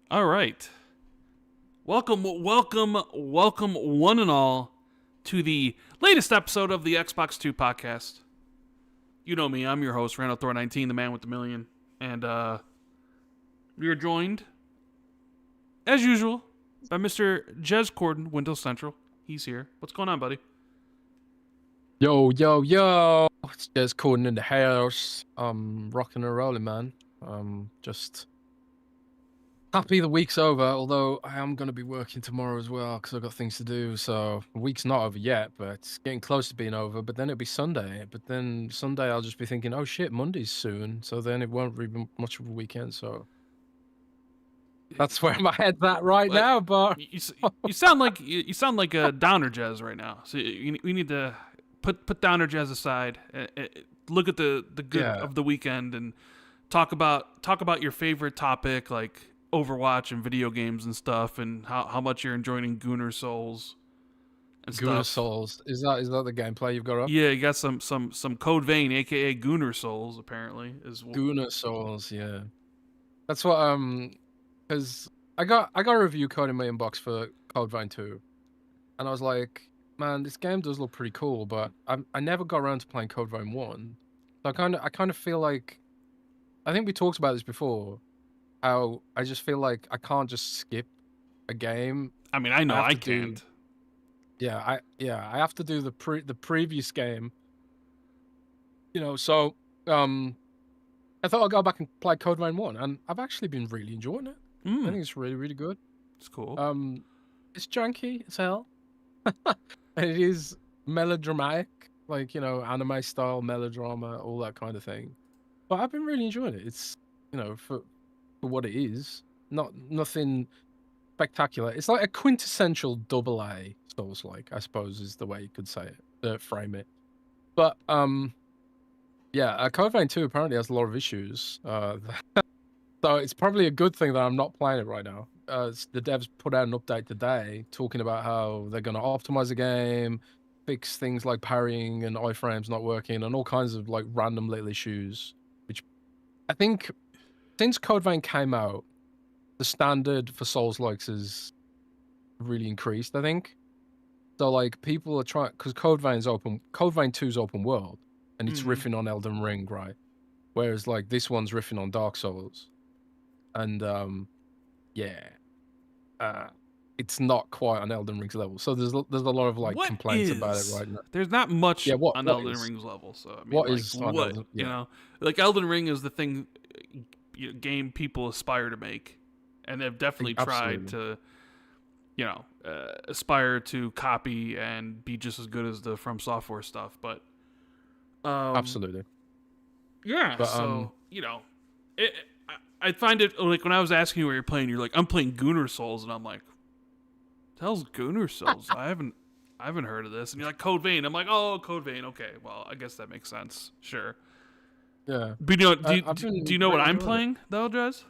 All right. Welcome, one and all to the latest episode of the Xbox 2 podcast. You know me, I'm your host, Rand Thor 19, the man with the million. And we are joined, as usual, by Mr. Jez Corden, Windows Central. He's here. What's going on, buddy? Yo, yo, yo. It's just Corden in the house. Rocking and rolling, man. Just happy the week's over, although I am going to be working tomorrow as well because I've got things to do. So the week's not over yet, but it's getting close to being over. But then it'll be Sunday. But then Sunday I'll just be thinking, oh shit, Monday's soon. So then it won't be much of a weekend. So that's where my head's at right now. But you sound like a downer Jez right now. So we need to put downer Jez aside. Look at the good of the weekend and talk about your favorite topic, like Overwatch and video games and stuff, and how much you're enjoying Gunnar Souls and Gunnar stuff. Souls, is that the gameplay you've got up? Yeah, you got some Code Vein, aka Gunnar Souls, apparently is Gunnar Souls. Yeah, that's what because I got a review code in my inbox for Code Vein 2, and I was like, man, this game does look pretty cool, but I never got around to playing Code Vein 1. So I kind of feel like, I think we talked about this before, how I just feel like I can't just skip a game. I mean, I know I can't. I have to do the previous game. You know, so I thought I'd go back and play Code Vein 1, and I've actually been really enjoying it. I think it's really, really good. It's cool. It's janky as hell. And it is melodramatic, like, you know, anime style melodrama, all that kind of thing. But I've been really enjoying it. It's, you know, for what it is, nothing spectacular. It's like a quintessential AA Souls-like, I suppose, is the way you could say it, frame it. But Code Vein 2 apparently has a lot of issues. So it's probably a good thing that I'm not playing it right now. The devs put out an update today talking about how they're going to optimize the game, fix things like parrying and iframes not working, and all kinds of like random little issues. Which I think since Code Vein came out, the standard for Souls-likes has really increased, I think. So like people are trying, because Code Vein 2's open world, and it's riffing on Elden Ring, right? Whereas like this one's riffing on Dark Souls. And it's not quite on Elden Ring's level. So there's a lot of like complaints about it right now. There's not much on Elden Ring's level. So I mean, you know, like Elden Ring is the thing, game people aspire to make, and they've definitely tried to, you know, aspire to copy and be just as good as the From Software stuff. But absolutely, yeah. But, so you know, I find it like when I was asking you what you're playing, you're like, I'm playing Gunnar Souls, and I'm like, what the hell's Gunnar Souls? I haven't heard of this. And you're like, Code Vein. I'm like, oh, Code Vein. Okay, well, I guess that makes sense. Sure. Yeah. But do you know what I'm playing though, Jez?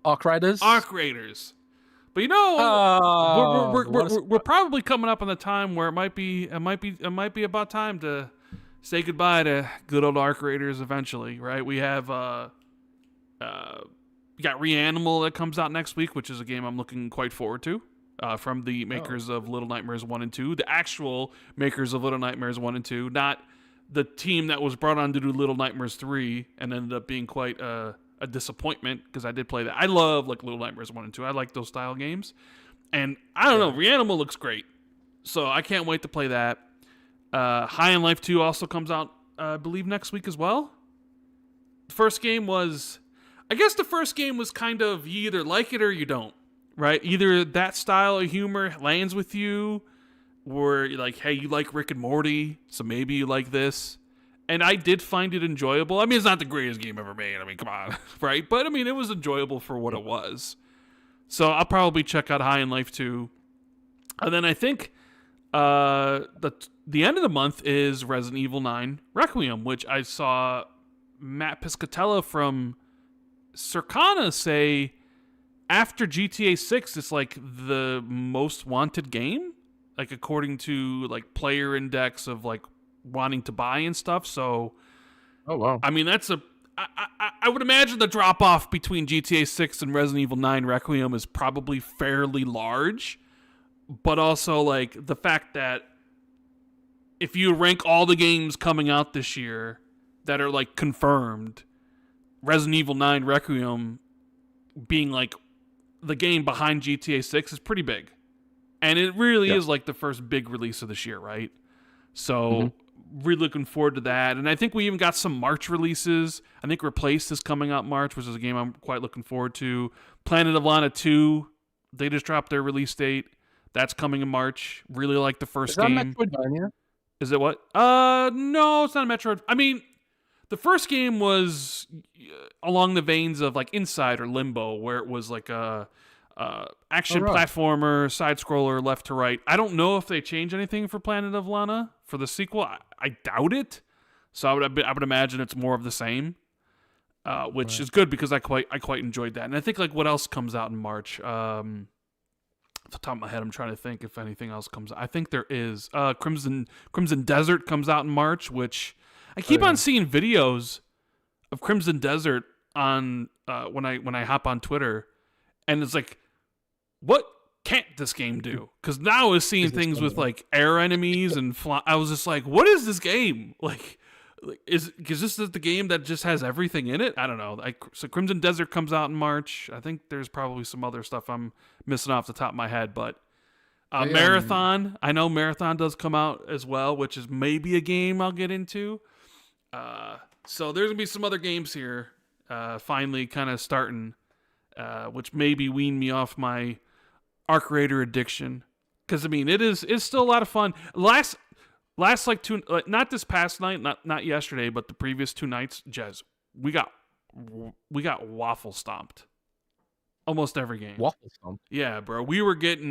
Arc Raiders. But you know, we're probably coming up on the time where it might be about time to say goodbye to good old Arc Raiders eventually, right? We have you got Reanimal that comes out next week, which is a game I'm looking quite forward to. From the makers of Little Nightmares 1 and 2, the actual makers of Little Nightmares 1 and 2, not the team that was brought on to do Little Nightmares 3 and ended up being quite a disappointment, because I did play that. I love like Little Nightmares 1 and 2. I like those style games. And I don't know, Reanimal looks great. So I can't wait to play that. High on Life 2 also comes out, I believe, next week as well. The first game was kind of, you either like it or you don't, right? Either that style of humor lands with you, or you're like, hey, you like Rick and Morty, so maybe you like this. And I did find it enjoyable. I mean, it's not the greatest game ever made. I mean, come on, right? But I mean, it was enjoyable for what it was. So I'll probably check out High on Life 2. And then I think the end of the month is Resident Evil 9 Requiem, which I saw Matt Piscatella from Circana say after GTA 6, it's like the most wanted game, like according to like player index of like wanting to buy and stuff. So, oh wow, I mean, that's a I would imagine the drop off between GTA 6 and Resident Evil 9 Requiem is probably fairly large, but also like the fact that if you rank all the games coming out this year that are like confirmed, Resident Evil 9 Requiem being like the game behind GTA 6 is pretty big. And it really is like the first big release of this year, right? So really looking forward to that. And I think we even got some March releases. I think Replaced is coming out March, which is a game I'm quite looking forward to. Planet of Lana 2, they just dropped their release date. That's coming in March. Really like the first game. Is that Metroidvania? Is it what? No, it's not a Metroid. I mean, the first game was along the veins of like Inside or Limbo, where it was like a action platformer, side scroller, left to right. I don't know if they changed anything for Planet of Lana for the sequel. I doubt it. So I would imagine it's more of the same, which is good because I quite enjoyed that. And I think like what else comes out in March? Off the top of my head, I'm trying to think if anything else comes out. I think there is. Crimson Desert comes out in March, which I keep on seeing videos of Crimson Desert on when I hop on Twitter, and it's like, what can't this game do? Because now I was seeing things with like air enemies and I was just like, what is this game? Like is this the game that just has everything in it? I don't know. So Crimson Desert comes out in March. I think there's probably some other stuff I'm missing off the top of my head, but Marathon. I know Marathon does come out as well, which is maybe a game I'll get into. So there's gonna be some other games here finally kind of starting, which maybe wean me off my Arc Raider addiction. Because I mean, it's still a lot of fun. Last like two, not this past night, not yesterday, but the previous 2 nights, Jez, we got waffle stomped. Almost every game. Waffle stomped. Yeah, bro. We were getting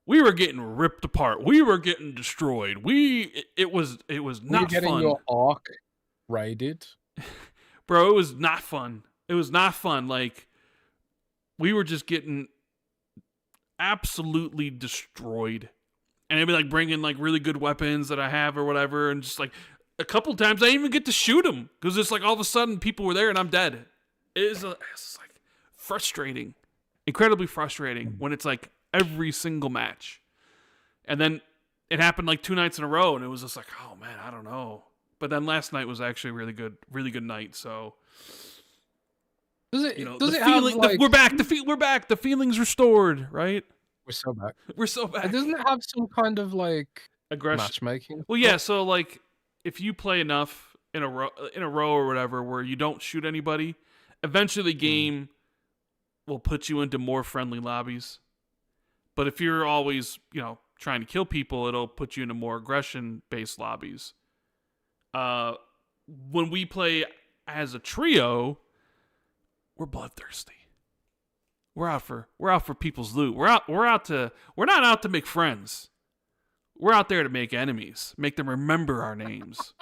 we were getting ripped apart. We were getting destroyed. It was not getting fun. Your arc raided, bro. It was not fun. It was not fun. Like we were just getting absolutely destroyed. And I'd be like bringing like really good weapons that I have or whatever, and just like a couple times I didn't even get to shoot them because it's like all of a sudden people were there and I'm dead. It's like frustrating, incredibly frustrating when it's like every single match. And then it happened like 2 nights in a row, and it was just like, oh man, I don't know. But then last night was actually a really good night. So does it? You know, does it have, like... we're back. We're back. The feeling's restored, right? We're so back. We're so back. And doesn't it have some kind of like aggression matchmaking? Well, yeah. So like, if you play enough in a row or whatever, where you don't shoot anybody, eventually the game will put you into more friendly lobbies. But if you're always, trying to kill people, it'll put you into more aggression-based lobbies. When we play as a trio, we're bloodthirsty. We're out for people's loot. We're not out to make friends. We're out there to make enemies, make them remember our names.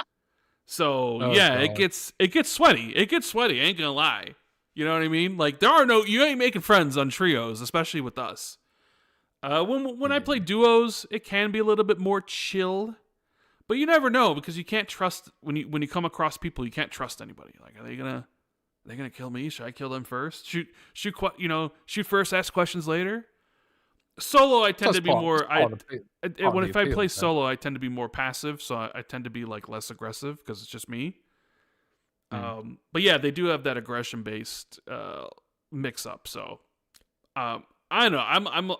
So God. it gets sweaty. It gets sweaty. I ain't gonna lie. You know what I mean? Like you ain't making friends on trios, especially with us. When I play duos, it can be a little bit more chill, but you never know because you can't trust when you come across people. You can't trust anybody. Like, are they gonna kill me? Should I kill them first? Shoot first, ask questions later. Solo, I tend to be more. If I play solo, I tend to be more passive, so I tend to be like less aggressive because it's just me. But yeah, they do have that aggression based mix up. So I don't know.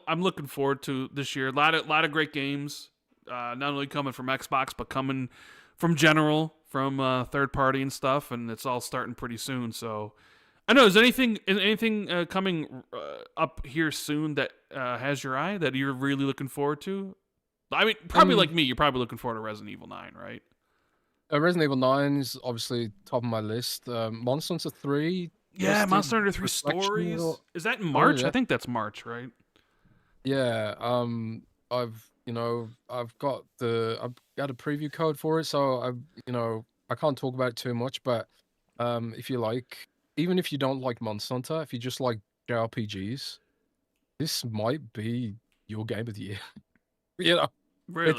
I'm looking forward to this year. A lot of great games, not only coming from Xbox but coming from from third party and stuff, and it's all starting pretty soon. So I know. Is anything coming up here soon that has your eye that you're really looking forward to? I mean, probably like me, you're probably looking forward to Resident Evil 9, right? Resident Evil 9 is obviously top of my list. Monster Hunter 3. Yeah, Monster Hunter 3 Stories. Is that in March? Oh, yeah. I think that's March, right? Yeah. I've got a preview code for it, so I can't talk about it too much, but if you like, even if you don't like Monster Hunter, if you just like JRPGs, this might be your game of the year. Really?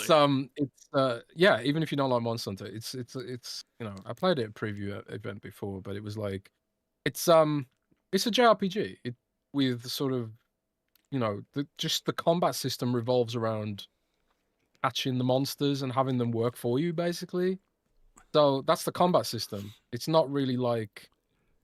yeah, even if you don't like Monster Hunter, it's I played it at preview event before, but it was like it's it's a JRPG. With sort of just the combat system revolves around catching the monsters and having them work for you, basically. So that's the combat system. It's not really like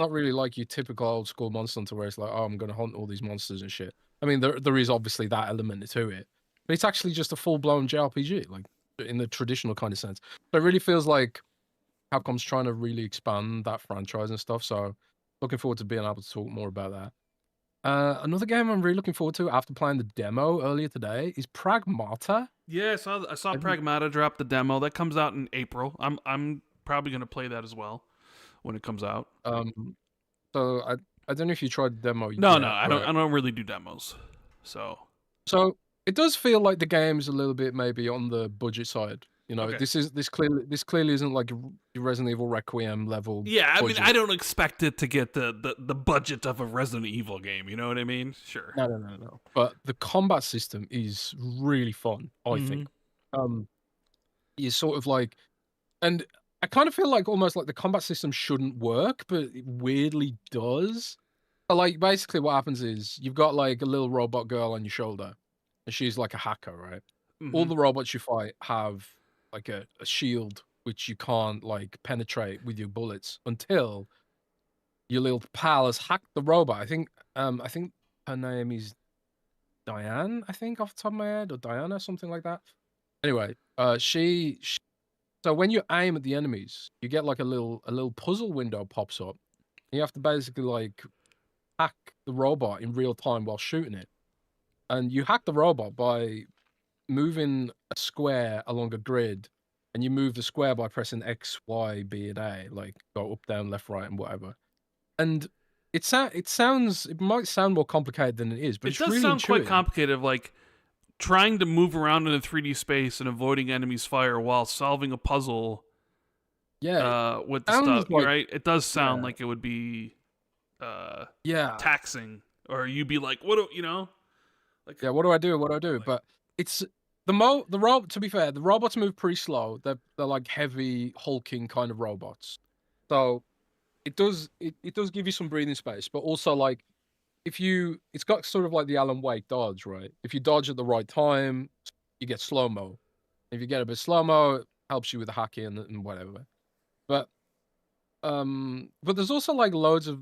your typical old school Monster Hunter where it's like, oh, I'm gonna hunt all these monsters and shit. I mean, there is obviously that element to it, but it's actually just a full blown JRPG, like in the traditional kind of sense. But it really feels like Capcom's trying to really expand that franchise and stuff. So looking forward to being able to talk more about that. Another game I'm really looking forward to after playing the demo earlier today is Pragmata. Yeah, I saw Have you- Pragmata drop the demo. That comes out in April. I'm probably gonna play that as well when it comes out. So I don't know if you tried the demo No, yet, I don't. but I don't really do demos. So so it does feel like the game's a little bit maybe on the budget side. okay. This clearly isn't like a Resident Evil Requiem level Yeah, I mean, I budget. don't expect it to get the budget of a Resident Evil game. You know what I mean? Sure. No. But the combat system is really fun, I think. You sort of like, and I kind of feel like almost like the combat system shouldn't work, but it weirdly does. So, like, basically what happens is you've got like a little robot girl on your shoulder, and she's like a hacker, right? All Mm-hmm. the robots you fight have like a shield which you can't like penetrate with your bullets until your little pal has hacked the robot. I think her name is Diane, I think off the top of my head, or Diana, something like that. Anyway, she so when you aim at the enemies, you get like a little puzzle window pops up. You have to basically like hack the robot in real time while shooting it. And you hack the robot by moving a square along a grid, and you move the square by pressing X, Y, B, and A, like go up, down, left, right, and whatever. And it might sound more complicated than it is, but It it's does really sound quite intuitive. complicated, like trying to move around in a 3D space and avoiding enemies' fire while solving a puzzle. Yeah, it With the sounds stuff, like right? It does sound yeah, like it would be uh yeah, taxing, or you'd be like, what do you know? Like, yeah. What do I do? What do I do? like But it's the robot. To be fair, the robots move pretty slow. They're like heavy hulking kind of robots. So it does give you some breathing space, but also like it's got sort of like the Alan Wake dodge, right? If you dodge at the right time, you get slow mo. If you get a bit slow mo, it helps you with the hacking and whatever. But but there's also like loads of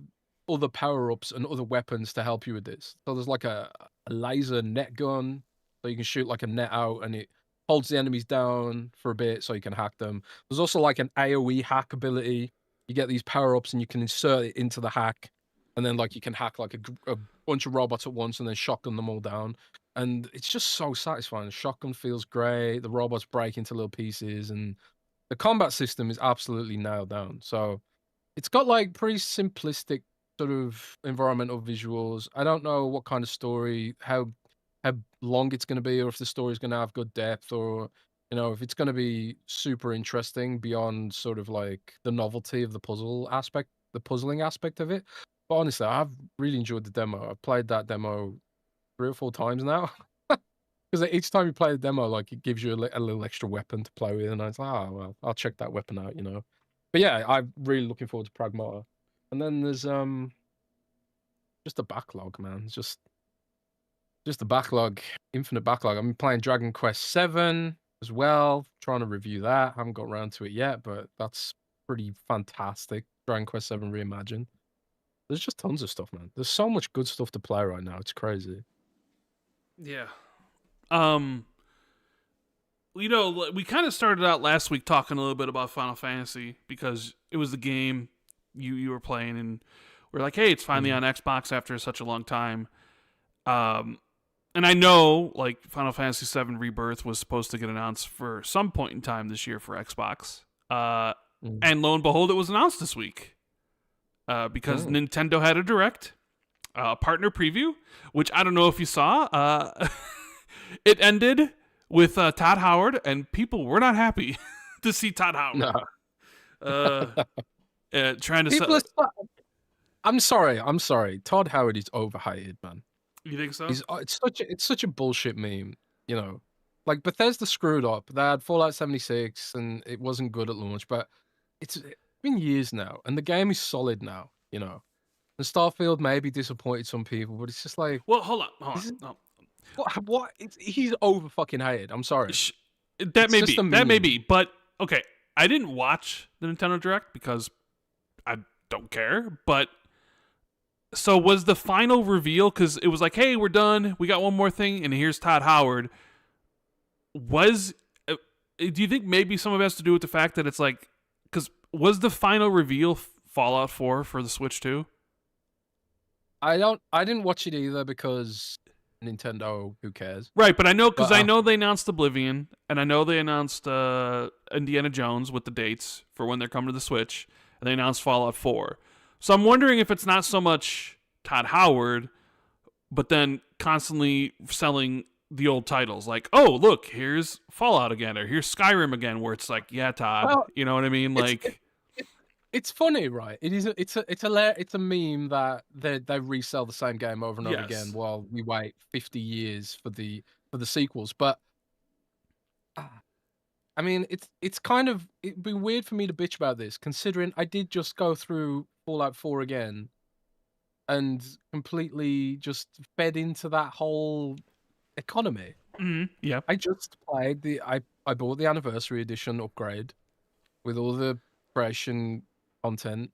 other power ups and other weapons to help you with this. So there's like a laser net gun, so you can shoot like a net out, and it holds the enemies down for a bit, so you can hack them. There's also like an AOE hack ability. You get these power ups, and you can insert it into the hack, and then like you can hack like a bunch of robots at once, and then shotgun them all down. And it's just so satisfying. The shotgun feels great. The robots break into little pieces, and the combat system is absolutely nailed down. So it's got like pretty simplistic sort of environmental visuals. I don't know what kind of story, how long it's going to be, or if the story's going to have good depth, or if it's going to be super interesting beyond sort of like the novelty of the the puzzling aspect of it. But honestly, I've really enjoyed the demo. I've played that demo 3 or 4 times now. Because each time you play the demo, like it gives you a little extra weapon to play with, and I was like, oh well, I'll check that weapon out. But yeah, I'm really looking forward to Pragmata. And then there's just a backlog, man. It's just a backlog, infinite backlog. I'm playing Dragon Quest VII as well, trying to review that. Haven't got around to it yet, but that's pretty fantastic. Dragon Quest VII Reimagined. There's just tons of stuff, man. There's so much good stuff to play right now. It's crazy. yeah. Um, we kind of started out last week talking a little bit about Final Fantasy because it was the game you were playing, and we're like, hey, it's finally on Xbox after such a long time. And I know like Final Fantasy VII Rebirth was supposed to get announced for some point in time this year for Xbox. And lo and behold, it was announced this week. Because Nintendo had a direct partner preview, which I don't know if you saw. It ended with Todd Howard, and people were not happy to see Todd Howard. No. Trying to People are, I'm sorry. Todd Howard is overhated, man. You think so? It's such a bullshit meme, like Bethesda screwed up. They had Fallout 76, and it wasn't good at launch. But it's been years now, and the game is solid now. You know, and Starfield maybe disappointed some people, but it's just like, Well, hold on. this is, No. what? He's over fucking hated. I'm sorry. That It's may just be. a That may meme. be. But okay, I didn't watch the Nintendo Direct because I don't care. But so was the final reveal, because it was like, hey, we're done. We got one more thing, and here's Todd Howard. Was do you think maybe some of it has to do with the fact that it's like, because was the final reveal Fallout 4 for the Switch 2? I didn't watch it either because Nintendo, who cares? Right, but I know, because But I know they announced Oblivion, and I know they announced Indiana Jones with the dates for when they're coming to the Switch, and they announced Fallout 4. So I'm wondering if it's not so much Todd Howard, but then constantly selling the old titles. Like, oh, look, here's Fallout again, or here's Skyrim again, where it's like, yeah, Todd, well, you know what I mean? Like, it's funny, right? It's a meme that they resell the same game over and over again yes. while we wait 50 years for the sequels. But I mean, it's kind of, it'd be weird for me to bitch about this, considering I did just go through Fallout 4 again and completely just fed into that whole economy. Yeah. I just played I bought the anniversary edition upgrade with all the fresh and content,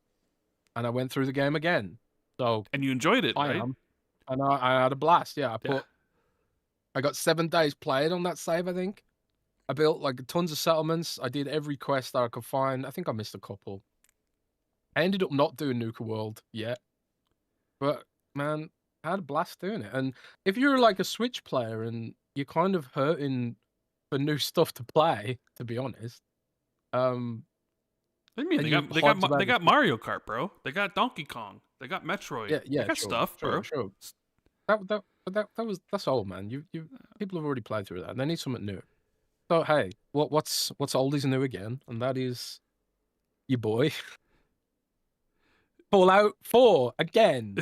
and I went through the game again. So And you enjoyed it, I right? am, and I had a blast. Yeah, Yeah. I got 7 days played on that save. I think I built like tons of settlements. I did every quest that I could find. I think I missed a couple. I ended up not doing Nuka World yet, but man, I had a blast doing it. And if you're like a Switch player and you're kind of hurting for new stuff to play, to be honest, What do you mean? and They got Mario Kart, bro. They got Donkey Kong. They got Metroid. yeah, They got stuff, bro. sure. That's old, man. You people have already played through that. They need something new. So hey, what's old is new again, and that is your boy Fallout 4 again.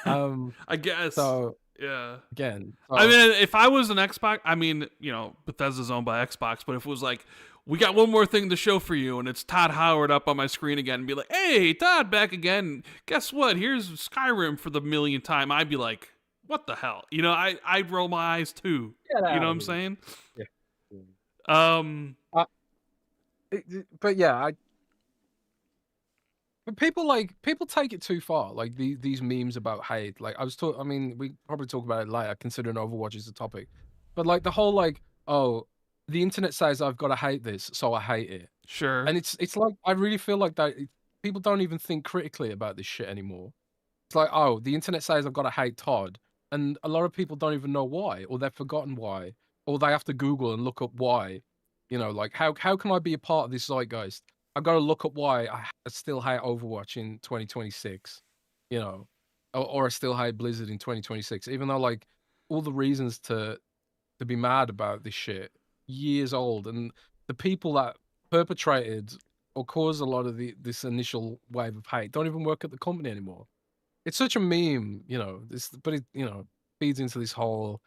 I guess. So yeah. again, I mean, if I was an Xbox, I mean, you know, Bethesda's owned by Xbox, but if it was like, we got one more thing to show for you, and it's Todd Howard up on my screen again, and be like, hey, Todd, back again. Guess what? Here's Skyrim for the millionth time. I'd be like, what the hell? You know, I'd roll my eyes too. You know what I'm saying? Yeah. But yeah, but people take it too far. Like these memes about hate. Like I mean, we probably talk about it later, considering Overwatch is a topic. But like the whole like, oh, the internet says I've got to hate this, so I hate it. Sure. And it's like, I really feel like that people don't even think critically about this shit anymore. It's like, oh, the internet says I've got to hate Todd, and a lot of people don't even know why, or they've forgotten why, or they have to Google and look up why. You know, like how can I be a part of this zeitgeist? I've got to look up why I still hate Overwatch in 2026, you know, or I still hate Blizzard in 2026, even though like all the reasons to be mad about this shit years old, and the people that perpetrated or caused a lot of this initial wave of hate don't even work at the company anymore. It's such a meme, you know. But it, you know, feeds into this whole,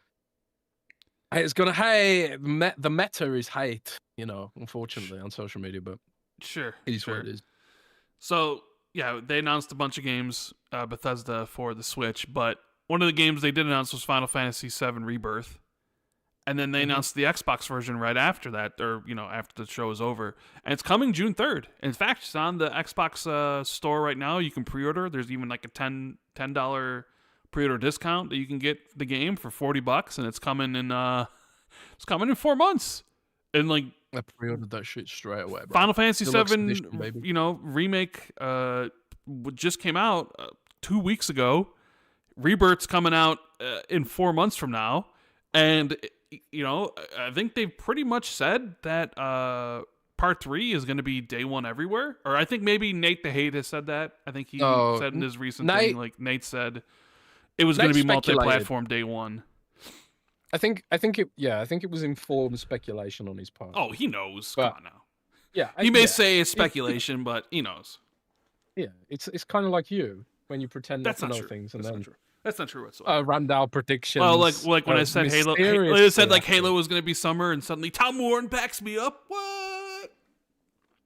hey, it's gonna hate. The meta is hate, you know, unfortunately on social media, but sure, it is what it is. So yeah, they announced a bunch of games, Bethesda, for the Switch, but one of the games they did announce was Final Fantasy VII Rebirth. And then they announced the Xbox version right after that, or, you know, after the show is over. And it's coming June 3rd. In fact, it's on the Xbox store right now. You can pre-order. There's even like a $10 pre-order discount that you can get the game for $40, and it's coming in 4 months. And like, I pre-ordered that shit straight away, bro. Final Fantasy Deluxe VII, edition, you know, remake just came out 2 weeks ago. Rebirth's coming out in 4 months from now. And you know, I think they've pretty much said that Part 3 is going to be day one everywhere. Or I think maybe Nate the Hate has said that. I think he said in his recent thing, like Nate said, it was going to be multi-platform day one. I think it was informed speculation on his part. Oh, he knows. Come on now. Yeah, he may say it's speculation, but he knows. Yeah, it's kind of like you when you pretend not to know things, and then That's not true whatsoever. Randall predictions. Well, like when I said Halo, I said like Halo was going to be summer, and suddenly Tom Warren backs me up. What?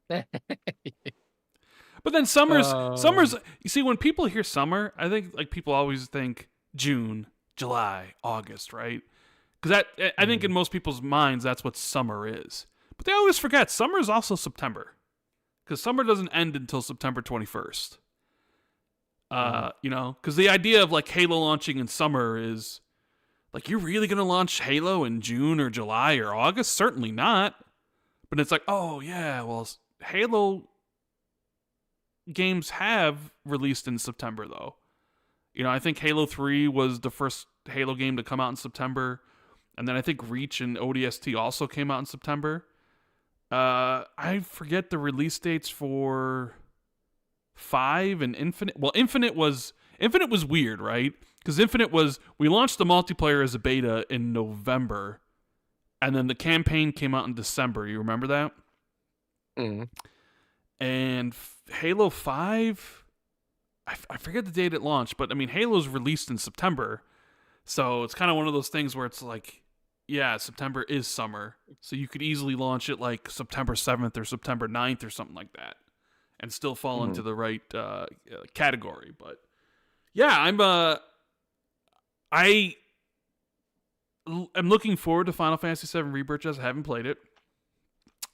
But then summer's. You see, when people hear summer, I think like people always think June, July, August, right? Because I think in most people's minds that's what summer is. But they always forget summer is also September, because summer doesn't end until September 21st. You know, because the idea of like Halo launching in summer is like, you're really gonna launch Halo in June or July or August? Certainly not. But it's like, oh yeah, well, Halo games have released in September though. You know, I think Halo 3 was the first Halo game to come out in September, and then I think Reach and ODST also came out in September. I forget the release dates for 5 and Infinite. Well, Infinite was weird, right? Because Infinite was, we launched the multiplayer as a beta in November, and then the campaign came out in December. You remember that? And Halo 5, I forget the date it launched, but I mean, Halo's released in September, so it's kind of one of those things where it's like, yeah, September is summer, so you could easily launch it like September 7th or September 9th or something like that, and still fall into the right category. But yeah, I'm looking forward to Final Fantasy VII Rebirth. I haven't played it.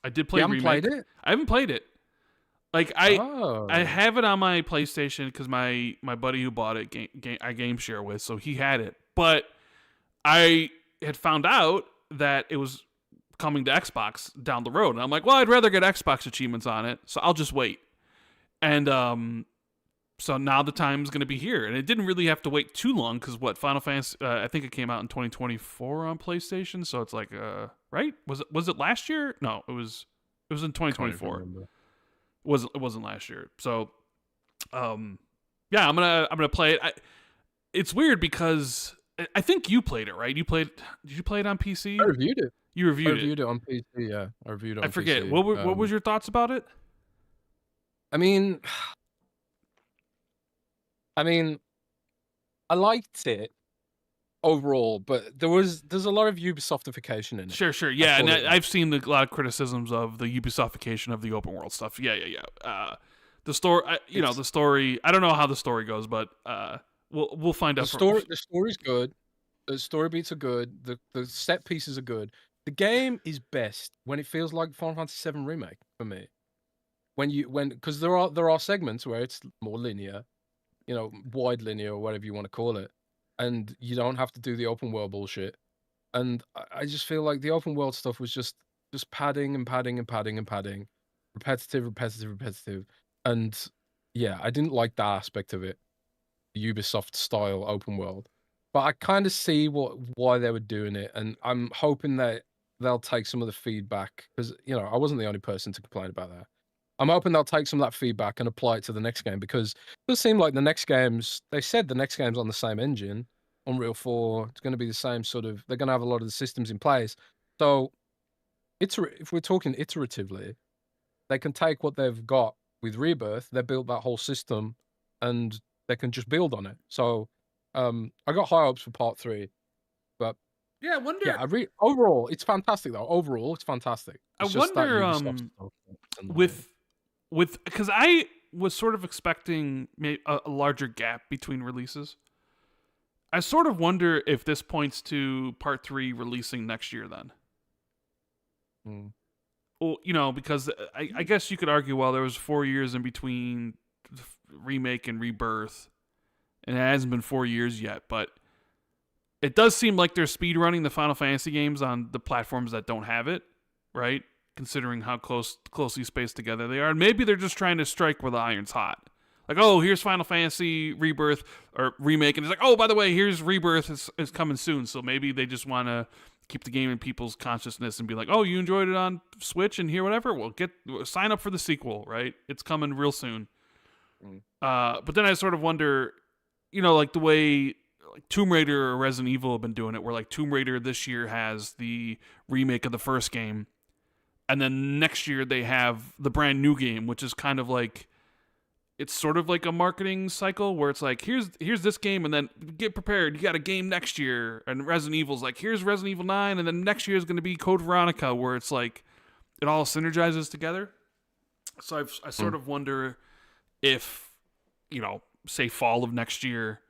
I did play Remake. Played it? I haven't played it. Like I have it on my PlayStation because my buddy who bought it I game share with, so he had it. But I had found out that it was coming to Xbox down the road, and I'm like, well, I'd rather get Xbox achievements on it, so I'll just wait. And so now the time's going to be here, and it didn't really have to wait too long because Final Fantasy, I think it came out in 2024 on PlayStation, so it's like, right? Was it last year? No, it was in 2024. It wasn't last year. So, yeah, I'm gonna play it. It's weird because I think you played it, right? Did you play it on PC? I reviewed it. You reviewed it. I reviewed it on PC. Yeah, I reviewed it on PC. I forget. What was your thoughts about it? I mean, I liked it overall, but there's a lot of Ubisoftification in it. Sure. Yeah, and I've seen a lot of criticisms of the Ubisoftification of the open world stuff. Yeah. The story, the story. I don't know how the story goes, but we'll find out. The story's good. The story beats are good. The set pieces are good. The game is best when it feels like Final Fantasy VII Remake for me. Because there are segments where it's more linear, wide linear or whatever you want to call it, and you don't have to do the open world bullshit. And I just feel like the open world stuff was just padding and padding and padding and padding, repetitive. And yeah, I didn't like that aspect of it, the Ubisoft style open world. But I kind of see why they were doing it, and I'm hoping that they'll take some of the feedback, because I wasn't the only person to complain about that. I'm hoping they'll take some of that feedback and apply it to the next game, because it does seem like they said the next game's on the same engine, Unreal 4. It's going to be the same sort of, they're going to have a lot of the systems in place. So if we're talking iteratively, they can take what they've got with Rebirth, they built that whole system, and they can just build on it. So I got high hopes for Part 3, but yeah, I wonder. Yeah, overall, it's fantastic though. Overall, it's fantastic. It's I wonder with because I was sort of expecting a larger gap between releases. I sort of wonder if this points to Part 3 releasing next year then. Well, because I guess you could argue, well, there was 4 years in between Remake and Rebirth, and it hasn't been 4 years yet, but it does seem like they're speedrunning the Final Fantasy games on the platforms that don't have it, right? Considering how closely spaced together they are. And maybe they're just trying to strike where the iron's hot. Like, oh, here's Final Fantasy Rebirth or Remake, and it's like, oh, by the way, here's Rebirth is coming soon. So maybe they just want to keep the game in people's consciousness and be like, oh, you enjoyed it on Switch and here, whatever? Well, sign up for the sequel, right? It's coming real soon. But then I sort of wonder, like the way like Tomb Raider or Resident Evil have been doing it, where like Tomb Raider this year has the remake of the first game, and then next year they have the brand new game, which is kind of like it's sort of like a marketing cycle where it's like here's this game, and then get prepared, you got a game next year, and Resident Evil's like here's Resident Evil 9, and then next year is going to be Code Veronica, where it's like it all synergizes together. So I sort of wonder if, say fall of next year,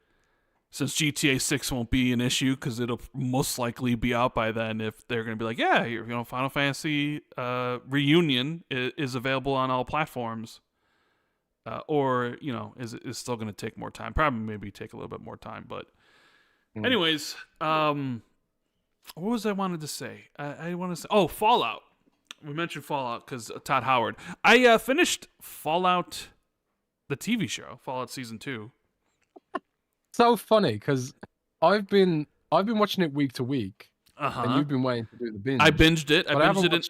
since GTA 6 won't be an issue because it'll most likely be out by then, if they're going to be like, yeah, Final Fantasy Reunion is available on all platforms. Or, is still going to take more time. Probably maybe take a little bit more time. But anyways, what was I wanted to say? I want to say, Fallout. We mentioned Fallout because Todd Howard. I finished Fallout, the TV show, Fallout Season 2. So funny because I've been watching it week to week, and you've been waiting to do the binge. I binged it. I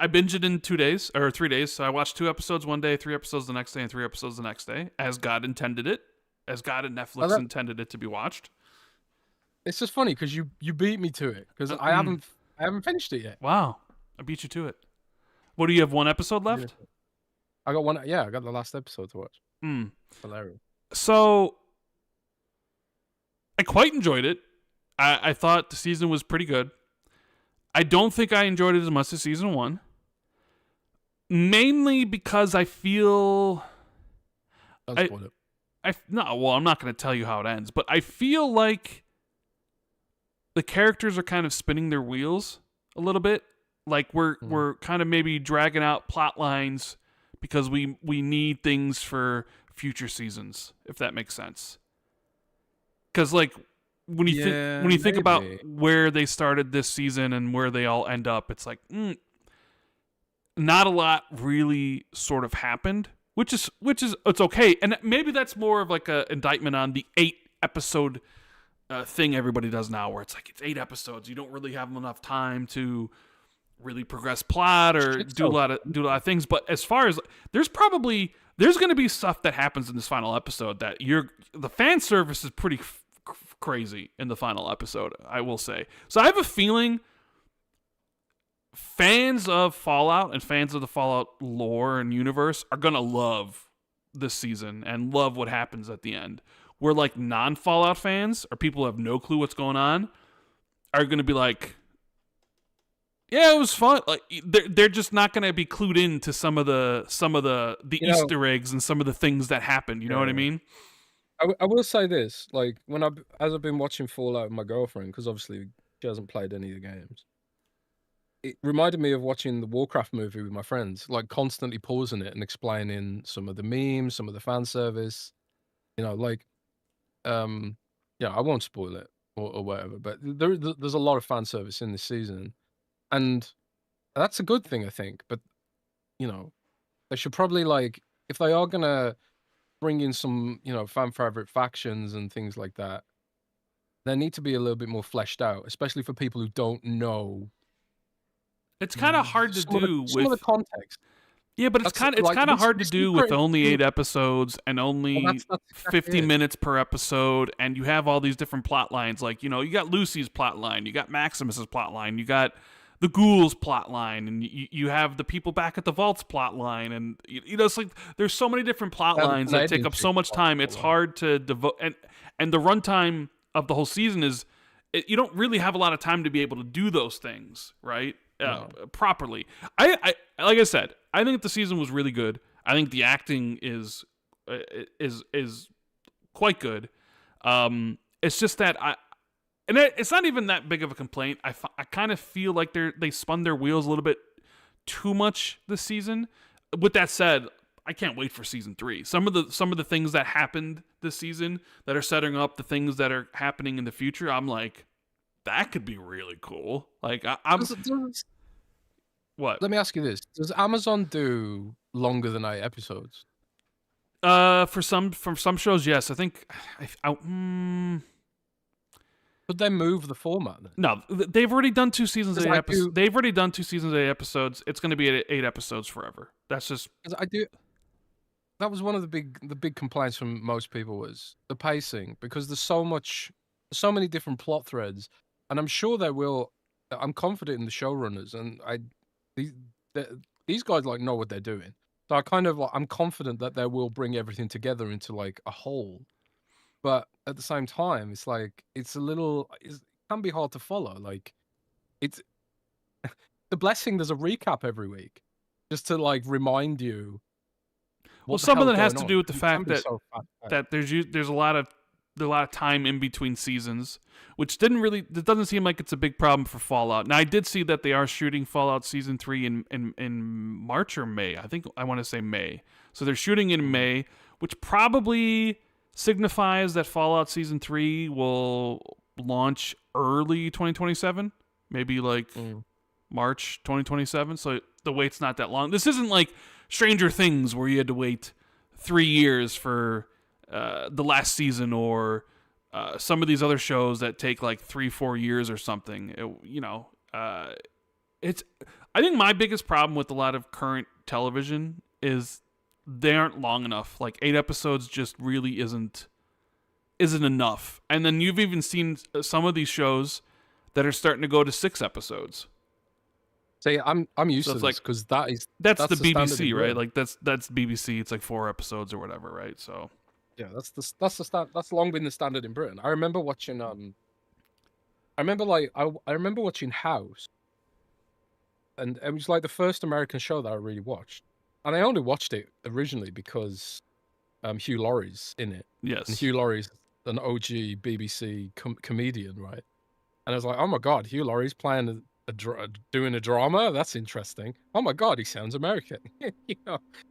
binged it in 2 days or 3 days. So I watched 2 episodes one day, 3 episodes the next day, and 3 episodes the next day, as God intended it, as God and Netflix intended it to be watched. It's just funny because you beat me to it because I haven't finished it yet. Wow, I beat you to it. What do you have? 1 episode left? I got one. Yeah, I got the last episode to watch. Hilarious. So I quite enjoyed it. I thought the season was pretty good. I don't think I enjoyed it as much as season 1. Mainly because I feel... I'm not going to tell you how it ends, but I feel like the characters are kind of spinning their wheels a little bit. Like we're kind of maybe dragging out plot lines because we need things for future seasons, if that makes sense. Because like when you think about where they started this season and where they all end up, it's like not a lot really sort of happened, which is it's okay. And maybe that's more of like a indictment on the 8 episode thing everybody does now, where it's like it's 8 episodes, you don't really have enough time to really progress plot or do a lot of things. But as far as there's going to be stuff that happens in this final episode that the fan service is pretty crazy in the final episode, I will say. So I have a feeling fans of Fallout and fans of the Fallout lore and universe are gonna love this season and love what happens at the end. Where like non-Fallout fans or people who have no clue what's going on are gonna be like, yeah, it was fun. Like they're just not gonna be clued in to some of the Easter eggs and some of the things that happened. You know what I mean? I will say this: like as I've been watching Fallout with my girlfriend, because obviously she hasn't played any of the games. It reminded me of watching the Warcraft movie with my friends, like constantly pausing it and explaining some of the memes, some of the fan service. I won't spoil it or whatever, but there's a lot of fan service in this season. And that's a good thing, I think. But, they should probably, like, if they are going to bring in some, fan favorite factions and things like that, they need to be a little bit more fleshed out, especially for people who don't know. It's kind of hard to do with some of the context. Yeah, but it's kind of hard to do with only 8 episodes and only 50 minutes per episode, and you have all these different plot lines. Like, you got Lucy's plot line, you got Maximus's plot line, you got the Ghouls plot line, and you have the people back at the Vaults plot line, and it's like there's so many different plot lines that take up so much time. It's hard to devote, and the runtime of the whole season is you don't really have a lot of time to be able to do those things, right? Properly. I like I said, I think the season was really good. I think the acting is quite good. It's just that it's not even that big of a complaint. I kind of feel like they spun their wheels a little bit too much this season. With that said, I can't wait for season 3. Some of the things that happened this season that are setting up the things that are happening in the future, I'm like, that could be really cool. Like what? Let me ask you this: does Amazon do longer than 8 episodes? For some shows, yes. I think. Could they move the format then? No, they've already done 2 seasons of 8 episodes. They've already done 2 seasons of 8 episodes. It's going to be 8 episodes forever. That's just. That was one of the big complaints from most people was the pacing, because there's so many different plot threads, and I'm sure they will. I'm confident in the showrunners, and these guys like know what they're doing. So So I'm confident that they will bring everything together into like a whole. But at the same time, it's like it can be hard to follow. Like it's the blessing. There's a recap every week just to like remind you Well, what the some of hell's that has going to on. do with the 'Cause it can fact be so fast-paced. that there's a lot of time in between seasons, which it doesn't seem like it's a big problem for Fallout. Now I did see that they are shooting Fallout Season 3 in March or May. I want to say May. So they're shooting in May, which probably signifies that Fallout Season 3 will launch early 2027, maybe like March 2027. So the wait's not that long. This isn't like Stranger Things where you had to wait 3 years for the last season, or some of these other shows that take like 3-4 years or something. It's. I think my biggest problem with a lot of current television is they aren't long enough. Like 8 episodes just really isn't enough. And then you've even seen some of these shows that are starting to go to 6 episodes. See, I'm used to this because that's the BBC, right? Britain. Like that's BBC. It's like 4 episodes or whatever, right? So yeah, that's long been the standard in Britain. I remember watching I remember watching House, and it was like the first American show that I really watched, and I only watched it originally because Hugh Laurie's in it. Yes, and Hugh Laurie's an OG BBC comedian, right? And I was like, oh my god, Hugh Laurie's playing doing a drama. That's interesting. Oh my god, he sounds American. It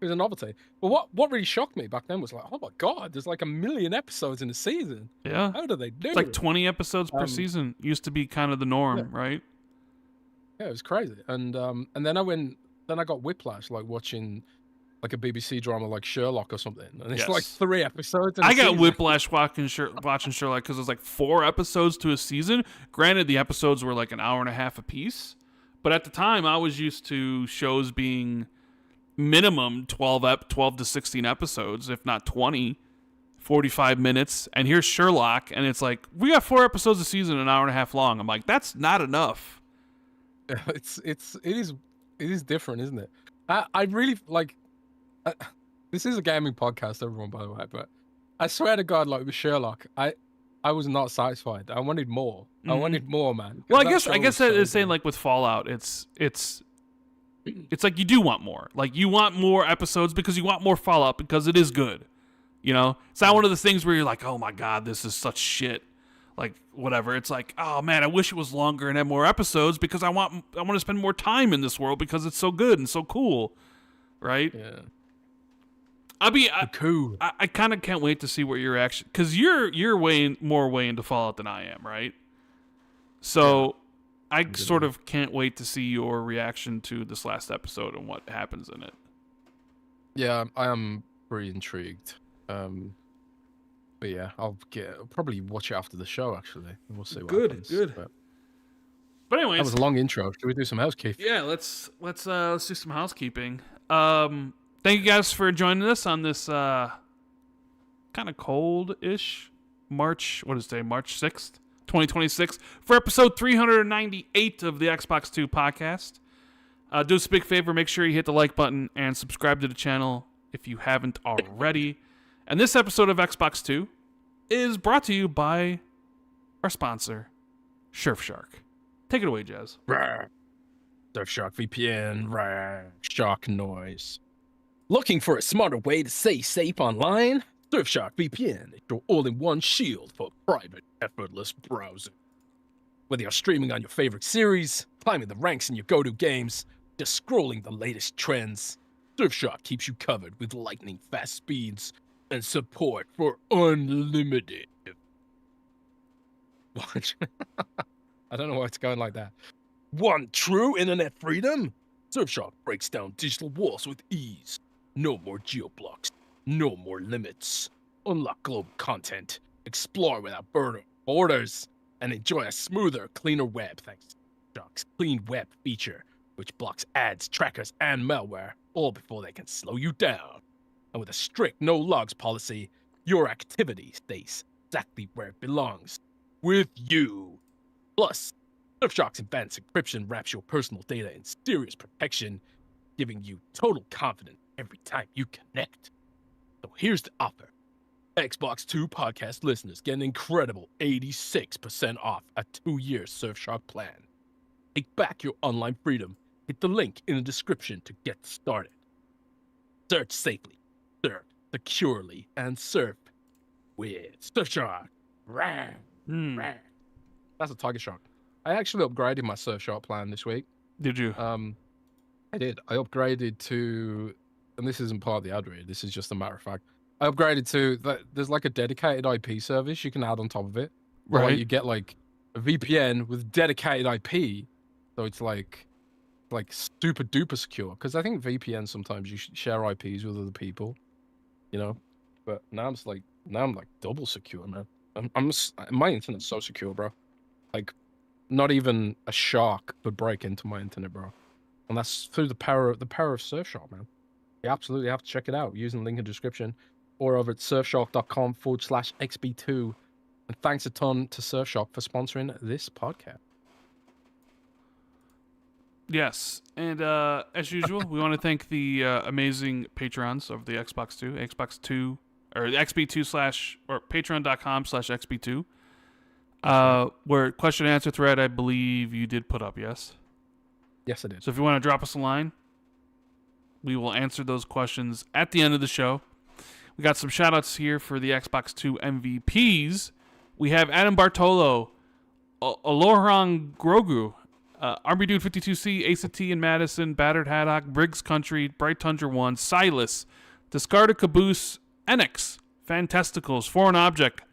was a novelty. But what really shocked me back then was like, oh my god, there's like 1 million episodes in a season. Yeah, how do they do? It's like 20 episodes per season. Used to be kind of the norm, right? Yeah, it was crazy. And then I got whiplash, like watching like a BBC drama like Sherlock or something, and it's like 3 episodes. I got whiplash watching Sherlock because it was like 4 episodes to a season. Granted, the episodes were like an hour and a half a piece, but at the time, I was used to shows being minimum 12 to 16 episodes, if not 20, 45 minutes. And here's Sherlock, and it's like we got 4 episodes a season, an hour and a half long. I'm like, that's not enough. It is different, isn't it? I really like. This is a gaming podcast, everyone, by the way, but I swear to God, like with Sherlock, I was not satisfied. I wanted more. I wanted more, man. Well, I guess that is saying like with Fallout, it's like you do want more. Like you want more episodes because you want more Fallout because it is good. It's not one of the things where you're like, oh my God, this is such shit. Like whatever. It's like, oh man, I wish it was longer and had more episodes because I want to spend more time in this world because it's so good and so cool, right? Yeah. Cool. I kind of can't wait to see what your reaction, because you're way into Fallout than I am, right? So I sort of can't wait to see your reaction to this last episode and what happens in it. Yeah, I am pretty intrigued. But yeah, I'll probably watch it after the show. Actually, we'll see what happens. Good. But anyways, that was a long intro. Should we do some housekeeping? Yeah, let's do some housekeeping. Thank you guys for joining us on this kind of cold-ish March 6th, 2026, for episode 398 of the Xbox 2 podcast. Do us a big favor, make sure you hit the like button and subscribe to the channel if you haven't already. And this episode of Xbox 2 is brought to you by our sponsor, Surfshark. Take it away, Jez. Surfshark VPN, shark noise. Looking for a smarter way to stay safe online? Surfshark VPN is your all-in-one shield for private, effortless browsing. Whether you're streaming on your favorite series, climbing the ranks in your go-to games, just scrolling the latest trends, Surfshark keeps you covered with lightning-fast speeds and support for unlimited. What? I don't know why it's going like that. Want true internet freedom? Surfshark breaks down digital walls with ease. No more geo-blocks. No more limits. Unlock global content. Explore without borders. And enjoy a smoother, cleaner web thanks to Surfshark's Clean Web feature, which blocks ads, trackers, and malware, all before they can slow you down. And with a strict no-logs policy, your activity stays exactly where it belongs. With you. Plus, Surfshark's advanced encryption wraps your personal data in serious protection, giving you total confidence every time you connect. So here's the offer. Xbox 2 podcast listeners get an incredible 86% off a 2-year Surfshark plan. Take back your online freedom. Hit the link in the description to get started. Search safely, surf securely, and surf with Surfshark. That's a tiger shark. I actually upgraded my Surfshark plan this week. Did you? I did. I upgraded to, and this isn't part of the ad read, this is just a matter of fact. I upgraded to, there's like a dedicated IP service you can add on top of it. Right. Like you get like a VPN with dedicated IP. So it's like super duper secure. Because I think VPN sometimes you share IPs with other people, you know. But now I'm like double secure, man. My internet's so secure, bro. Like, not even a shark could break into my internet, bro. And that's through the power of Surfshark, man. You absolutely have to check it out using the link in the description or over at surfshark.com/XB2. And thanks a ton to Surfshark for sponsoring this podcast. Yes, and as usual, we want to thank the amazing patrons of the Xbox 2, or the XB2 or patreon.com/XB2. Where question and answer thread, I believe you did put up, yes? Yes, I did. So if you want to drop us a line, we will answer those questions at the end of the show. We got some shout outs here for the Xbox 2 MVPs. We have Adam Bartolo, Aloran Grogu, Army Dude 52C, Ace of T and Madison, Battered Haddock, Briggs Country, Bright Tundra 1, Silas, Discarded Caboose, Enix, Fantasticals, Foreign Object,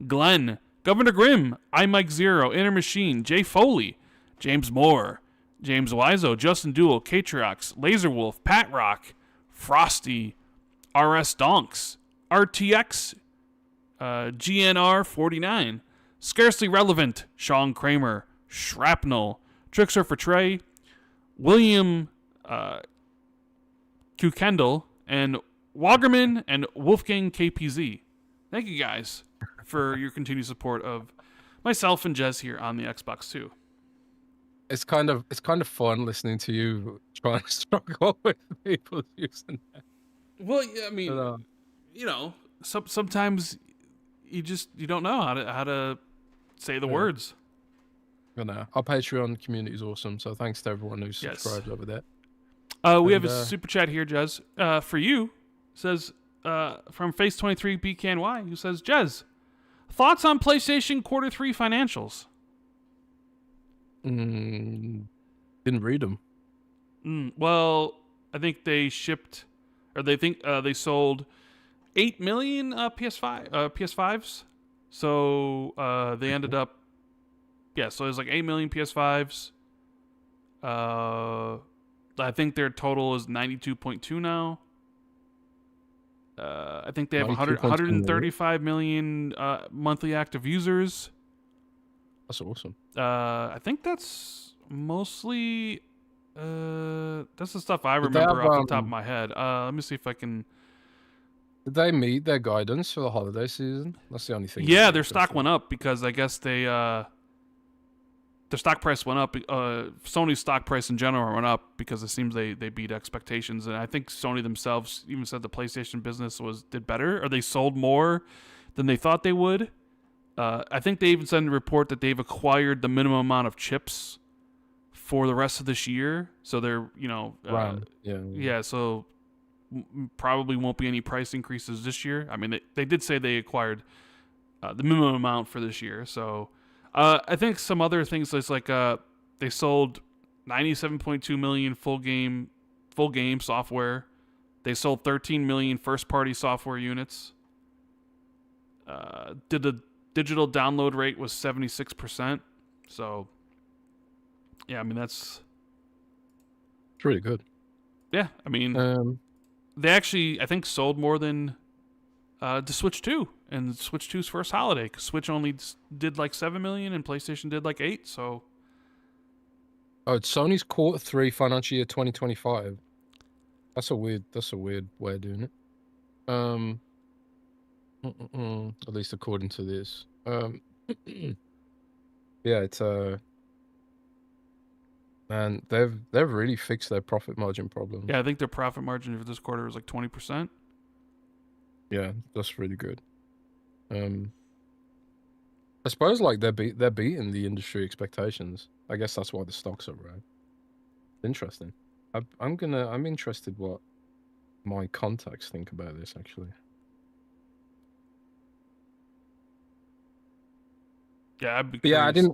Glenn, Governor Grimm, iMike Zero, Inner Machine, Jay Foley, James Moore, James Wiseau, Justin Duel, Katriox, Laserwolf, Pat Rock, Frosty, RS Donks, RTX, GNR 49, Scarcely Relevant, Sean Kramer, Shrapnel, Trickster for Trey, William Q. Kendall, and Wagerman and Wolfgang KPZ. Thank you guys for your continued support of myself and Jez here on the Xbox 2. It's kind of fun listening to you trying to struggle with people using that. Well, I mean, you know, sometimes you don't know how to say the words. You know, our Patreon community is awesome, so thanks to everyone who's subscribed over there. We have a super chat here, Jez. For you, says from Face23 BKNY, who says, Jez, thoughts on PlayStation Q3 financials? Didn't read them. Well, I think they shipped, or they sold 8 million PS5s. So they ended up, so there's like 8 million PS5s. I think their total is 92.2 now. I think they have 135 million monthly active users. That's awesome. I think that's mostly that's the stuff I remember off the top of my head. Let me see if I can. Did they meet their guidance for the holiday season? That's the only thing. Yeah, their stock went up because I guess their stock price went up. Sony's stock price in general went up because it seems they beat expectations, and I think Sony themselves even said the PlayStation business did better, or they sold more than they thought they would. I think they even said in the report that they've acquired the minimum amount of chips for the rest of this year. So they're, so probably won't be any price increases this year. I mean, they did say they acquired the minimum amount for this year. So I think some other things is like they sold 97.2 million full game software. They sold 13 million first-party software units. The digital download rate was 76%. So, yeah, I mean, that's really good. Yeah, I mean, they actually, I think, sold more than the Switch 2 and Switch 2's first holiday, because Switch only did like 7 million and PlayStation did like 8, so. Oh, it's Sony's Q3 financial year 2025. That's a weird way of doing it. At least according to this. Yeah, it's Man, they've really fixed their profit margin problems. Yeah, I think their profit margin for this quarter was like 20%. Yeah, that's really good. I suppose like they're beating the industry expectations. I guess that's why the stocks are right. Interesting. I'm interested what my contacts think about this actually. Yeah, I'd be But yeah, curious.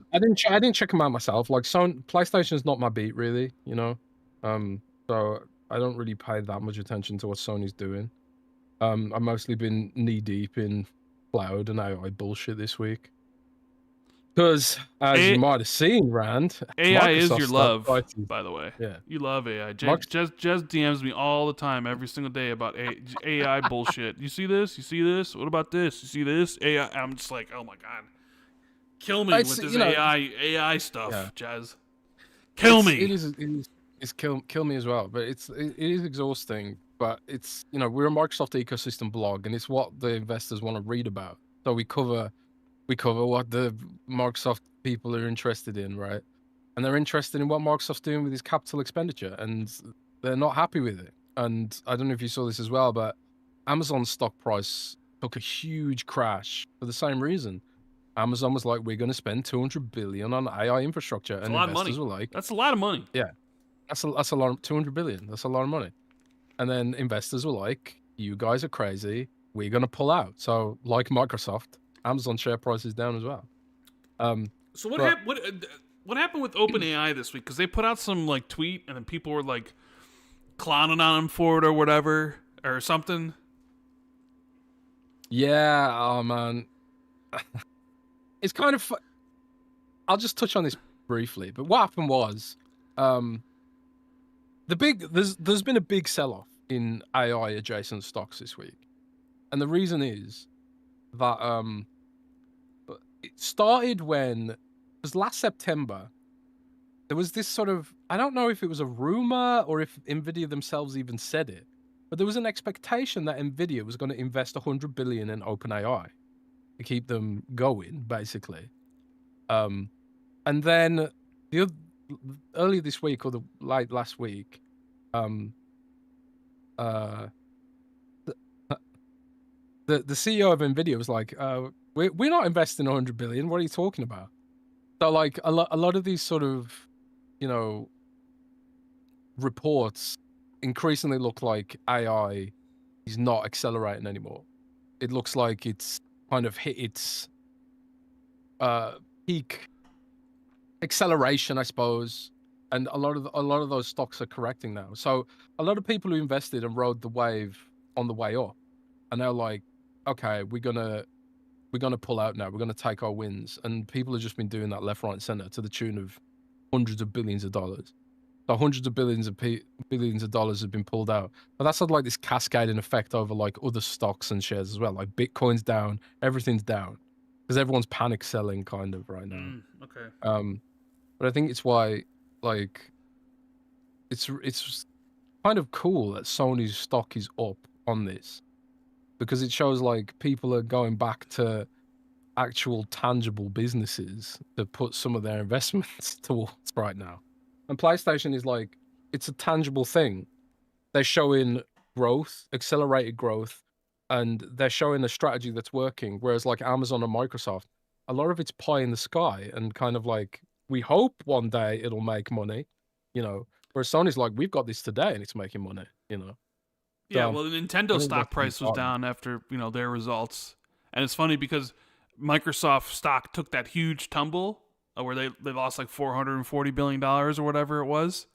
I didn't check them out myself. Like, PlayStation's not my beat really, you know. So I don't really pay that much attention to what Sony's doing. I've mostly been knee deep in cloud and AI bullshit this week. Because as you A- might have seen, Rand, AI is Microsoft your stock love, prices. by the way. Yeah, You love AI. Microsoft. Jez DMs me all the time, every single day about AI bullshit. You see this? You see this? What about this? You see this? AI. I'm just like, oh my god, kill me It's with this you know AI yeah. stuff, Jez. Kill me. It's kill me as well. But it is exhausting. But it's we're a Microsoft ecosystem blog, and it's what the investors want to read about. So we cover what the Microsoft people are interested in, right? And they're interested in what Microsoft's doing with its capital expenditure, and they're not happy with it. And I don't know if you saw this as well, but Amazon's stock price took a huge crash for the same reason. Amazon was like, we're going to spend 200 billion on AI infrastructure, It's a and lot of investors money. were like, That's a lot of money. yeah, that's a lot of 200 billion. That's a lot of money. And then investors were like, you guys are crazy. We're going to pull out. So like Microsoft, Amazon share price is down as well. So But what happened with OpenAI this week? Because they put out some like tweet, and then people were like clowning on them for it or whatever or something. yeah, oh man, it's kind of. I'll just touch on this briefly. But what happened was, um, there's been a big sell off in AI adjacent stocks this week, and the reason is that it started when it was last September. There was this sort of, I don't know if it was a rumor or if Nvidia themselves even said it, but there was an expectation that Nvidia was going to invest 100 billion in OpenAI to keep them going, basically. And then the other, earlier this week or the last week, um, uh, the CEO of Nvidia was like, we're not investing 100 billion. What are you talking about? So like a lot of these sort of, you know, reports increasingly look like AI is not accelerating anymore. It looks like it's kind of hit its peak acceleration, I suppose. And a lot of those stocks are correcting now. So a lot of people who invested and rode the wave on the way up are now like, okay, we're gonna pull out now. We're gonna take our wins. And people have just been doing that left, right, and center to the tune of hundreds of billions of dollars. So hundreds of billions of dollars have been pulled out. But that's had like this cascading effect over like other stocks and shares as well. Like Bitcoin's down, everything's down because everyone's panic selling kind of right now. Okay. But I think it's why like it's kind of cool that Sony's stock is up on this because it shows like people are going back to actual tangible businesses to put some of their investments towards right now. And PlayStation is like, it's a tangible thing. They're showing growth, accelerated growth, and they're showing a strategy that's working. Whereas like Amazon and Microsoft, a lot of it's pie in the sky and kind of like, we hope one day it'll make money, you know. Whereas Sony's like, we've got this today and it's making money, you know. Yeah, So well, the I Nintendo think stock that's price was important. down after their results, and it's funny because Microsoft stock took that huge tumble where they lost like $440 billion or whatever it was,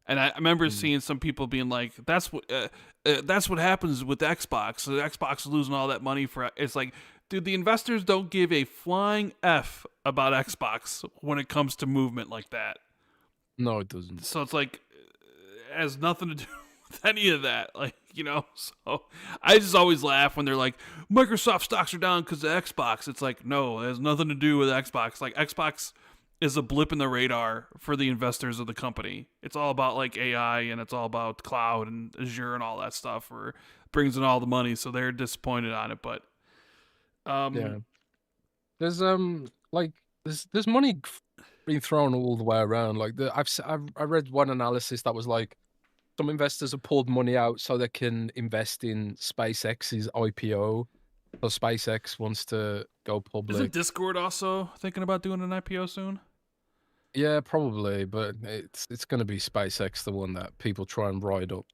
and I remember seeing some people being like, that's what happens with Xbox. So Xbox is losing all that money for it's like, dude, the investors don't give a flying f about Xbox when it comes to movement like that. No, it doesn't. So it's like it has nothing to do with any of that. Like, so I just always laugh when they're like, Microsoft stocks are down because of Xbox. It's like, no, it has nothing to do with Xbox. Like, Xbox is a blip in the radar for the investors of the company. It's all about like AI and it's all about cloud and Azure and all that stuff where it brings in all the money. So they're disappointed on it. But Yeah. There's like there's money been thrown all the way around. Like I read one analysis that was like some investors have pulled money out so they can invest in SpaceX's IPO. So SpaceX wants to go Isn't public. Discord also thinking about doing an IPO soon? Yeah, probably, but it's going to be SpaceX, the one that people try and ride up.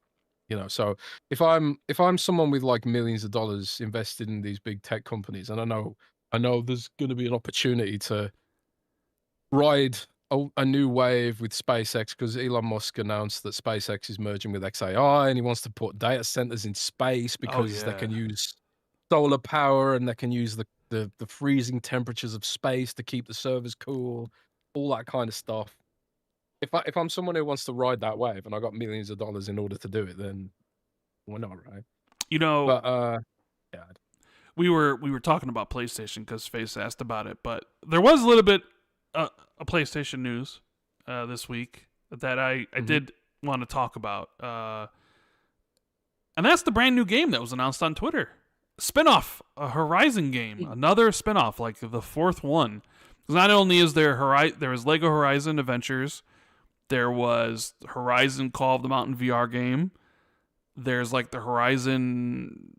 So if I'm someone with like millions of dollars invested in these big tech companies, and I know there's going to be an opportunity to ride a new wave with SpaceX because Elon Musk announced that SpaceX is merging with XAI and he wants to put data centers in space because they can use solar power and they can use the freezing temperatures of space to keep the servers cool, all that kind of stuff. If I'm someone who wants to ride that wave and I got millions of dollars in order to do it, then why not, right? But yeah, we were talking about PlayStation because Face asked about it, but there was a little bit a PlayStation news this week that I did want to talk about, and that's the brand new game that was announced on Twitter. Spinoff, a Horizon game, another spinoff, like the fourth one. Because not only is there was Lego Horizon Adventures, there was Horizon Call of the Mountain VR game. There's like the Horizon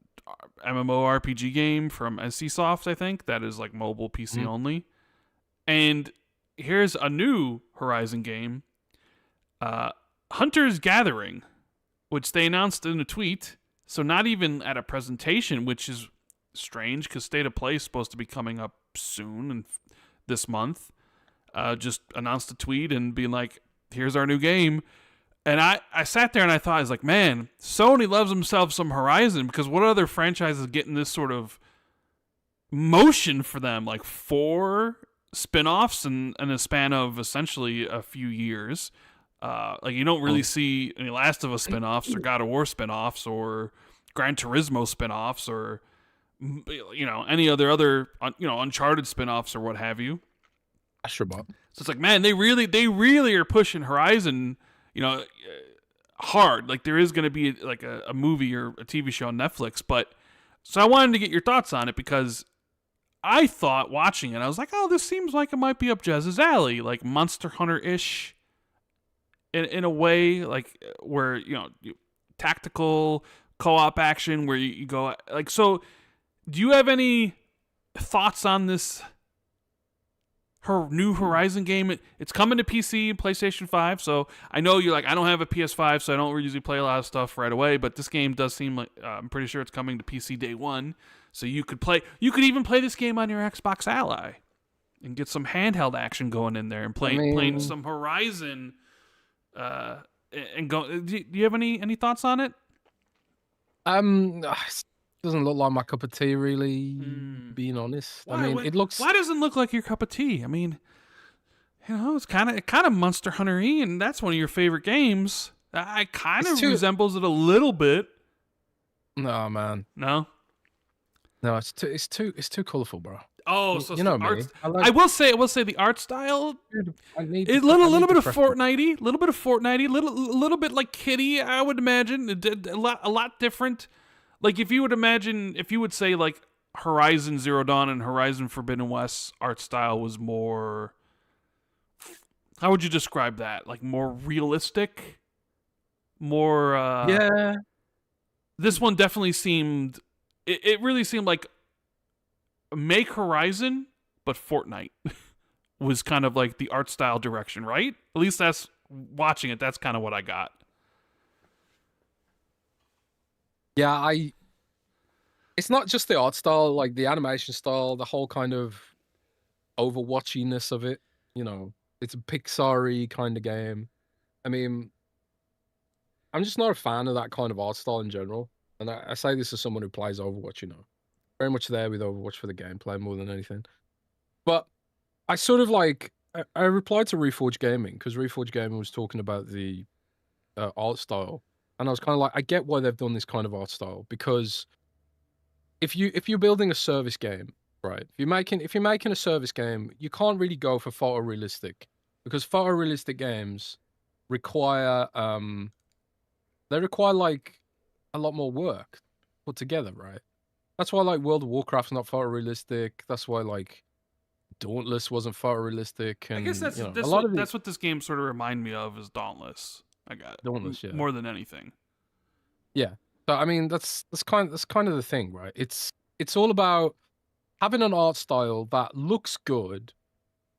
MMORPG game from NCSoft, I think, that is like mobile PC only. And here's a new Horizon game, Hunter's Gathering, which they announced in a tweet. So not even at a presentation, which is strange because State of Play is supposed to be coming up soon and this month. Just announced a tweet and being like, here's our new game. And I sat there and I thought, I was like, man, Sony loves himself some Horizon, because what other franchise is getting this sort of motion for them? Like 4 spin-offs in a span of essentially a few years. Like you don't really see any Last of Us spin-offs or God of War spin-offs or Gran Turismo spin-offs or any other Uncharted spin-offs or what have you. Astrobot. So it's like, man, they really are pushing Horizon, hard. Like there is going to be like a movie or a TV show on Netflix, but so I wanted to get your thoughts on it because I thought watching it, I was like, oh, this seems like it might be up Jez's alley, like Monster Hunter-ish in a way, like where, tactical co-op action where you go like, so do you have any thoughts on this her new Horizon game? It's coming to PC and PlayStation 5, so I know you're like, I don't have a PS5, so I don't usually play a lot of stuff right away, but this game does seem like, I'm pretty sure it's coming to PC day one, so you could even play this game on your Xbox Ally and get some handheld action going in there and playing some Horizon, and go. Do you have any thoughts on it? Doesn't look like my cup of tea, really, being honest. It looks... Why doesn't it look like your cup of tea? I mean, it's kind of Monster Hunter-y, and that's one of your favorite games. It kind of resembles it a little bit. No, man. No? No, it's too colorful, bro. Oh, so you know me. I will say the art style. A little bit of Fortnite-y, little bit like Kitty, I would imagine. A lot different. Like if you would say like Horizon Zero Dawn and Horizon Forbidden West art style was more, how would you describe that? Like more realistic? More yeah. This one definitely seemed, it really seemed like make Horizon, but Fortnite was kind of like the art style direction, right? At least that's kind of what I got. Yeah, it's not just the art style, like the animation style, the whole kind of Overwatchiness of it. It's a Pixar-y kind of game. I mean, I'm just not a fan of that kind of art style in general. And I say this as someone who plays Overwatch, very much there with Overwatch for the gameplay more than anything. But I sort of like, I replied to Reforge Gaming because Reforge Gaming was talking about the art style. And I was kind of like, I get why they've done this kind of art style, because if you're building a service game, right? If you're making a service game, you can't really go for photorealistic, because photorealistic games require like a lot more work put together, right? That's why like World of Warcraft's not photorealistic. That's why like Dauntless wasn't photorealistic, I guess and that's a lot of that's the what this game sort of remind me of is Dauntless. I got Dauntless, yeah. more than anything. Yeah. So I mean, that's kind of the thing, right? It's all about having an art style that looks good,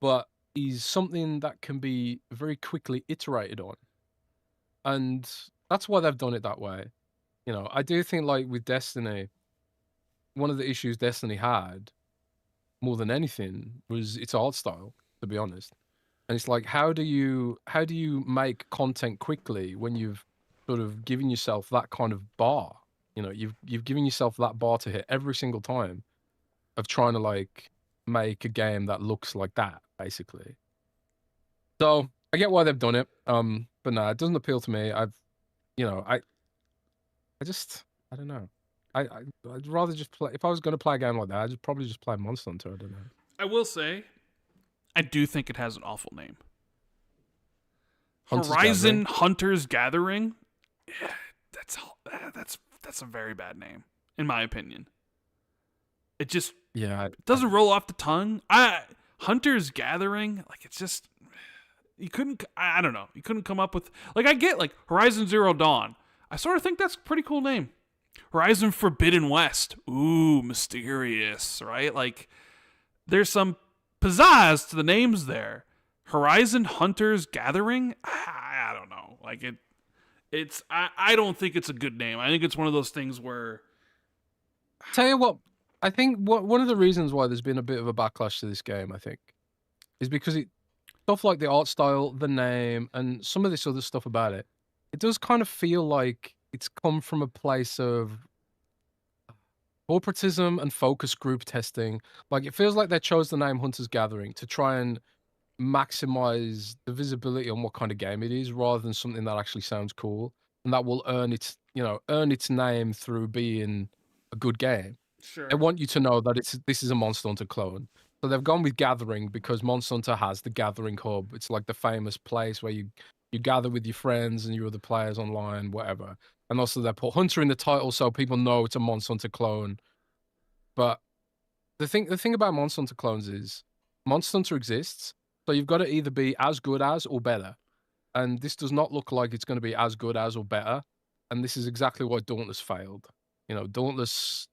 but is something that can be very quickly iterated on, and that's why they've done it that way. I do think like with Destiny, one of the issues Destiny had more than anything was its art style, to be honest. And it's like, how do you make content quickly when you've sort of given yourself that kind of bar? You've given yourself that bar to hit every single time of trying to like make a game that looks like that, basically. So I get why they've done it. But no, it doesn't appeal to me. I just, I don't know. I'd rather just play. If I was going to play a game like that, I'd probably just play Monster Hunter. I don't know. I will say, I do think it has an awful name. Hunter's Horizon Gathering. Hunters Gathering. Yeah, that's that's a very bad name, in my opinion. It just Yeah, doesn't roll off the tongue. Hunters Gathering, like it's just you couldn't. I don't know. You couldn't come up with like I get like Horizon Zero Dawn. I sort of think that's a pretty cool name. Horizon Forbidden West. Ooh, mysterious, right? Like there's some pizzazz to the names there. Horizon Hunters Gathering. I don't know. Like it's I don't think it's a good name. I think it's one of those things where tell you what. I think one of the reasons why there's been a bit of a backlash to this game, I think, is because stuff like the art style, the name, and some of this other stuff about it, it does kind of feel like it's come from a place of corporatism and focus group testing. Like it feels like they chose the name Hunter's Gathering to try and maximize the visibility on what kind of game it is, rather than something that actually sounds cool and that will earn its name through being a good game. sure. They want you to know that this is a Monster Hunter clone. So they've gone with Gathering because Monster Hunter has the Gathering Hub. It's like the famous place where you gather with your friends and your other players online, whatever. And also they put Hunter in the title so people know it's a Monster Hunter clone. But the thing about Monster Hunter clones is Monster Hunter exists, so you've got to either be as good as or better. And this does not look like it's going to be as good as or better. And this is exactly why Dauntless failed. Dauntless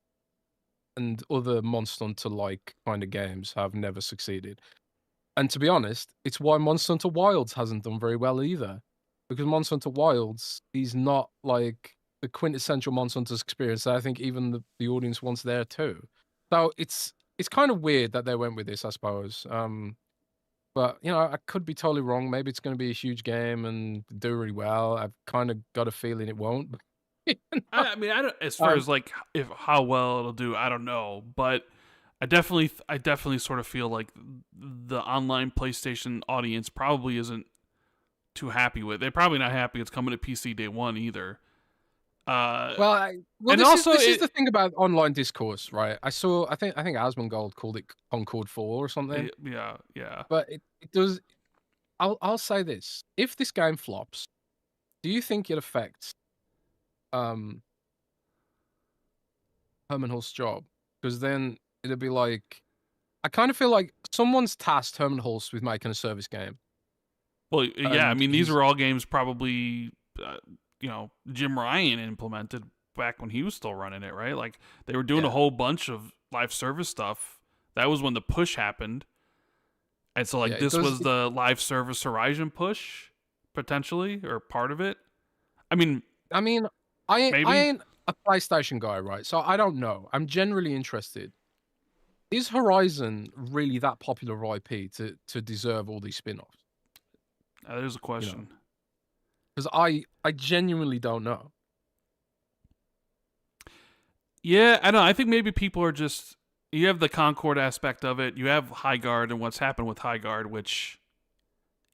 and other Monster Hunter like kind of games have never succeeded. And to be honest, it's why Monster Hunter Wilds hasn't done very well either. Because Monster Hunter Wilds is not like the quintessential Monster Hunter's experience that I think even the audience wants there too. So it's kind of weird that they went with this, I suppose. But I could be totally wrong. Maybe it's going to be a huge game and do really well. I've kind of got a feeling it won't. But, I mean, I don't. As far as like if how well it'll do, I don't know. But I definitely sort of feel like the online PlayStation audience probably isn't too happy with. They're probably not happy it's coming to PC day one either. well, and this also is the thing about online discourse, right? I think Asmongold called it Concord 4 or something. yeah. But it does. I'll say this: if this game flops, do you think it affects Herman Hulst's job? Because then it'd be like, I kind of feel like someone's tasked Herman Hulst with making a service game. Well, yeah. I And mean, these were all games probably Jim Ryan implemented back when he was still running it, right? Like they were doing a whole bunch of live service stuff. That was when the push happened. And so, like, this was the live service Horizon push, potentially, or part of it. I mean, I ain't a PlayStation guy, right? So I don't know. I'm generally interested. Is Horizon really that popular IP to deserve all these spin-offs? there's a question. Because I genuinely don't know. Yeah, I don't know. I think maybe people are just... You have the Concord aspect of it. You have High Guard and what's happened with High Guard, which,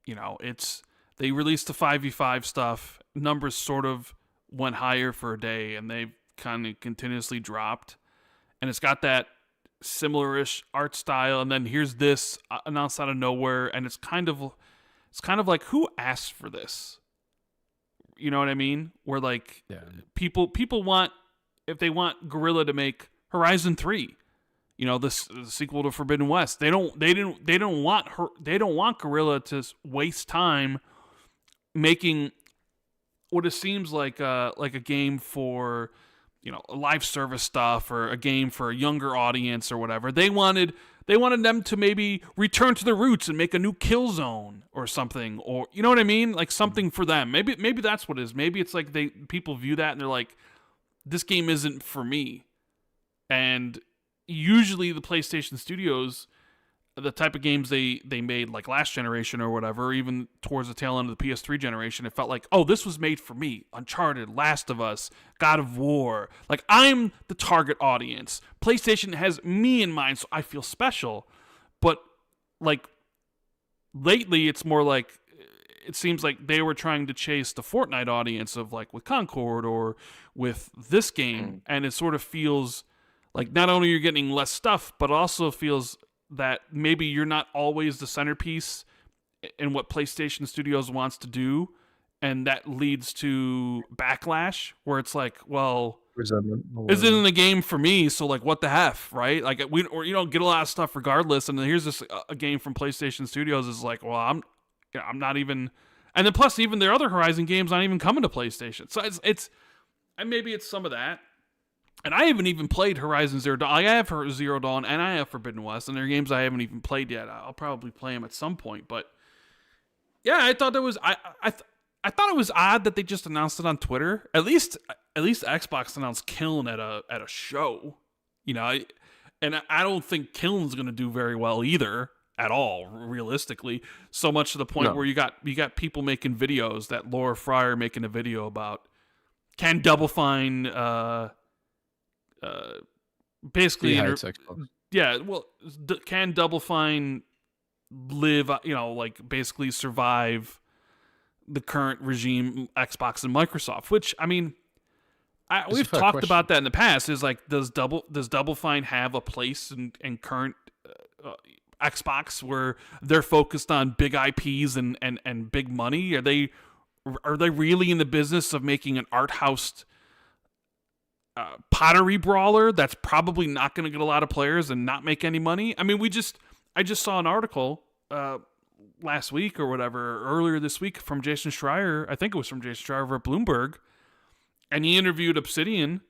it's... They released the 5v5 stuff. Numbers sort of went higher for a day, and they've kind of continuously dropped. And it's got that similar-ish art style, and then here's this announced out of nowhere, and it's kind of like, who asked for this? You know what I mean? Where, like, people want... If they want Guerrilla to make Horizon 3... the sequel to Forbidden West. They don't want Guerrilla to waste time making what it seems like a game for live service stuff, or a game for a younger audience or whatever. They wanted them to maybe return to the roots and make a new Killzone or something, or you know what I mean, like something for them. Maybe that's what it is. Maybe it's like people view that and they're like, this game isn't for me. And usually the PlayStation studios, the type of games they made like last generation or whatever, or even towards the tail end of the PS3 generation, it felt like, oh, this was made for me. Uncharted, Last of Us, God of War. Like, I'm the target audience. PlayStation has me in mind, so I feel special. But like lately, it's more like it seems like they were trying to chase the Fortnite audience of like with Concord or with this game, and it sort of feels like not only you're getting less stuff, but also feels that maybe you're not always the centerpiece in what PlayStation Studios wants to do, and that leads to backlash where it's like, well, Resentment. this isn't a game for me, so like what the F, right? Like you don't get a lot of stuff regardless, and then here's this a game from PlayStation Studios is like, well, I'm not even, and then plus even their other Horizon games not even coming to PlayStation, so it's and maybe it's some of that. And I haven't even played Horizon Zero Dawn. I have Zero Dawn and I have Forbidden West, and they're games I haven't even played yet. I'll probably play them at some point. But yeah, I thought it was I thought it was odd that they just announced it on Twitter. At least Xbox announced Kiln at a show, and I don't think Kiln's going to do very well either at all, realistically. So much to the point where you got people making videos. That Laura Fryer making a video about can Double Fine. Basically, can Double Fine live? Like basically survive the current regime, Xbox and Microsoft. Which I mean, we've talked about that in the past. Is like, does Double Fine have a place in current Xbox where they're focused on big IPs and big money? Are they really in the business of making an art house pottery brawler that's probably not going to get a lot of players and not make any money? I mean, I just saw an article last week or whatever, earlier this week, from Jason Schreier. I think it was from Jason Schreier over at Bloomberg, and he interviewed Obsidian,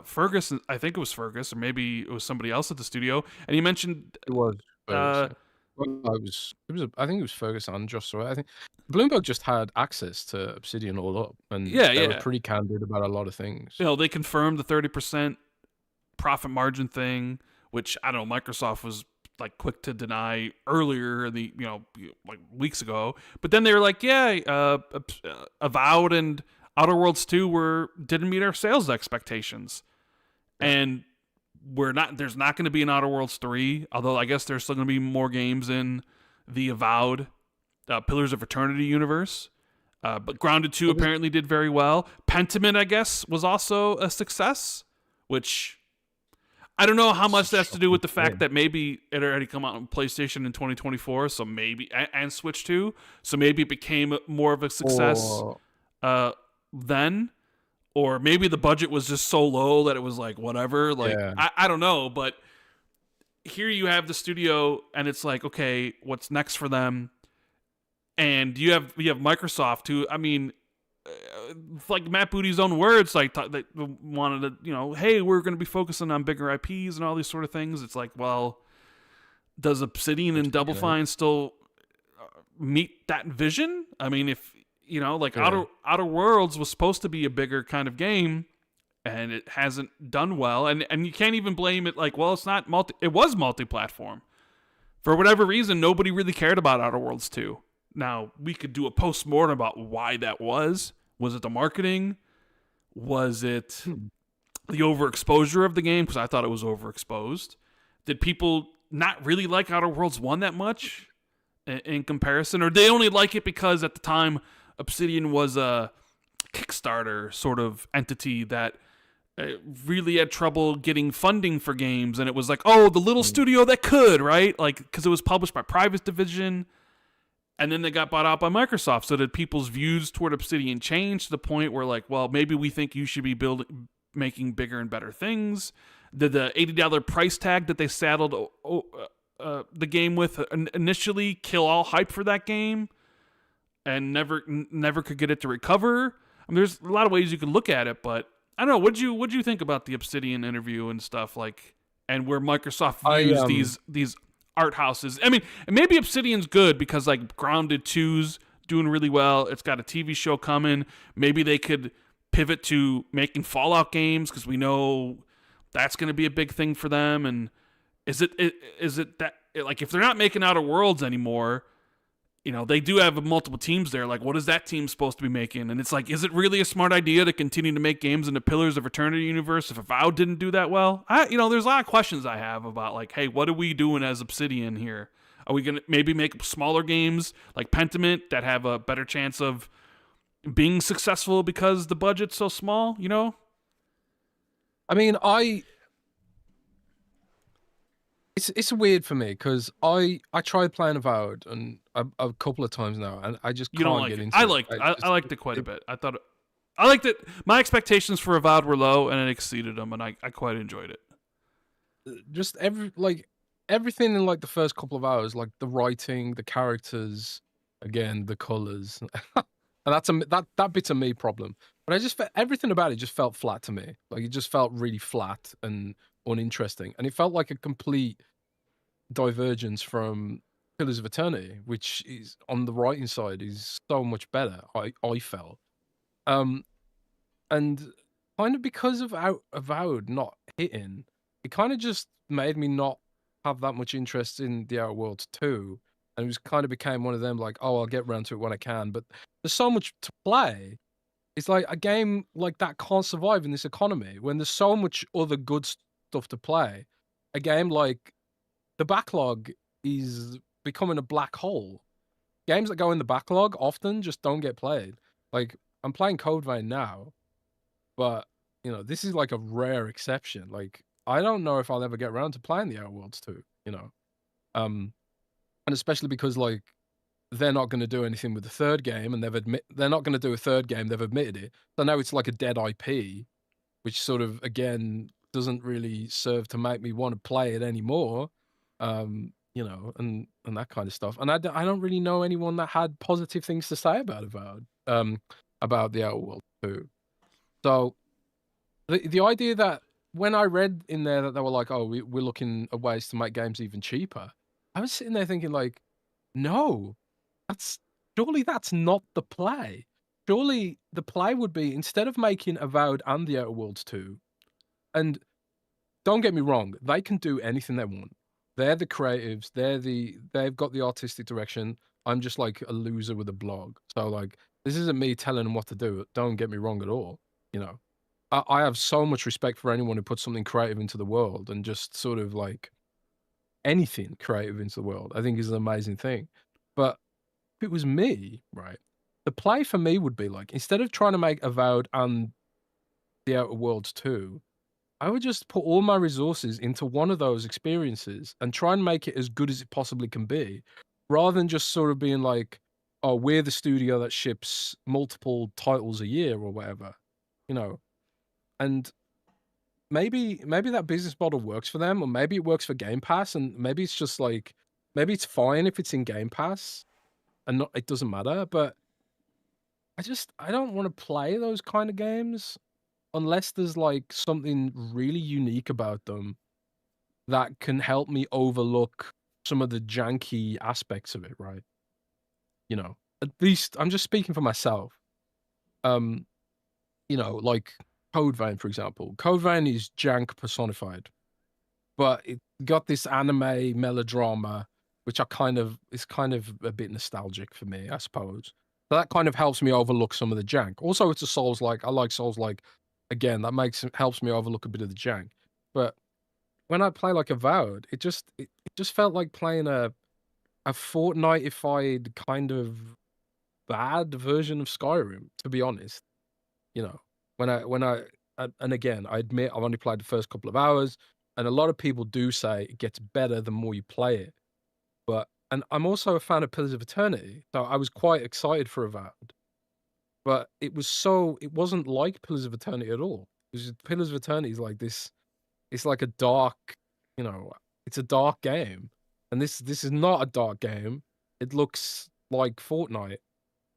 Fergus. I think it was Fergus, or maybe it was somebody else at the studio, and he mentioned it was. I think it was Fergus and Josh. So I think Bloomberg just had access to Obsidian all up, and they were pretty candid about a lot of things. They confirmed the 30% profit margin thing, which I don't know, Microsoft was like quick to deny earlier, like weeks ago. But then they were like, Avowed and Outer Worlds 2 didn't meet our sales expectations, and there's not going to be an Outer Worlds 3, although I guess there's still going to be more games in the Avowed Pillars of Eternity universe. But Grounded 2 apparently did very well. Pentiment, I guess, was also a success, which I don't know how much that's to do with the fact that maybe it already come out on PlayStation in 2024, so maybe, and Switch 2, so maybe it became more of a success then. Or maybe the budget was just so low that it was like, whatever. Like, I don't know. But here you have the studio, and it's like, okay, what's next for them? And you have Microsoft, who, I mean, like Matt Booty's own words, like they wanted to, hey, we're going to be focusing on bigger IPs and all these sort of things. It's like, well, does Obsidian and Double Fine still meet that vision? I mean, if Outer Worlds was supposed to be a bigger kind of game, and it hasn't done well, and you can't even blame it. Like, well, it's not it was multi-platform. For whatever reason, nobody really cared about Outer Worlds 2. Now, we could do a post-mortem about why that was. Was it the marketing? Was it the overexposure of the game? Because I thought it was overexposed. Did people not really like Outer Worlds 1 that much in comparison? Or they only like it because at the time Obsidian was a Kickstarter sort of entity that really had trouble getting funding for games, and it was like, oh, the little studio that could, right? Like, because it was published by Private Division, and then they got bought out by Microsoft. So did people's views toward Obsidian change to the point where, like, well, maybe we think you should be making bigger and better things. The $80 price tag that they saddled the game with initially kill all hype for that game, and never could get it to recover. I mean, there's a lot of ways you can look at it, but I don't know. What'd you think about the Obsidian interview and stuff, like, and where Microsoft views these art houses? I mean, and maybe Obsidian's good because like Grounded 2's doing really well. It's got a TV show coming. Maybe they could pivot to making Fallout games because we know that's going to be a big thing for them. And is it that, like, if they're not making Outer Worlds anymore, you know, they do have multiple teams there. Like, what is that team supposed to be making? And it's like, is it really a smart idea to continue to make games in the Pillars of Eternity universe if Avowed didn't do that well? There's a lot of questions I have about, like, hey, what are we doing as Obsidian here? Are we going to maybe make smaller games like Pentiment that have a better chance of being successful because the budget's so small, you know? I mean, it's weird for me because I tried playing Avowed and a couple of times now, and I just can't get into it. I liked it quite a bit. I liked it. My expectations for Avowed were low, and it exceeded them, and I quite enjoyed it. Just everything in like the first couple of hours, like the writing, the characters, again the colors, and that bit's a me problem. But I just everything about it just felt flat to me. Like it just felt really flat and uninteresting, and it felt like a complete divergence from Pillars of Eternity, which is on the writing side is so much better. I felt, and kind of because of Avowed not hitting, it kind of just made me not have that much interest in the Outer Worlds 2, and it was kind of became one of them like, oh, I'll get around to it when I can. But there's so much to play. It's like a game like that can't survive in this economy when there's so much other good stuff to play. A game like the backlog is becoming a black hole. Games that go in the backlog often just don't get played. Like I'm playing Code Vein now, but you know, this is like a rare exception. Like I don't know if I'll ever get around to playing the Outer Worlds 2, you know. And especially because like they're not going to do anything with the third game, and they're not going to do a third game. They've admitted it. So now it's like a dead IP, which sort of again doesn't really serve to make me want to play it anymore. You know, and that kind of stuff. And I don't really know anyone that had positive things to say about about the Outer Worlds 2. So the idea that when I read in there that they were like, oh, we're looking at ways to make games even cheaper, I was sitting there thinking like, no, surely that's not the play. Surely the play would be, instead of making Avowed and the Outer Worlds 2, and don't get me wrong, they can do anything they want. They're the creatives. They've got the artistic direction. I'm just like a loser with a blog. So like, this isn't me telling them what to do. Don't get me wrong at all. You know, I have so much respect for anyone who puts something creative into the world, and just sort of like anything creative into the world, I think is an amazing thing. But if it was me, right, the play for me would be like, instead of trying to make Avowed and the Outer Worlds 2, I would just put all my resources into one of those experiences and try and make it as good as it possibly can be, rather than just sort of being like, oh, we're the studio that ships multiple titles a year or whatever, you know. And maybe that business model works for them, or maybe it works for Game Pass, and maybe it's just like, maybe it's fine if it's in Game Pass and it doesn't matter. But I don't want to play those kind of games unless there's like something really unique about them that can help me overlook some of the janky aspects of it, right? You know, at least I'm just speaking for myself. You know, like Code Vein, for example. Code Vein is jank personified, but it got this anime melodrama, which is kind of a bit nostalgic for me, I suppose. So that kind of helps me overlook some of the jank. Also, it's a Souls-like. I like Souls-like. Again, that helps me overlook a bit of the jank. But when I play like Avowed, it just felt like playing a Fortnite-ified kind of bad version of Skyrim, to be honest. You know, and again, I admit I've only played the first couple of hours, and a lot of people do say it gets better the more you play it. And I'm also a fan of Pillars of Eternity, so I was quite excited for Avowed. But it wasn't like Pillars of Eternity at all. Because Pillars of Eternity is like this. It's like a dark, you know, it's a dark game, and this is not a dark game. It looks like Fortnite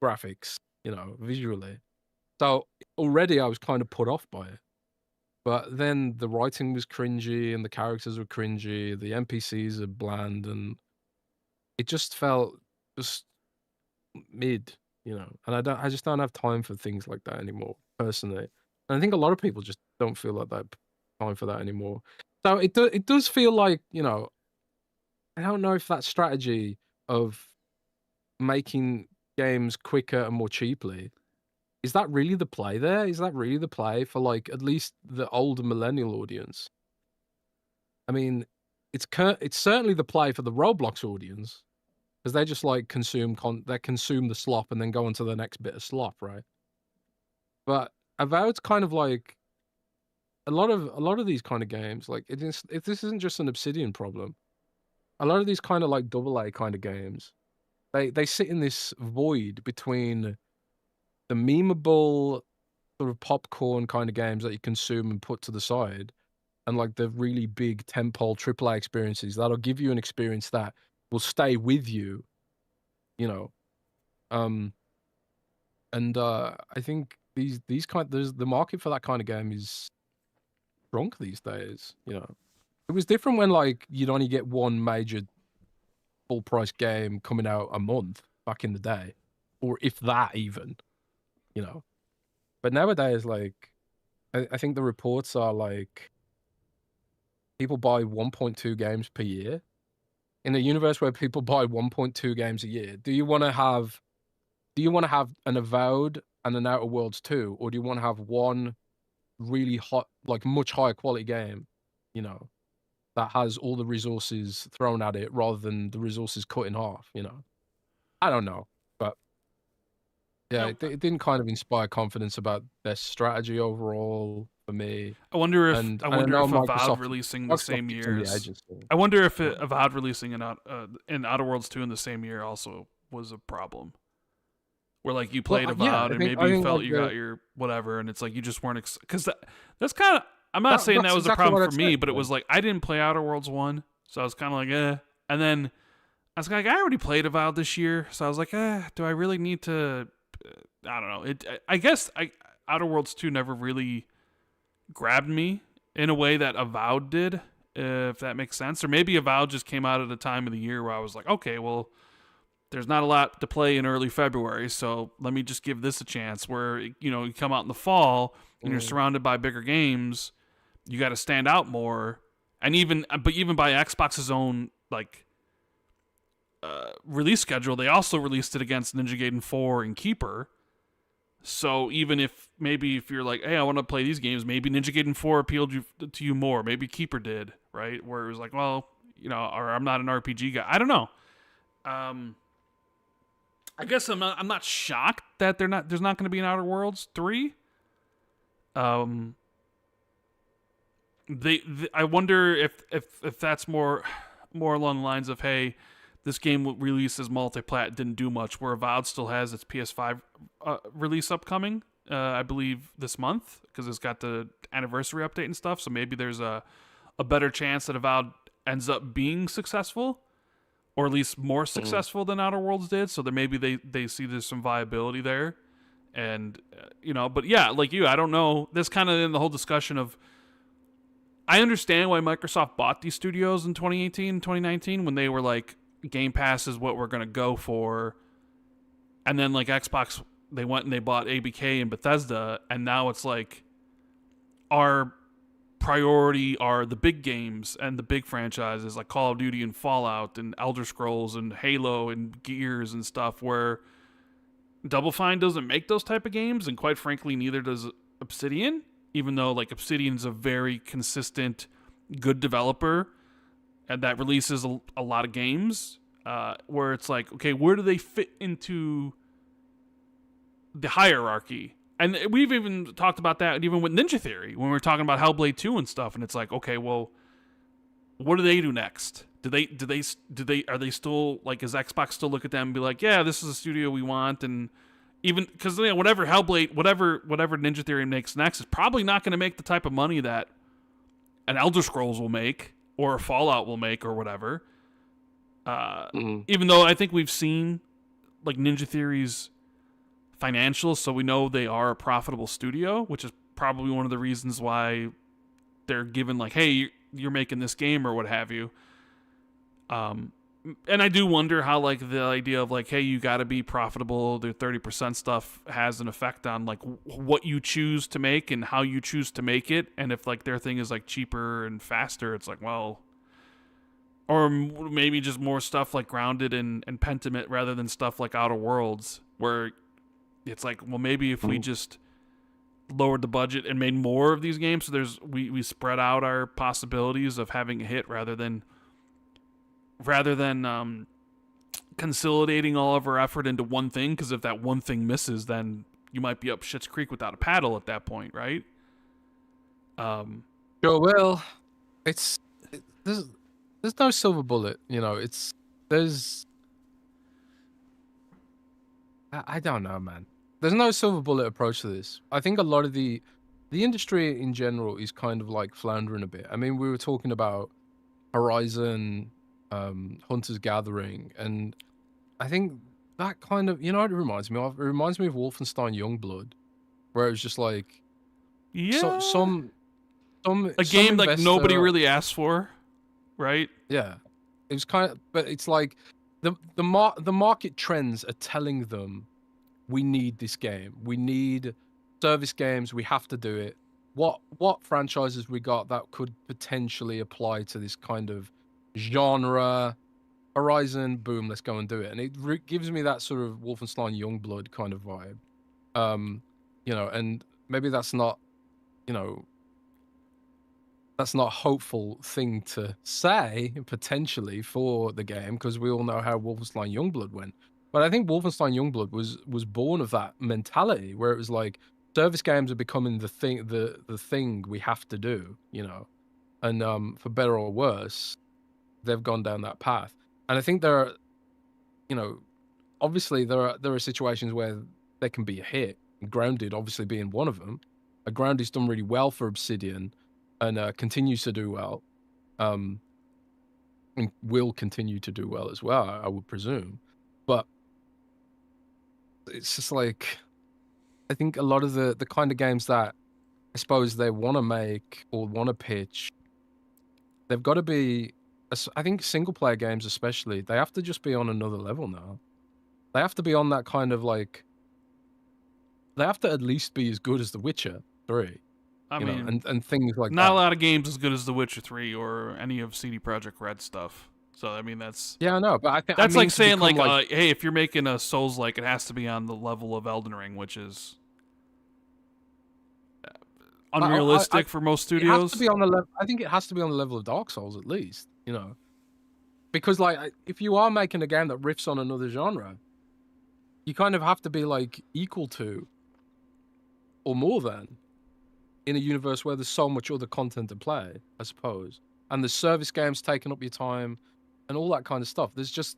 graphics, you know, visually. So already I was kind of put off by it. But then the writing was cringy and the characters were cringy, the NPCs are bland, and it just felt just mid, you know. And I just don't have time for things like that anymore, personally. And I think a lot of people just don't feel like that time for that anymore. So it does feel like, you know, I don't know if that strategy of making games quicker and more cheaply, is that really the play there? Is that really the play for, like, at least the older millennial audience? I mean, it's certainly the play for the Roblox audience, because they just like they consume the slop and then go on to the next bit of slop, right? But Avowed's kind of like a lot of these kind of games, like this isn't just an Obsidian problem. A lot of these kind of like AA kind of games, they sit in this void between the memeable sort of popcorn kind of games that you consume and put to the side, and like the really big tentpole AAA experiences that'll give you an experience that will stay with you, you know. I think there's the market for that kind of game is shrunk these days, you know. It was different when like you'd only get one major full price game coming out a month back in the day, or if that even, you know. But nowadays, like, I think the reports are like people buy 1.2 games per year. In a universe where people buy 1.2 games a year, do you want to have an Avowed and an Outer Worlds 2, or do you want to have one really hot, like much higher quality game, you know, that has all the resources thrown at it rather than the resources cut in half, you know? I don't know, but yeah, No, it didn't kind of inspire confidence about their strategy overall for me. I wonder if And I I wonder know if Avowed Microsoft releasing the same keeps on the years. agency. I wonder if Yeah. Avowed releasing in Outer Worlds 2 in the same year also was a problem. Where like you played Well, yeah, Avowed and I maybe you think felt like you got your whatever, and it's like you just weren't because that's kind of, I'm not saying that that's was a exactly problem what for I'd me, say. but it was like I didn't play Outer Worlds 1, so I was kind of like and then I was like I already played Avowed this year, so I was like do I really need to? I don't know. I guess Outer Worlds 2 never really grabbed me in a way that Avowed did, if that makes sense. Or maybe Avowed just came out at a time of the year where I was like, okay, well, there's not a lot to play in early February, so let me just give this a chance. Where, you know, you come out in the fall and you're surrounded by bigger games, you got to stand out more. And even by Xbox's own like release schedule, they also released it against Ninja Gaiden 4 and Keeper. So even if you're like, hey, I want to play these games, maybe Ninja Gaiden 4 appealed to you more. Maybe Keeper did, right? Where it was like, well, you know, or I'm not an RPG guy. I don't know. I guess I'm not shocked that there's not going to be an Outer Worlds 3. I wonder if that's more along the lines of, hey, this game released as multi-plat, didn't do much, where Avowed still has its PS5 release upcoming, I believe this month, because it's got the anniversary update and stuff, so maybe there's a better chance that Avowed ends up being successful, or at least more successful than Outer Worlds did, so that maybe they see there's some viability there. And, you know, but yeah, like you, I don't know. This kind of in the whole discussion of, I understand why Microsoft bought these studios in 2018, 2019, when they were like, Game Pass is what we're going to go for. And then like Xbox, they went and they bought ABK and Bethesda, and now it's like our priority are the big games and the big franchises like Call of Duty and Fallout and Elder Scrolls and Halo and Gears and stuff, where Double Fine doesn't make those type of games, and quite frankly neither does Obsidian, even though like Obsidian's a very consistent good developer and that releases a lot of games, where it's like, okay, where do they fit into the hierarchy? And we've even talked about that even with Ninja Theory when we were talking about Hellblade 2 and stuff, and it's like, okay, well, what do they do next? Are they still like, does Xbox still look at them and be like, yeah, this is a studio we want, and even because whatever Hellblade, whatever Ninja Theory makes next is probably not going to make the type of money that an Elder Scrolls will make or a Fallout will make or whatever. Even though I think we've seen like Ninja Theory's financials, so we know they are a profitable studio, which is probably one of the reasons why they're given like, hey, you're making this game or what have you. And I do wonder how like the idea of like, hey, you got to be profitable, the 30% stuff has an effect on like what you choose to make and how you choose to make it. And if like their thing is like cheaper and faster, it's like, well, or maybe just more stuff like Grounded and Pentiment rather than stuff like Outer Worlds, where it's like, well, maybe if we just lowered the budget and made more of these games, so we spread out our possibilities of having a hit rather than consolidating all of our effort into one thing, because if that one thing misses, then you might be up shit's creek without a paddle at that point, right? Sure will. There's no silver bullet, I don't know, man. There's no silver bullet approach to this. I think a lot of the industry in general is kind of like floundering a bit. I mean, we were talking about Horizon, Hunter's Gathering, and I think that kind of, what it reminds me of? It reminds me of Wolfenstein Youngblood, where it was just like, some a game like nobody really asked for, right? Yeah, it was kind of, but it's like the market trends are telling them we need this game, we need service games, we have to do it. What franchises we got that could potentially apply to this kind of genre? Horizon, boom, let's go and do it. And it gives me that sort of Wolfenstein Youngblood kind of vibe. And maybe that's not, that's not a hopeful thing to say potentially for the game, because we all know how Wolfenstein Youngblood went. But I think Wolfenstein Youngblood was born of that mentality, where it was like service games are becoming the thing we have to do, and for better or worse, they've gone down that path. And I think there are, obviously there are situations where there can be a hit. Grounded obviously being one of them. Grounded's done really well for Obsidian, and continues to do well, and will continue to do well as well, I would presume. But it's just like, I think a lot of the kind of games that I suppose they want to make or want to pitch, they've got to be, I think single player games especially, they have to just be on another level now. They have to be on that kind of like, they have to at least be as good as The Witcher 3. I mean, and things like that. Not a lot of games as good as The Witcher 3 or any of CD Projekt Red stuff. So I mean, that's I know, but I think that's like saying like, hey, if you're making a Souls like, it has to be on the level of Elden Ring, which is unrealistic for most studios. It has to be on the level. I think it has to be on the level of Dark Souls at least, because like if you are making a game that riffs on another genre, you kind of have to be like equal to or more than, in a universe where there's so much other content to play, I suppose, and the service games taking up your time and all that kind of stuff. There's just,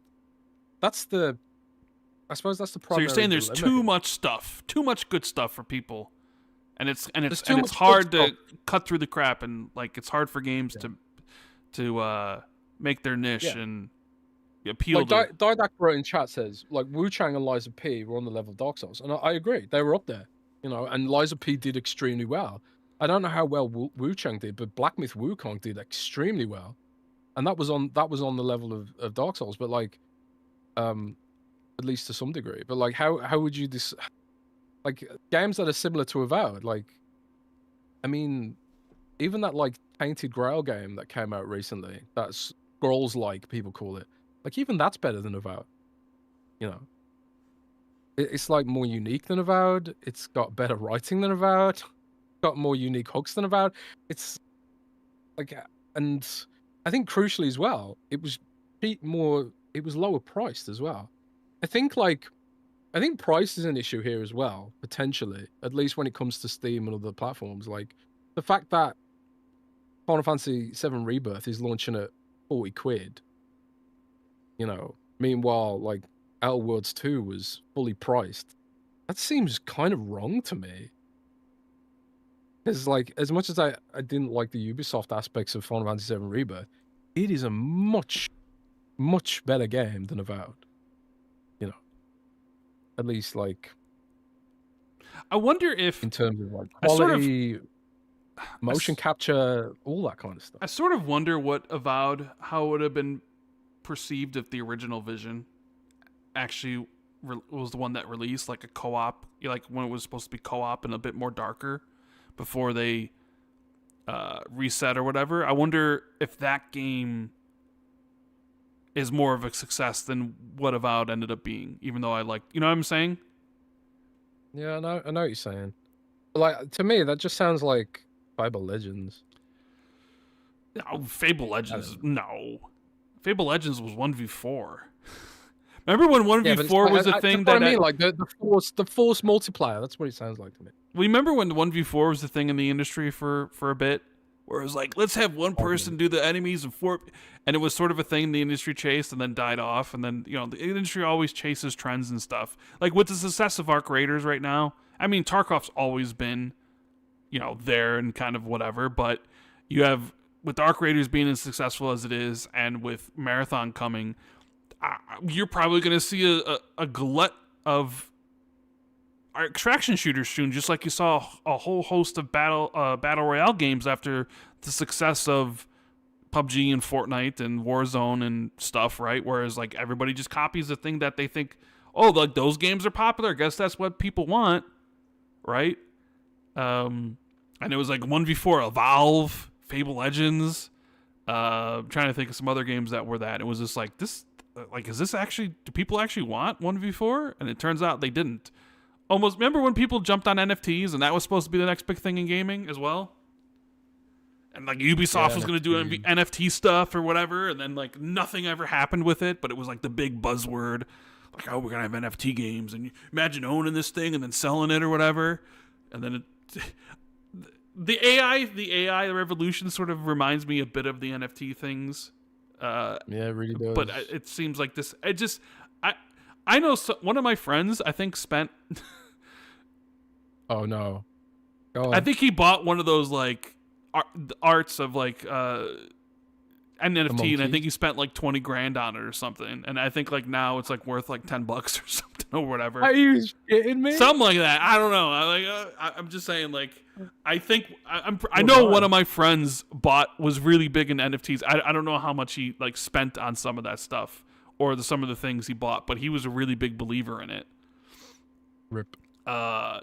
I suppose that's the primary. So you're saying there's too much stuff, too much good stuff for people, and it's hard to cut through the crap, and like it's hard for games to make their niche and appeal to. Didac wrote in chat says like Wu Chang and Liza P were on the level of Dark Souls, and I agree, they were up there, and Liza P did extremely well. I don't know how well Wu Chang did, but Black Myth Wukong did extremely well, and that was on the level of Dark Souls, but like, at least to some degree. But like, how would you like games that are similar to Avowed? Like, I mean, even that like Tainted Grail game that came out recently, that's Scrolls like people call it. Like even that's better than Avowed. It's like more unique than Avowed. It's got better writing than Avowed. Got more unique hooks than Avowed. It's like, and I think crucially as well, it was lower priced as well. I think price is an issue here as well, potentially, at least when it comes to Steam and other platforms. Like the fact that Final Fantasy VII Rebirth is launching at 40 quid, meanwhile like Outer Worlds 2 was fully priced That seems kind of wrong to me. Because, like, as much as I didn't like the Ubisoft aspects of Final Fantasy VII Rebirth, it is a much, much better game than Avowed. You know, at least, like, I wonder if in terms of, like, I sort of quality, motion capture, all that kind of stuff. I sort of wonder what Avowed, how it would have been perceived if the original Vision actually was the one that released like a co-op, like when it was supposed to be co-op and a bit more darker before they reset or whatever. I wonder if that game is more of a success than what Avowed ended up being, even though I like, you know what I'm saying? Yeah, I know what you're saying. Like, to me, that just sounds like Fable Legends. No, Fable Legends, no. Fable Legends was 1v4. Remember when 1v4 was a thing that I mean, like the force multiplier. That's what it sounds like to me. Remember when the 1v4 was the thing in the industry for a bit? Where it was like, let's have one person do the enemies and four, and it was sort of a thing the industry chased and then died off. And then, you know, the industry always chases trends and stuff. Like with the success of Arc Raiders right now, I mean, Tarkov's always been, you know, there and kind of whatever, but you have, with Arc Raiders being as successful as it is, and with Marathon coming, you're probably going to see a glut of extraction shooters soon, just like you saw a whole host of battle royale games after the success of PUBG and Fortnite and Warzone and stuff, right? Whereas like everybody just copies the thing that they think, oh, like those games are popular. I guess that's what people want, right? And it was like 1v4, Evolve, Fable Legends. I'm trying to think of some other games that were that. It was just like this. Like, is this actually? Do people actually want 1v4? And it turns out they didn't. Almost, remember when people jumped on NFTs and that was supposed to be the next big thing in gaming as well? And like Ubisoft was going to do NFT stuff or whatever, and then like nothing ever happened with it, but it was like the big buzzword. Like, oh, we're going to have NFT games, and imagine owning this thing and then selling it or whatever. And then the AI revolution sort of reminds me a bit of the NFT things. Yeah, it really does. But it seems like this. I know one of my friends, I think, spent. Oh no! Go on. I think he bought one of those like arts of like an NFT, and I think he spent like 20 grand on it or something. And I think like now it's like worth like $10 or something or whatever. Are you kidding me? Something like that. I don't know. I'm just saying. Like, I think I know one of my friends was really big in NFTs. I don't know how much he like spent on some of that stuff or some of the things he bought, but he was a really big believer in it. Rip.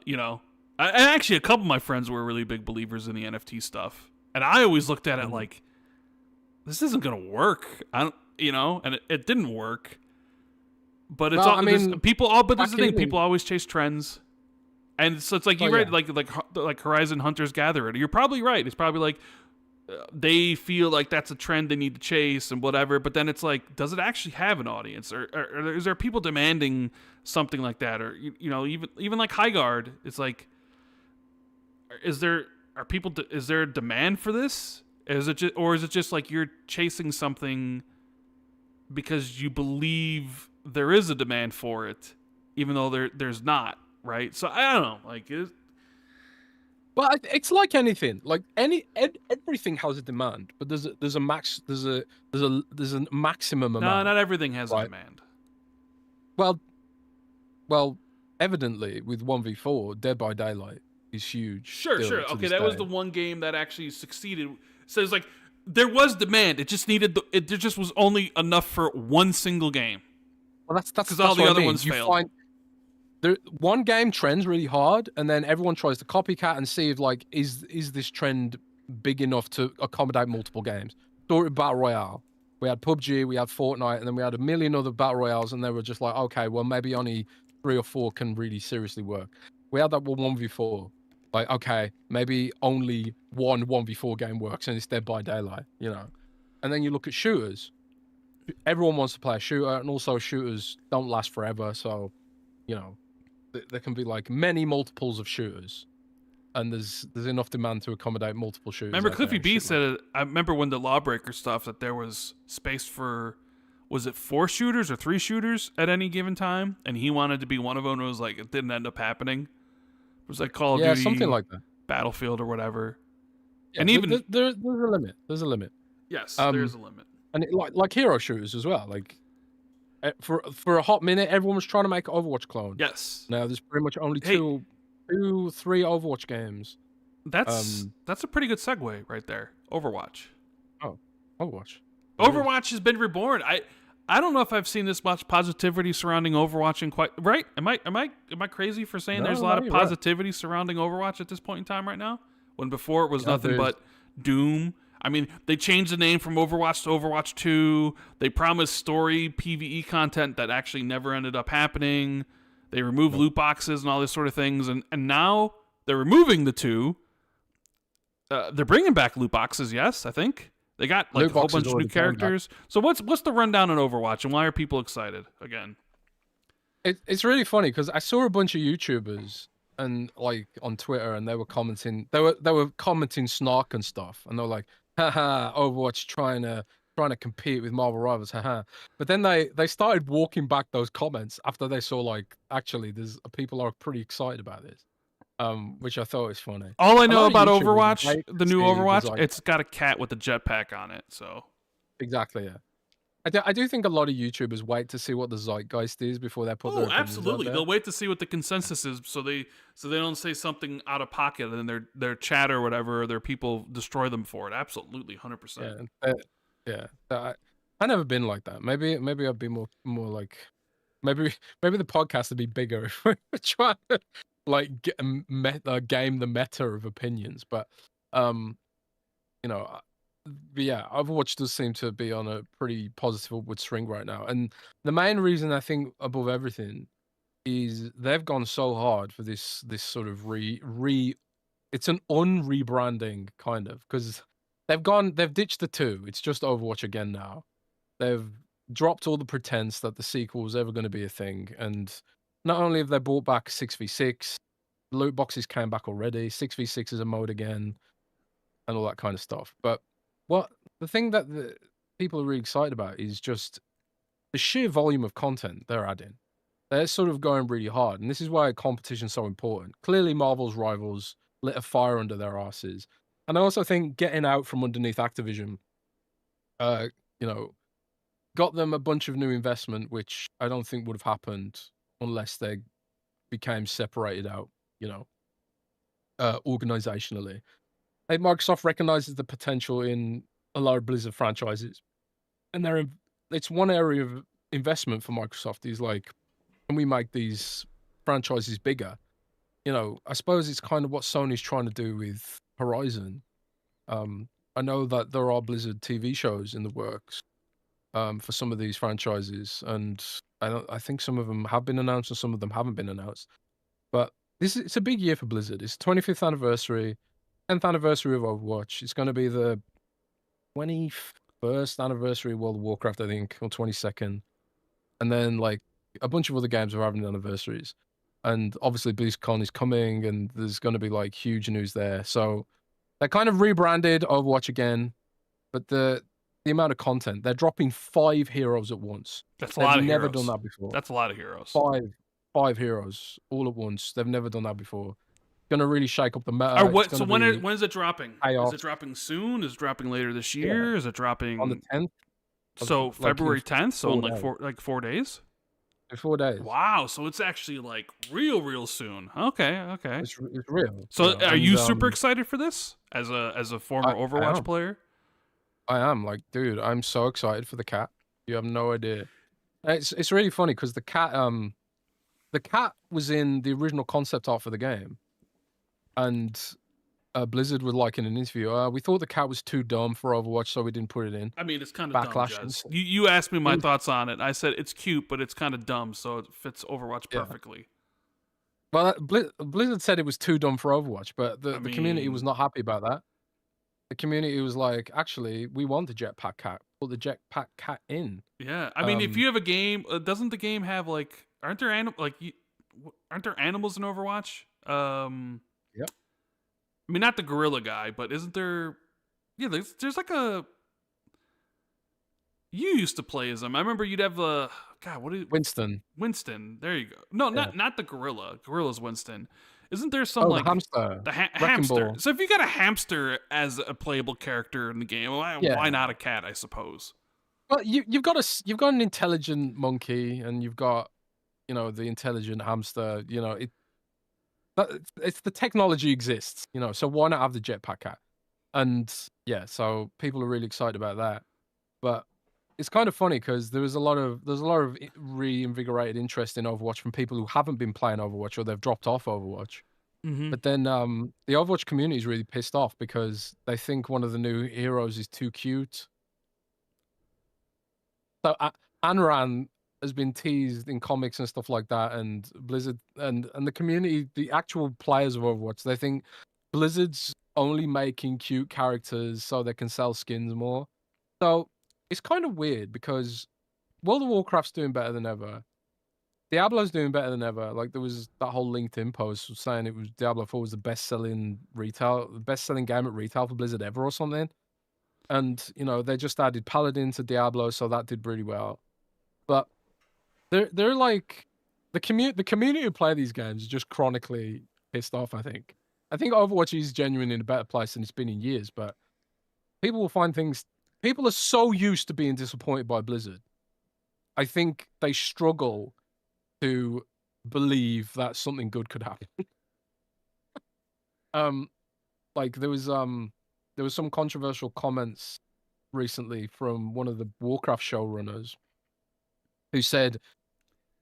You know. Actually, a couple of my friends were really big believers in the NFT stuff, and I always looked at it like, this isn't gonna work. And it didn't work. But it's all. I mean, but this is the thing. People always chase trends, and so it's like you read like Horizon Hunter's Gatherer. You're probably right. It's probably like they feel like that's a trend they need to chase and whatever. But then it's like, does it actually have an audience, or is there people demanding something like that, or even like High Guard? It's like, is there a demand for this? Is it just like you're chasing something because you believe there is a demand for it, even though there's not, right? So I don't know, like well, it's like anything. Like everything has a demand, but there's a maximum amount. No, not everything has a demand. Well, evidently with 1v4, Dead by Daylight is huge. Sure. Okay, that was the one game that actually succeeded. So it's like there was demand. It just needed there just was only enough for one single game. Well, that's because all the other ones failed. One game trends really hard, and then everyone tries to copycat and see if like is this trend big enough to accommodate multiple games. Story Battle Royale. We had PUBG, we had Fortnite, and then we had a million other battle royales, and they were just like, okay, well maybe only 3 or 4 can really seriously work. We had that with 1v4. Like, okay, maybe only one 1v4 game works, and it's Dead by Daylight, And then you look at shooters. Everyone wants to play a shooter, and also shooters don't last forever, so, there can be like many multiples of shooters, and there's enough demand to accommodate multiple shooters. Remember Cliffy B said, I remember when the Lawbreaker stuff, that there was space for was it 4 shooters or 3 shooters at any given time, and he wanted to be one of them. And it was like it didn't end up happening. It was like Call of Duty, something like that, Battlefield or whatever. yeah, And even there's a limit. There's a limit. yes, there's a limit. And like hero shooters as well. Like for a hot minute, everyone was trying to make an Overwatch clone. Yes. Now there's pretty much only two, 3 Overwatch games. That's a pretty good segue right there. Overwatch. Oh, Overwatch. Overwatch has been reborn. I don't know if I've seen this much positivity surrounding Overwatch in quite right. Am I crazy for saying there's a lot of positivity surrounding Overwatch at this point in time right now? When before it was nothing but doom. I mean, they changed the name from Overwatch to Overwatch 2. They promised story PvE content that actually never ended up happening. They removed loot boxes and all these sort of things, and now they're removing the 2. They're bringing back loot boxes, yes, I think. They got like a whole bunch of new characters. So what's the rundown on Overwatch, and why are people excited again? It's really funny because I saw a bunch of YouTubers and like on Twitter, and they were commenting. They were commenting snark and stuff, and they were like, "Haha, Overwatch trying to compete with Marvel Rivals, haha." But then they started walking back those comments after they saw like actually there's people are pretty excited about this. Which I thought was funny. All I know about Overwatch, the new Overwatch, it's got a cat with a jetpack on it. So exactly, yeah. I do think a lot of YouTubers wait to see what the zeitgeist is before they put their opinions absolutely. out there. They'll wait to see what the consensus is, so they don't say something out of pocket and their chat or whatever, or their people destroy them for it. Absolutely, 100%. Yeah. I've never been like that. Maybe I'd be more like maybe the podcast would be bigger if we were trying to like game the meta of opinions. But but yeah, Overwatch does seem to be on a pretty positive upward swing right now. And the main reason I think above everything is they've gone so hard for this sort of it's an unrebranding kind of, because they've ditched the 2. It's just Overwatch again now. They've dropped all the pretense that the sequel was ever going to be a thing. And not only have they brought back 6v6, loot boxes came back already, 6v6 is a mode again, and all that kind of stuff. But the thing that the people are really excited about is just the sheer volume of content they're adding. They're sort of going really hard, and this is why competition's so important. Clearly, Marvel's Rivals lit a fire under their asses, and I also think getting out from underneath Activision, got them a bunch of new investment, which I don't think would have happened unless they became separated out, organizationally. I think Microsoft recognizes the potential in a lot of Blizzard franchises, and it's one area of investment for Microsoft is like, can we make these franchises bigger? I suppose it's kind of what Sony's trying to do with Horizon. I know that there are Blizzard TV shows in the works for some of these franchises, and I think some of them have been announced and some of them haven't been announced. But it's a big year for Blizzard. It's 25th anniversary. 10th anniversary of Overwatch. It's going to be the 21st anniversary of World of Warcraft, I think, or 22nd. And then, like, a bunch of other games are having anniversaries. And obviously, BlizzCon is coming, and there's going to be, like, huge news there. So, they kind of rebranded Overwatch again, but the amount of content, they're dropping 5 heroes at once. That's a lot of heroes. They've never done that before. That's a lot of heroes. 5 heroes all at once. They've never done that before. Going to really shake up the meta. So when is it dropping? Is it dropping soon? Is it dropping later this year? Is it dropping on the 10th? So February 10th. So in like 4 days. 4 days. Wow. So it's actually like real soon. Okay. It's real. So are you super excited for this as a former Overwatch player? I am. Like, dude, I'm so excited for the cat. You have no idea. It's really funny because the cat was in the original concept art for the game. And Blizzard was like in an interview, we thought the cat was too dumb for Overwatch, so we didn't put it in. I mean, it's kind of dumb, Jez. You asked me my thoughts on it. I said it's cute, but it's kind of dumb, so it fits Overwatch perfectly. Well, Blizzard said it was too dumb for Overwatch, but the community was not happy about that. The community was like, actually, we want the jetpack cat. Put the jetpack cat in. Yeah, I mean, if you have a game, doesn't the game have like, aren't there animals in Overwatch? Yep. I mean, not the gorilla guy, but isn't there? Yeah, there's like a. You used to play as him. I remember you'd have the God. What is Winston. Winston? There you go. No, Yeah. not the gorilla. Gorilla's Winston. Isn't there some Oh, the like hamster. the Wrecking hamster? ball. So if you got a hamster as a playable character in the game, why Yeah. not a cat? I suppose. Well, you've got an intelligent monkey, and you've got, you know, the intelligent hamster. You know, it's the technology exists. You know, so why not have the jetpack cat? And yeah, so people are really excited about that. But it's kind of funny because there's a lot of reinvigorated interest in Overwatch from people who haven't been playing Overwatch, or they've dropped off Overwatch. Mm-hmm. But then the Overwatch community is really pissed off because they think one of the new heroes is too cute. So Anran has been teased in comics and stuff like that, and Blizzard and the community, the actual players of Overwatch, they think Blizzard's only making cute characters so they can sell skins more. So it's kind of weird because World of Warcraft's doing better than ever. Diablo's doing better than ever. Like, there was that whole LinkedIn post saying it was Diablo 4 was the best-selling game at retail for Blizzard ever or something. And, you know, they just added Paladin to Diablo, so that did really well. But they're like the community who play these games is just chronically pissed off, I think. I think Overwatch is genuinely in a better place than it's been in years, but people will find things. People are so used to being disappointed by Blizzard. I think they struggle to believe that something good could happen. Like there was some controversial comments recently from one of the Warcraft showrunners who said,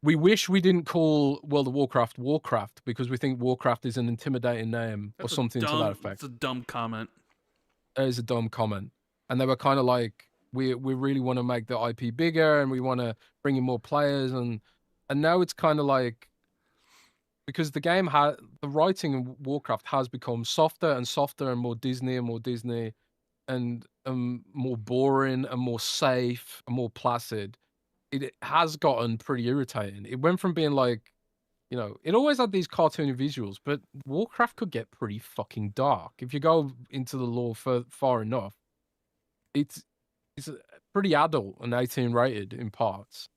"We wish we didn't call World of Warcraft Warcraft because we think Warcraft is an intimidating name," or something to that effect. It's a dumb comment. That is a dumb comment. And they were kind of like, we really want to make the IP bigger and we want to bring in more players, and now it's kind of like, because the game the writing in Warcraft has become softer and softer and more Disney and more boring and more safe and more placid. It has gotten pretty irritating. It went from being like, you know, it always had these cartoony visuals, but Warcraft could get pretty fucking dark if you go into the lore far enough. It's pretty adult and 18 rated in parts.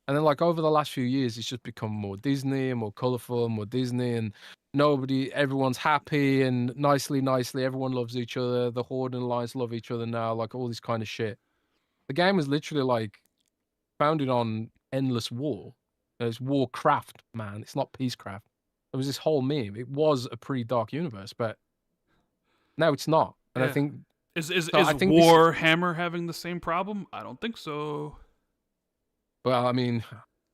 And then, like, over the last few years, it's just become more Disney and more colorful and more Disney, and everyone's happy and nicely, everyone loves each other. The Horde and Alliance love each other now, like all this kind of shit. The game is literally like founded on endless war. It's Warcraft, man. It's not Peacecraft. There was this whole meme. It was a pretty dark universe, but now it's not. And Yeah. I think Is I think Warhammer having the same problem? I don't think so. Well, I mean,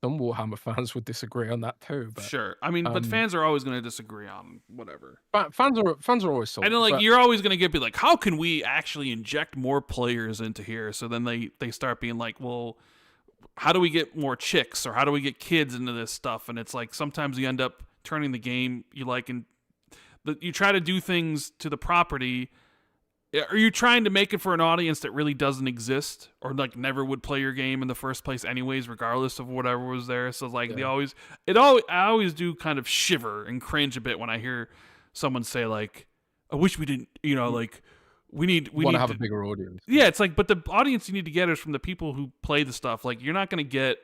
some Warhammer fans would disagree on that too. But, sure. I mean, but fans are always going to disagree on whatever. Fans are always so. And then, like, you're always going to be like, how can we actually inject more players into here? So then they start being like, well, how do we get more chicks, or how do we get kids into this stuff? And it's like, sometimes you end up turning the game you like, and you try to do things to the property. Are you trying to make it for an audience that really doesn't exist, or like never would play your game in the first place anyways, regardless of whatever was there? So like, I always do kind of shiver and cringe a bit when I hear someone say like, I wish we didn't, you know, like we need to have a bigger audience. Yeah, it's like, but the audience you need to get is from the people who play the stuff. Like, you're not going to get,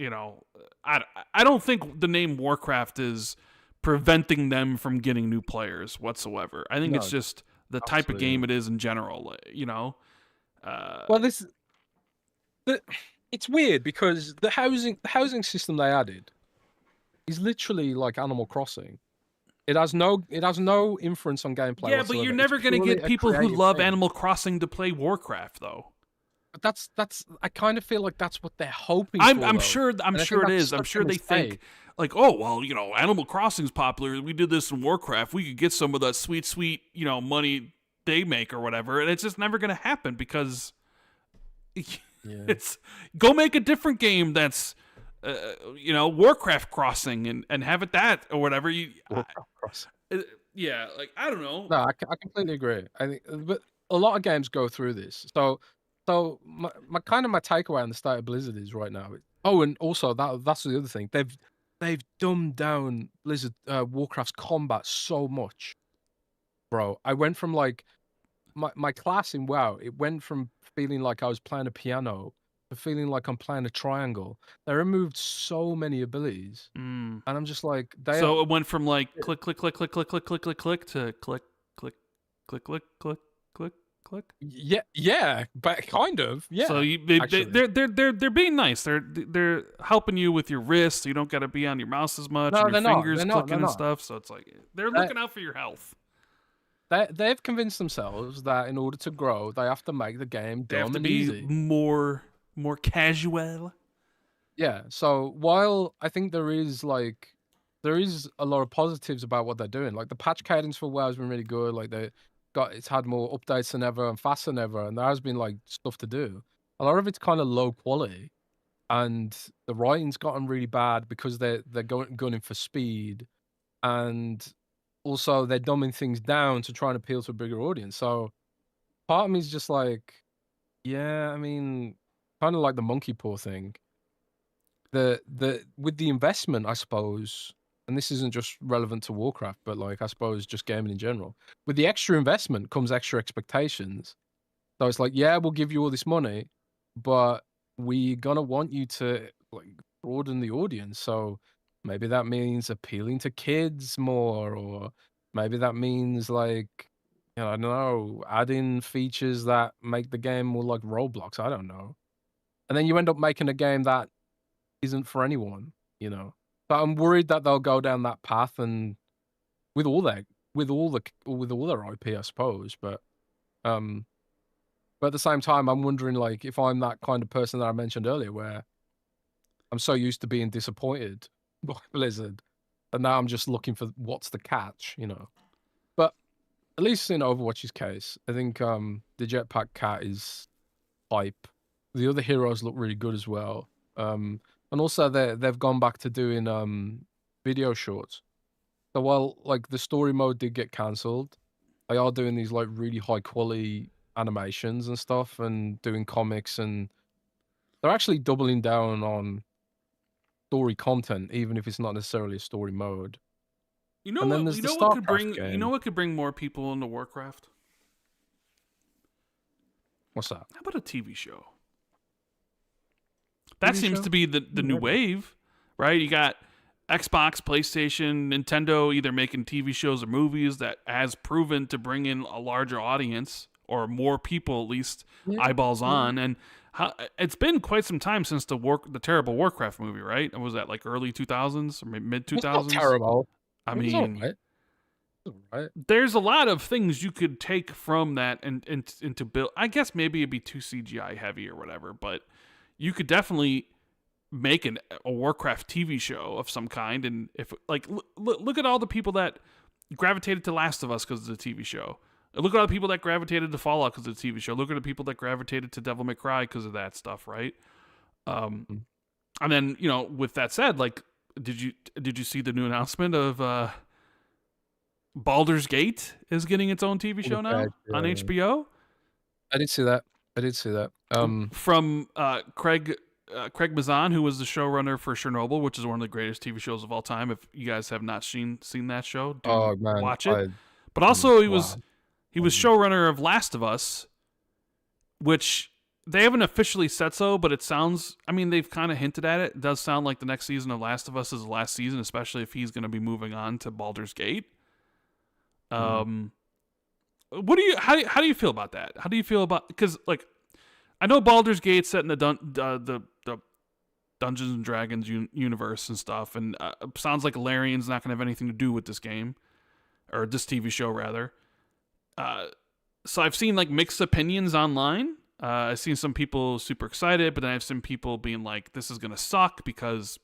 you know, I don't think the name Warcraft is preventing them from getting new players whatsoever. I think it's just the type of game it is in general, you know? Well, it's weird because the housing system they added is literally like Animal Crossing. It has no inference on gameplay. Yeah, but you're never going to get people who love Animal Crossing to play Warcraft, though. But that's I kind of feel like that's what they're hoping for. I'm sure it is. I'm sure they think like, oh, well, you know, Animal Crossing's popular. We did this in Warcraft. We could get some of that sweet, you know, money they make or whatever. And it's just never going to happen because it's go make a different game that's, you know, Warcraft Crossing and have it that or whatever. Warcraft Crossing. Yeah, like, I don't know. No, I completely agree. I think, but a lot of games go through this. So my takeaway on the state of Blizzard is right now. Oh, and also that's the other thing. They've dumbed down Blizzard Warcraft's combat so much, bro. I went from like my class in WoW, it went from feeling like I was playing a piano to feeling like I'm playing a triangle. They removed so many abilities, Mm. and I'm just like, they are. So it went from like click, click, click, click, click, click, click, click, click to click, click, click, click, click, click, click. Yeah, but kind of, So yeah. Actually, they're being nice. They're helping you with your wrists. So you don't got to be on your mouse as much no, and your they're not. fingers They're not. They're clicking and not. stuff. So it's like they're They, looking out for your health. they've convinced themselves that in order to grow, they have to make the game They have dumb to and be easy. more casual. Yeah. So while I think there is a lot of positives about what they're doing. Like the patch cadence for WoW has been really good. Like it's had more updates than ever and faster than ever, and there has been like stuff to do. A lot of it's kind of low quality, and the writing's gotten really bad because they're gunning for speed, and also they're dumbing things down to try and appeal to a bigger audience. So part of me is just like, yeah, I mean, kind of like the monkey paw thing. The with the investment, I suppose, and this isn't just relevant to Warcraft, but like I suppose just gaming in general. With the extra investment comes extra expectations. So it's like, yeah, we'll give you all this money, but we're gonna want you to like broaden the audience. So maybe that means appealing to kids more, or maybe that means like, I don't know, adding features that make the game more like Roblox. I don't know. And then you end up making a game that isn't for anyone, you know. But I'm worried that they'll go down that path, and with all that, with all their IP, I suppose. Um, but at the same time, I'm wondering like if I'm that kind of person that I mentioned earlier, where I'm so used to being disappointed by Blizzard, and now I'm just looking for what's the catch, you know. But at least in Overwatch's case, I think the Jetpack Cat is hype. The other heroes look really good as well. And also they've gone back to doing video shorts. So while like the story mode did get cancelled, they are doing these like really high quality animations and stuff, and doing comics, and they're actually doubling down on story content, even if it's not necessarily a story mode. You know And then what? there's You the know what could StarCraft bring? You know game. what could bring more people into Warcraft? What's that? How about a TV show? That TV seems show? to be the new wave, right? You got Xbox, PlayStation, Nintendo either making TV shows or movies that has proven to bring in a larger audience or more people, at least Yeah, eyeballs yeah. on. And it's been quite some time since the terrible Warcraft movie, right? Was that like early 2000s or mid It's not 2000s? terrible. I It was mean, alright. It was alright. there's a lot of things you could take from that and into build. I guess maybe it'd be too CGI heavy or whatever, but you could definitely make a Warcraft TV show of some kind. And if like look at all the people that gravitated to Last of Us because of the TV show. Look at all the people that gravitated to Fallout because of the TV show. Look at the people that gravitated to Devil May Cry because of that stuff, right? Mm. And then with that said, like, did you see the new announcement of Baldur's Gate is getting its own TV show now on Yeah. HBO? I did see that. I did see that. From Craig Mazan, who was the showrunner for Chernobyl, which is one of the greatest TV shows of all time. If you guys have not seen that show, Oh man, watch it. But also, he was wow. showrunner of Last of Us, which they haven't officially said so, but it sounds. I mean, they've kind of hinted at it. It does sound like the next season of Last of Us is the last season, especially if he's going to be moving on to Baldur's Gate. What do you how do you feel about that? How do you feel about, because like I know Baldur's Gate set in the Dungeons and Dragons universe and stuff, and sounds like Larian's not going to have anything to do with this game or this TV show rather. So I've seen like mixed opinions online. I've seen some people super excited, but then I've seen people being like, "This is going to suck because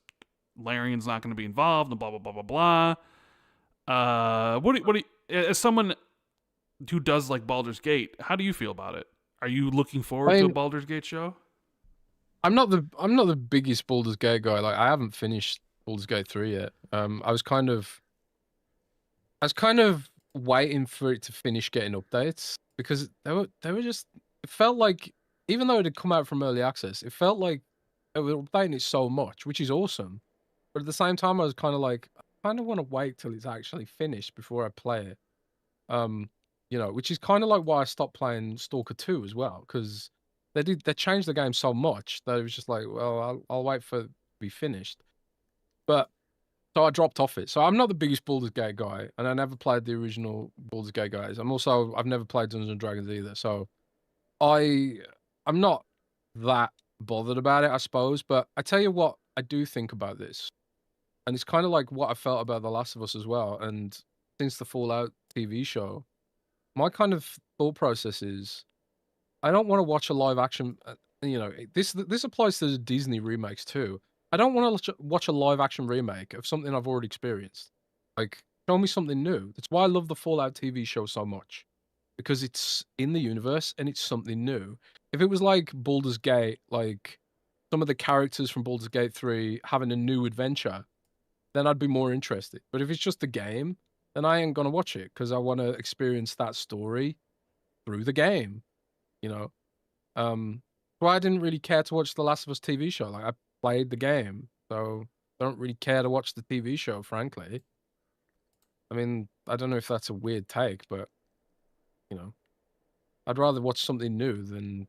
Larian's not going to be involved," and blah blah blah blah blah. What do you, as someone who does like Baldur's Gate, how do you feel about it? Are you looking forward to a Baldur's Gate show? I'm not the biggest Baldur's Gate guy. Like I haven't finished Baldur's Gate 3 yet. I was kind of waiting for it to finish getting updates, because they were just, it felt like, even though it had come out from early access, it felt like they were updating it so much, which is awesome. But at the same time, I was kind of like, I kind of want to wait till it's actually finished before I play it. which is kind of like why I stopped playing Stalker 2 as well, because they changed the game so much that it was just like, well, I'll wait for it to be finished. But so I dropped off it. So I'm not the biggest Baldur's Gate guy, and I never played the original Baldur's Gate guys. I've never played Dungeons and Dragons either. So I'm not that bothered about it, I suppose. But I tell you what, I do think about this, and it's kind of like what I felt about The Last of Us as well. And since the Fallout TV show, my kind of thought process is, I don't want to watch a live action. This applies to the Disney remakes too. I don't want to watch a live action remake of something I've already experienced. Like, show me something new. That's why I love the Fallout TV show so much, because it's in the universe and it's something new. If it was like Baldur's Gate, like some of the characters from Baldur's Gate 3 having a new adventure, then I'd be more interested. But if it's just a game, then I ain't gonna watch it, because I want to experience that story through the game. Well, I didn't really care to watch the Last of Us TV show. Like, I played the game, so I don't really care to watch the TV show, frankly. I mean, I don't know if that's a weird take, but I'd rather watch something new than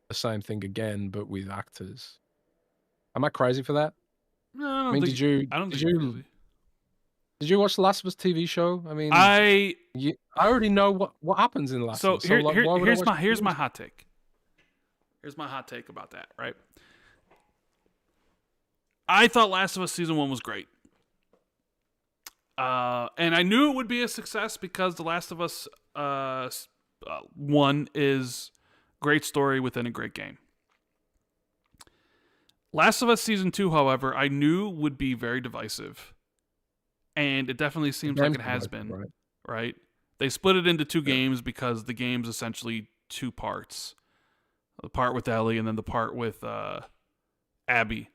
the same thing again, but with actors. Am I crazy for that? No, I mean, think, I don't think you're crazy. Did you watch the Last of Us TV show? I mean, I already know what happens in the Last of Us. So here's my hot take. Here's my hot take about that, right? I thought Last of Us Season 1 was great. And I knew it would be a success because The Last of Us 1 is great story within a great game. Last of Us Season 2, however, I knew would be very divisive. And it definitely seems like it has been, right? They split it into two games because the game's essentially two parts. The part with Ellie and then the part with Abby.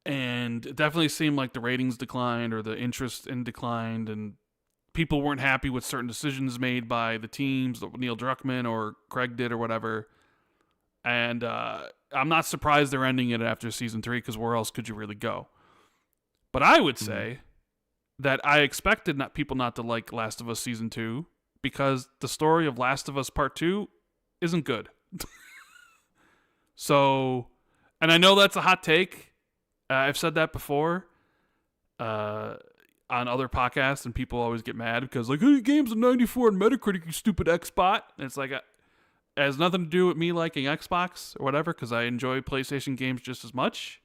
And it definitely seemed like the ratings declined or the interest in declined, and people weren't happy with certain decisions made by the teams, Neil Druckmann or Craig did or whatever. And I'm not surprised they're ending it after Season 3, because where else could you really go? But I would say that I expected people not to like Last of Us Season 2 because the story of Last of Us Part 2 isn't good. So, and I know that's a hot take. I've said that before on other podcasts, and people always get mad because, like, hey, the game's a 94 on Metacritic, you stupid Xbot. And it's like, it has nothing to do with me liking Xbox or whatever, because I enjoy PlayStation games just as much.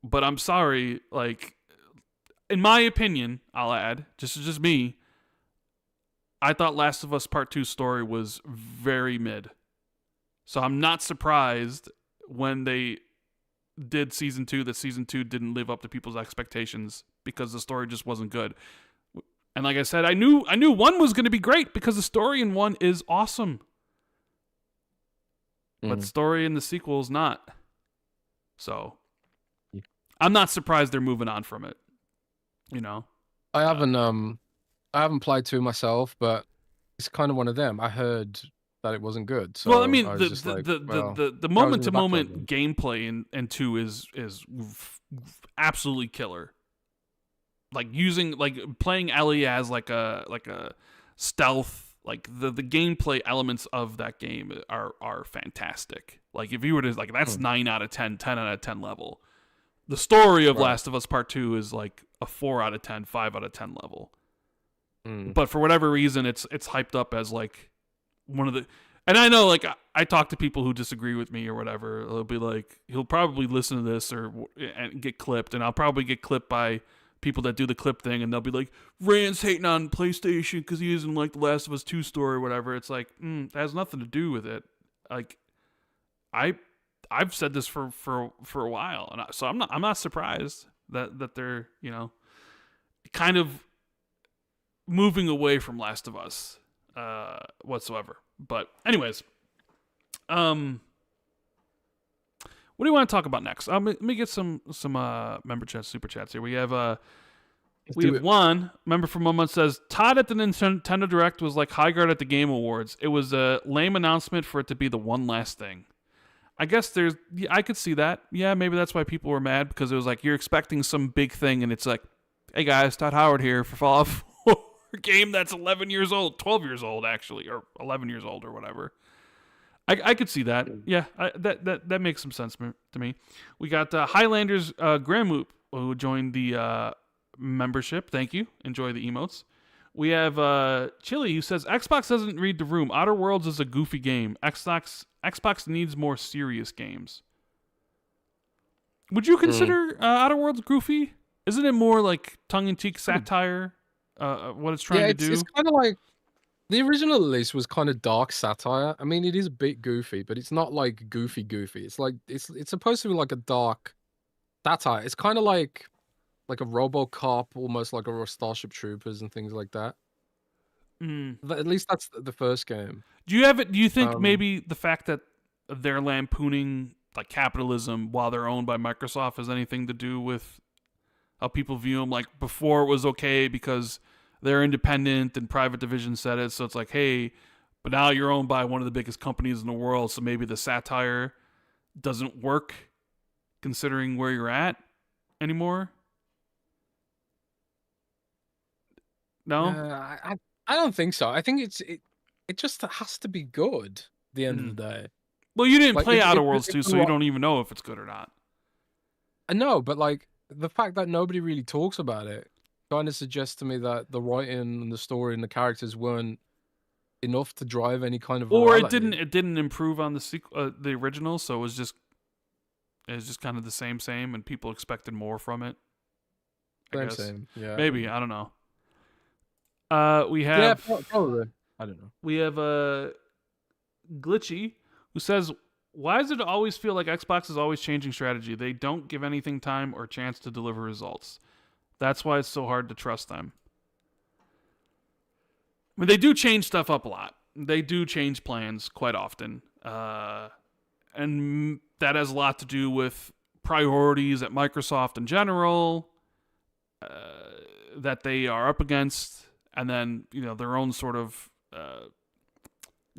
But I'm sorry, like, in my opinion, I'll add, just me, I thought Last of Us Part 2 story was very mid. So I'm not surprised when they did Season 2 that Season 2 didn't live up to people's expectations because the story just wasn't good. And like I said, I knew 1 was going to be great because the story in 1 is awesome. But the story in the sequel is not. So I'm not surprised they're moving on from it. I haven't played 2 myself, but it's kind of one of them. I heard that it wasn't good. So well, I mean, the moment to moment gameplay in 2 is absolutely killer. Like playing Ellie as like a stealth, like the gameplay elements of that game are fantastic. Like if you were to that's 9 out of 10, 10 out of 10 level. The story of Last of Us Part 2 is like a 4 out of 10, 5 out of 10 level. But for whatever reason, it's hyped up as like one of the. And I know, like, I talk to people who disagree with me or whatever. They'll be like, he'll probably listen to this and get clipped, and I'll probably get clipped by people that do the clip thing, and they'll be like, Rand's hating on PlayStation because he isn't like the Last of Us 2 story or whatever. It's like, that has nothing to do with it. Like, I've said this for a while, and so I'm not surprised that they're kind of moving away from Last of Us whatsoever. But anyways, what do you want to talk about next? Let me get some member chats, super chats here. We have one member from 1 month says Todd at the Nintendo Direct was like Highguard at the Game Awards. It was a lame announcement for it to be the one last thing. I guess I could see that. Yeah, maybe that's why people were mad, because it was like you're expecting some big thing, and it's like, hey guys, Todd Howard here for Fallout 4 a game that's 11 years old, 12 years old actually, or 11 years old or whatever. I could see that. Yeah, that makes some sense to me. We got Highlanders Gramoop, who joined the membership. Thank you. Enjoy the emotes. We have Chili, who says Xbox doesn't read the room. Outer Worlds is a goofy game. Xbox needs more serious games. Would you consider Outer Worlds goofy? Isn't it more like tongue-in-cheek satire? What it's trying to do. It's kind of like the original release was kind of dark satire. I mean, it is a bit goofy, but it's not like goofy. It's like it's supposed to be like a dark satire. It's kind of like a RoboCop, almost like a Starship Troopers and things like that. At least that's the first game. Do you think maybe the fact that they're lampooning like capitalism while they're owned by Microsoft has anything to do with how people view them? Like before it was okay because they're independent and private division said it, so it's like, hey, but now you're owned by one of the biggest companies in the world, so maybe the satire doesn't work considering where you're at anymore. No? I don't think so. I think it just has to be good at the end of the day. Well, you didn't play Outer Worlds 2, so you don't even know if it's good or not. I know, but like the fact that nobody really talks about it kind of suggests to me that the writing and the story and the characters weren't enough to drive any kind of or reality. it didn't improve on the original, so it was just kind of the same, and people expected more from it. Same. Yeah. Maybe, I don't know. We have probably. I don't know. We have Glitchy, who says, why does it always feel like Xbox is always changing strategy? They don't give anything time or chance to deliver results. That's why it's so hard to trust them. I mean, they do change stuff up a lot. They do change plans quite often. And that has a lot to do with priorities at Microsoft in general that they are up against. And then, their own sort of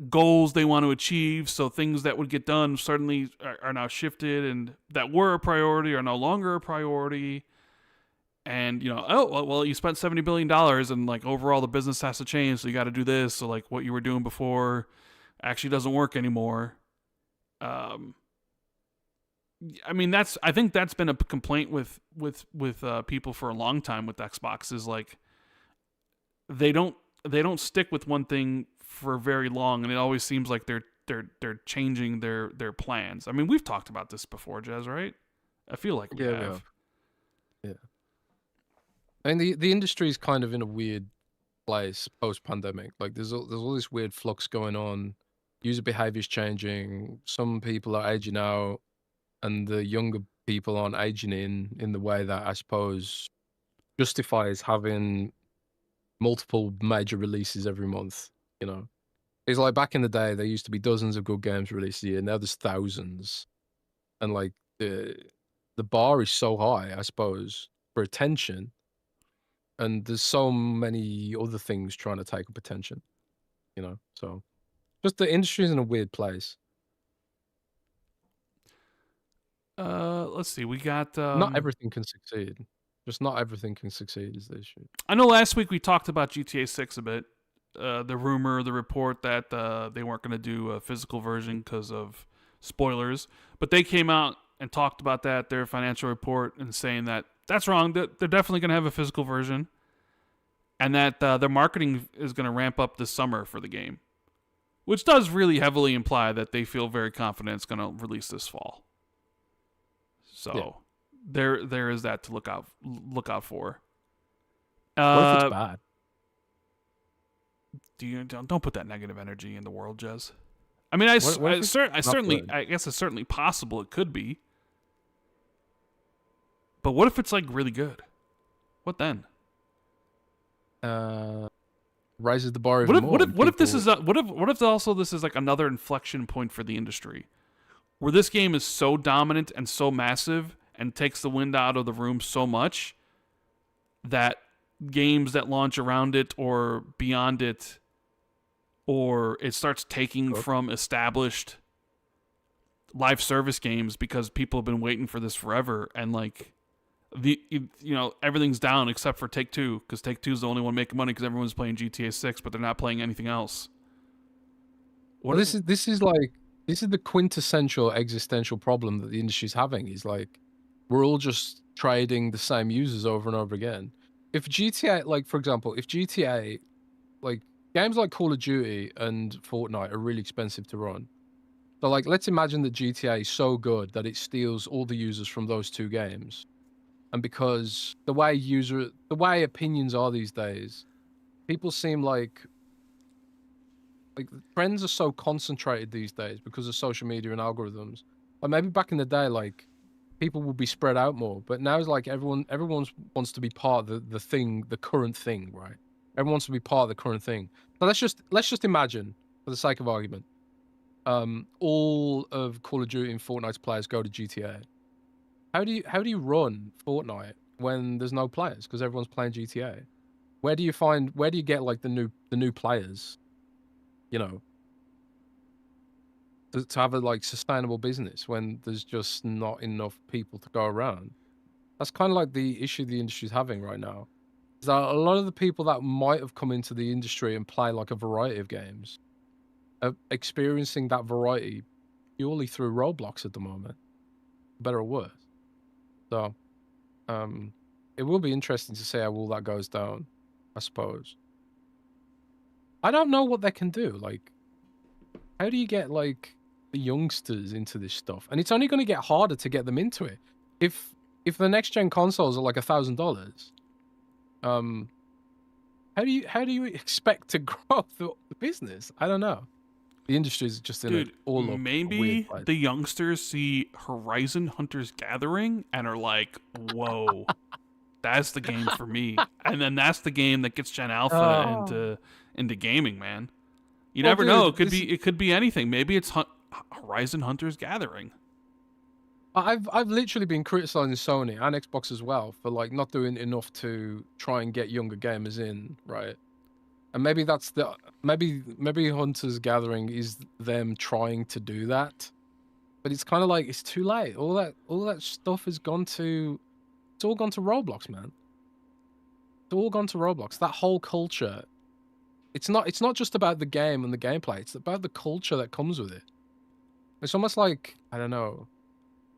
goals they want to achieve. So things that would get done suddenly are now shifted, and that were a priority are no longer a priority. And, you spent $70 billion and like overall the business has to change. So you got to do this. So like what you were doing before actually doesn't work anymore. I mean, I think that's been a complaint with people for a long time with Xbox is like, they don't stick with one thing for very long, and it always seems like they're changing their plans. I mean, we've talked about this before, Jez, right? I feel like we have. Yeah. I mean, the industry is kind of in a weird place post-pandemic. Like, there's all this weird flux going on. User behavior is changing. Some people are aging out, and the younger people aren't aging in the way that I suppose justifies having multiple major releases every month. It's like back in the day there used to be dozens of good games released a year. Now there's thousands, and like the bar is so high, I suppose, for attention, and there's so many other things trying to take up attention. So just the industry is in a weird place. Let's see, we got not everything can succeed. Just not everything can succeed is the issue. I know last week we talked about GTA 6 a bit. The report that they weren't going to do a physical version because of spoilers. But they came out and talked about that, their financial report, and saying that that's wrong. They're definitely going to have a physical version. And that their marketing is going to ramp up this summer for the game. Which does really heavily imply that they feel very confident it's going to release this fall. So... yeah. There is that to look out for. What if it's bad? Don't put that negative energy in the world, Jez. I mean, I guess it's certainly possible it could be. But what if it's like really good? What then? Raises the bar even more. What if this is what if also this is like another inflection point for the industry, where this game is so dominant and so massive and takes the wind out of the room so much that games that launch around it or beyond it, or it starts taking from established live service games because people have been waiting for this forever, and like everything's down except for Take-Two, because Take-Two is the only one making money because everyone's playing GTA 6, but they're not playing anything else. Well, this is the quintessential existential problem that the industry's having. Is like we're all just trading the same users over and over again. If GTA, like for example, if GTA, like games like Call of Duty and Fortnite are really expensive to run. So like let's imagine that GTA is so good that it steals all the users from those two games. And because the way opinions are these days, people seem like trends are so concentrated these days because of social media and algorithms. Like maybe back in the day, like people would be spread out more, but now it's like everyone wants to be part of the current thing, right? Everyone wants to be part of the current thing. So let's just imagine, for the sake of argument, all of Call of Duty and Fortnite's players go to GTA. How do you run Fortnite when there's no players because everyone's playing GTA? Where do you get like the new players? You know, to have a like sustainable business when there's just not enough people to go around. That's kind of like the issue the industry's having right now. Is that a lot of the people that might have come into the industry and play like a variety of games are experiencing that variety purely through Roblox at the moment, better or worse. So, it will be interesting to see how all that goes down, I suppose. I don't know what they can do. Like, how do you get like the youngsters into this stuff? And it's only going to get harder to get them into it. If the next gen consoles are like $1,000, how do you expect to grow the business? I don't know. The industry is just in Dude, an all up maybe weird place. the youngsters see Horizon Hunters Gathering and are like, "Whoa, that's the game for me." And then that's the game that gets Gen Alpha into gaming, man. You never know. It could be anything. Maybe it's Horizon Hunters Gathering. I've literally been criticizing Sony and Xbox as well for like not doing enough to try and get younger gamers in, right? And maybe that's maybe Hunter's Gathering is them trying to do that, but it's kind of like it's too late. All that stuff has gone to it's all gone to Roblox, man. It's all gone to Roblox. That whole culture. It's not just about the game and the gameplay. It's about the culture that comes with it. It's almost like, I don't know,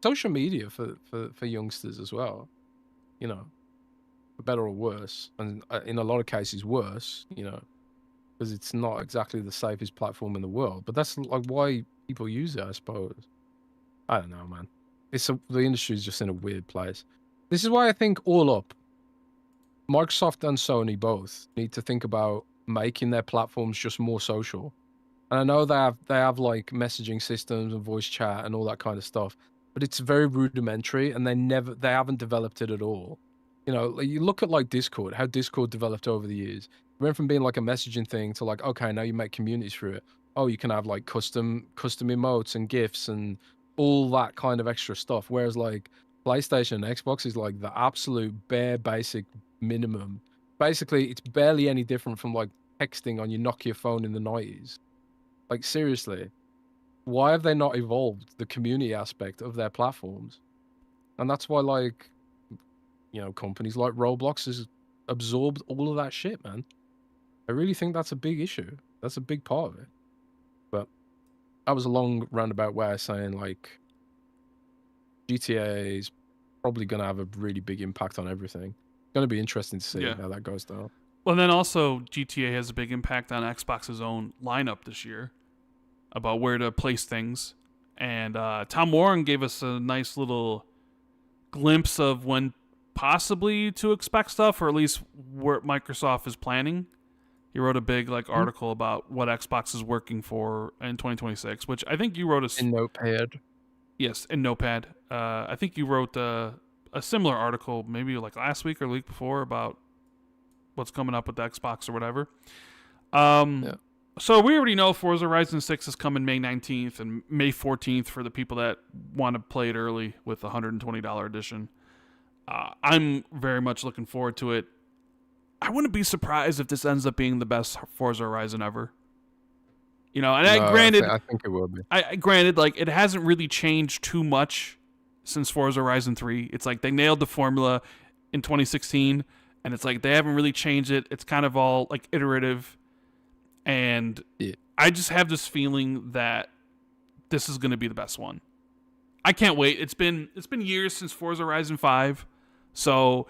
social media for youngsters as well. You know, for better or worse, and in a lot of cases worse. You know, because it's not exactly the safest platform in the world. But that's like why people use it, I suppose. I don't know, man. The industry is just in a weird place. This is why I think all up, Microsoft and Sony both need to think about making their platforms just more social. And I know they have like messaging systems and voice chat and all that kind of stuff, but it's very rudimentary and they haven't developed it at all. You know, like you look at like Discord, how Discord developed over the years. It went from being like a messaging thing to like, okay, now you make communities through it. Oh, you can have like custom emotes and GIFs and all that kind of extra stuff. Whereas like PlayStation and Xbox is like the absolute bare basic minimum. Basically, it's barely any different from like texting on your Nokia phone in the 90s. Like, seriously, why have they not evolved the community aspect of their platforms? And that's why, like, you know, companies like Roblox has absorbed all of that shit, man. I really think that's a big issue. That's a big part of it. But that was a long roundabout way of saying, like, GTA is probably going to have a really big impact on everything. It's going to be interesting to see how that goes down. Well, then also GTA has a big impact on Xbox's own lineup this year about where to place things. And Tom Warren gave us a nice little glimpse of when possibly to expect stuff, or at least where Microsoft is planning. He wrote a big article about what Xbox is working for in 2026, which I think you wrote in Notepad. Yes, in Notepad. I think you wrote a similar article maybe like last week or the week before about what's coming up with the Xbox or whatever. So we already know Forza Horizon 6 is coming May 19th and May 14th for the people that want to play it early with the $120 edition. I'm very much looking forward to it. I wouldn't be surprised if this ends up being the best Forza Horizon ever. You know, and I think it will be. Granted, like, it hasn't really changed too much since Forza Horizon 3. It's like they nailed the formula in 2016, and it's like they haven't really changed it. It's kind of all like iterative, and I just have this feeling that this is going to be the best one. I can't wait. It's been years since Forza Horizon 5, so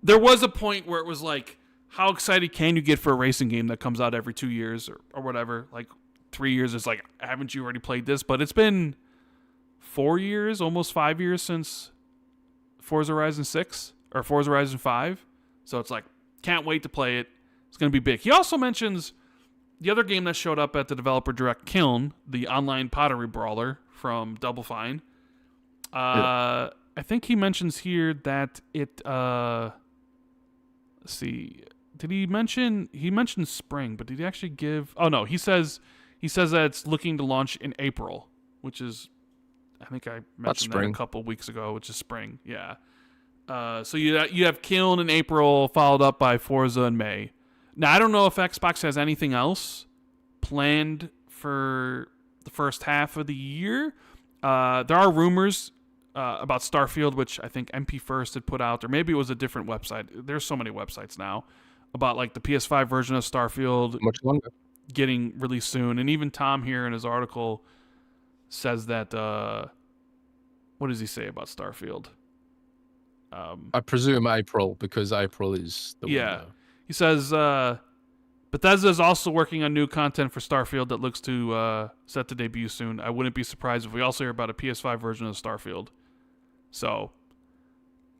there was a point where it was like, how excited can you get for a racing game that comes out every 2 years or whatever? Like 3 years is like, haven't you already played this? But it's been 4 years, almost 5 years since Forza Horizon 6 or Forza Horizon 5. So it's like, can't wait to play it. It's going to be big. He also mentions the other game that showed up at the developer direct, Kiln, the online pottery brawler from Double Fine. I think he mentions here that it, let's see, did he mentioned spring, but did he actually give, oh no, he says that it's looking to launch in April, which is, I think I mentioned that a couple weeks ago, which is spring, yeah. So you have Kiln in April, followed up by Forza in May. Now, I don't know if Xbox has anything else planned for the first half of the year. There are rumors about Starfield, which I think MP First had put out, or maybe it was a different website. There's so many websites now about like the PS5 version of Starfield much longer getting released soon. And even Tom here in his article says that, what does he say about Starfield? I presume April, because April is the window. He says Bethesda is also working on new content for Starfield that looks to set to debut soon. I wouldn't be surprised if we also hear about a PS5 version of Starfield. So,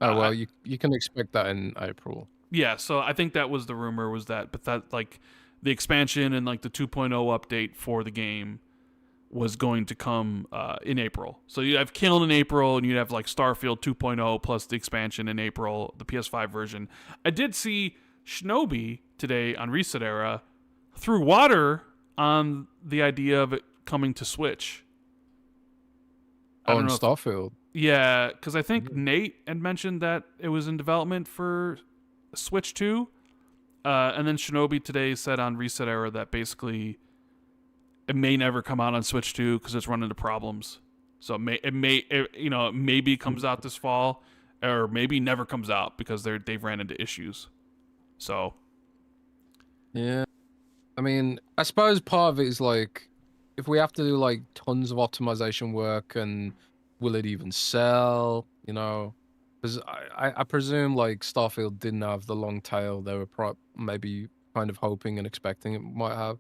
you can expect that in April. Yeah, so I think that was the rumor, was that like the expansion and like the 2.0 update for the game was going to come in April. So you have Kiln in April, and you'd have like Starfield 2.0 plus the expansion in April, the PS5 version. I did see Shinobi today on Reset Era threw water on the idea of it coming to Switch. On Starfield? Yeah, because I think Nate had mentioned that it was in development for Switch 2. And then Shinobi today said on Reset Era that basically it may never come out on Switch 2 because it's run into problems. So it maybe comes out this fall, or maybe never comes out because they've ran into issues. So, yeah, I mean, I suppose part of it is like, if we have to do like tons of optimization work, and will it even sell? You know, because I presume like Starfield didn't have the long tail they were maybe kind of hoping and expecting it might have.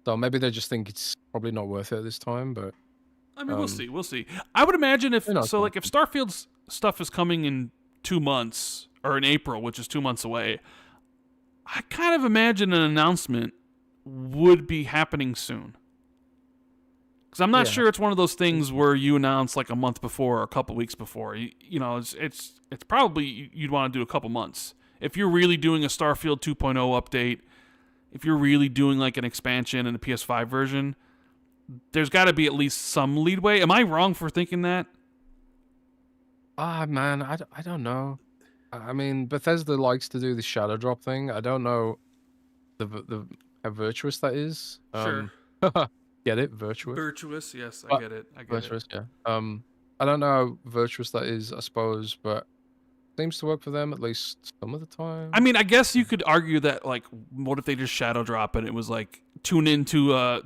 So maybe they just think it's probably not worth it this time. But I mean, we'll see. I would imagine if Starfield's stuff is coming in 2 months, or in April, which is 2 months away, I kind of imagine an announcement would be happening soon. Because I'm not sure it's one of those things where you announce like a month before or a couple weeks before. You know, it's probably you'd want to do a couple months. If you're really doing a Starfield 2.0 update, if you're really doing like an expansion in the PS5 version, there's got to be at least some leadway. Am I wrong for thinking that? Man, I don't know. I mean, Bethesda likes to do the shadow drop thing. I don't know how virtuous that is. Sure. Get it? Virtuous? Virtuous, yes, I get it. Virtuous, yeah. I don't know how virtuous that is, I suppose, but seems to work for them at least some of the time. I mean, I guess you could argue that, like, what if they just shadow drop and it was like tune into a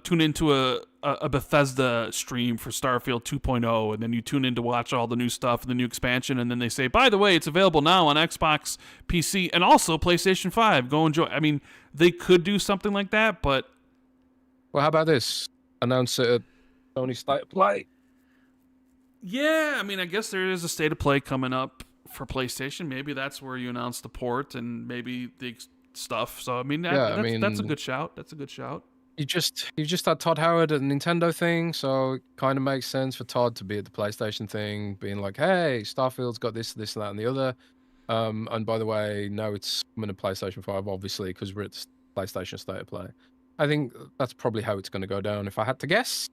Bethesda stream for Starfield 2.0, and then you tune in to watch all the new stuff and the new expansion, and then they say, by the way, it's available now on Xbox, PC, and also PlayStation 5. Go enjoy. I mean, they could do something like that, but well, how about this? Announce it at Sony State of Play. Yeah, I mean, I guess there is a State of Play coming up for PlayStation. Maybe that's where you announce the port and maybe the stuff. So I mean, that's a good shout. That's a good shout. You just had Todd Howard at the Nintendo thing, so it kind of makes sense for Todd to be at the PlayStation thing, being like, "Hey, Starfield's got this, and that, and the other." And by the way, no, it's coming to PlayStation 5, obviously, because we're at the PlayStation State of Play. I think that's probably how it's going to go down. If I had to guess,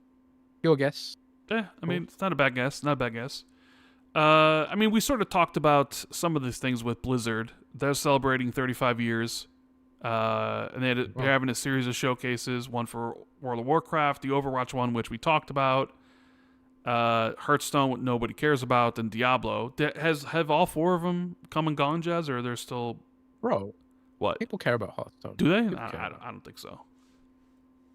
your guess. Yeah, I mean, it's not a bad guess. Not a bad guess. I mean, we sort of talked about some of these things with Blizzard. They're celebrating 35 years. And they're having a series of showcases, one for World of Warcraft, the Overwatch one, which we talked about. Hearthstone, what nobody cares about, and Diablo. Have all 4 of them come and gone, Jez, or are there still... Bro, What? people care about Hearthstone. Do they? I don't think so.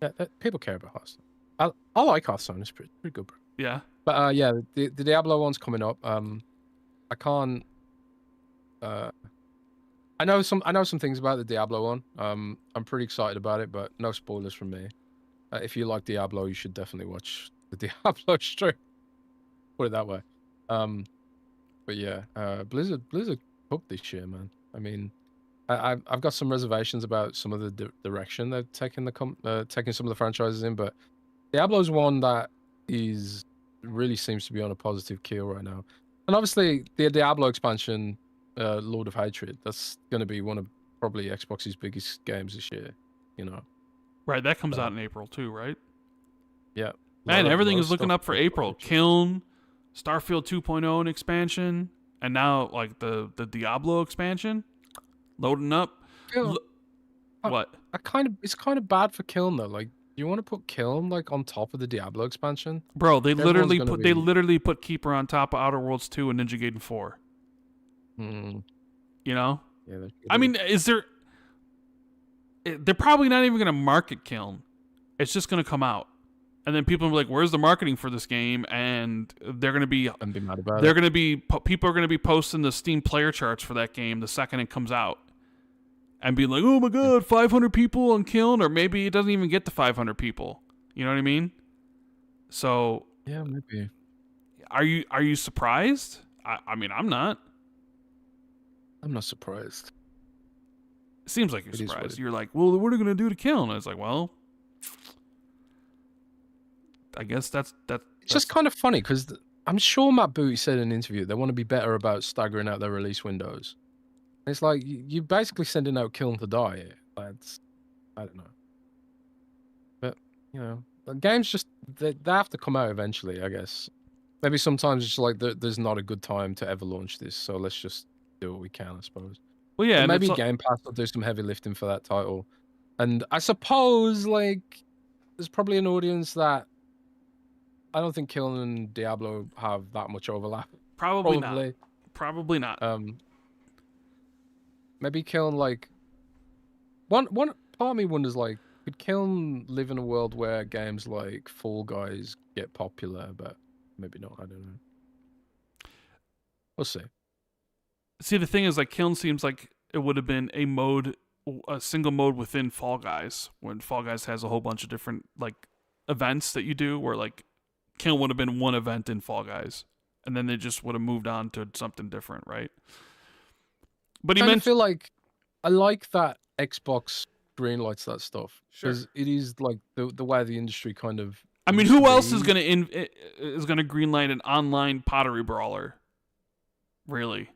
Yeah, people care about Hearthstone. I like Hearthstone. It's pretty good, bro. Yeah. But yeah, the Diablo one's coming up. I can't. I know some things about the Diablo one. I'm pretty excited about it, but no spoilers from me. If you like Diablo, you should definitely watch the Diablo stream. Put it that way. But yeah, Blizzard hooked this year, man. I mean, I've got some reservations about some of the direction they've taken taking some of the franchises in, but Diablo's one that really seems to be on a positive keel right now. And obviously, the Diablo expansion, Lord of Hatred, that's going to be one of probably Xbox's biggest games this year. You know. Right, that comes out in April too, right? Yeah. Man, everything is looking up for April. Kiln, Starfield 2.0 and expansion, and now like the Diablo expansion, loading up. What? It's kind of bad for Kiln though. Like, you want to put Kiln like on top of the Diablo expansion? Bro, they literally put Keeper on top of Outer Worlds 2 and Ninja Gaiden 4. You know? Yeah. I mean, they're probably not even going to market Kiln. It's just going to come out. And then people will be like, where's the marketing for this game? And they're going to be... And be mad about they're going to be... People are going to be posting the Steam player charts for that game the second it comes out. And be like, oh my god, 500 people on Kiln, or maybe it doesn't even get to 500 people. You know what I mean? So... Yeah, maybe. Are you surprised? I mean, I'm not. I'm not surprised. It seems like you're surprised. You're like, well, what are they going to do to Kiln? And it's like, well... I guess that's It's just kind of funny because I'm sure Matt Booty said in an interview they want to be better about staggering out their release windows. It's like you're basically sending out Kiln to die. I don't know, but you know, the games just they have to come out eventually. I guess maybe sometimes it's like there's not a good time to ever launch this, so let's just do what we can, I suppose. Well, yeah, and maybe Game Pass will do some heavy lifting for that title, and I suppose like there's probably an audience that. I don't think Kiln and Diablo have that much overlap. Probably not. Maybe Kiln like one part of me wonders like could Kiln live in a world where games like Fall Guys get popular, but maybe not. I don't know. We'll see. See, the thing is, like Kiln seems like it would have been a single mode within Fall Guys, when Fall Guys has a whole bunch of different like events that you do, where like. Kiln would have been one event in Fall Guys, and then they just would have moved on to something different, right? But I feel like I like that Xbox greenlights that stuff because it is like the way the industry kind of. I mean, who else is gonna greenlight an online pottery brawler? Really?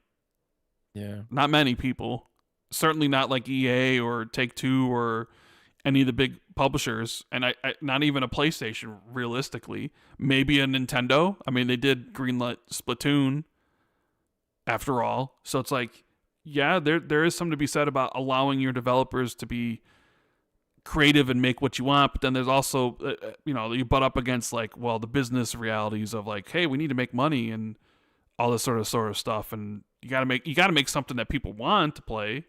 Yeah. Not many people. Certainly not like EA or Take-Two or any of the big publishers, and I not even a PlayStation, realistically. Maybe a Nintendo. I mean, they did greenlight Splatoon, after all. So it's like, yeah, there is something to be said about allowing your developers to be creative and make what you want, but then there's also, you butt up against, like, well, the business realities of, like, hey, we need to make money and all this sort of stuff, and you gotta make something that people want to play.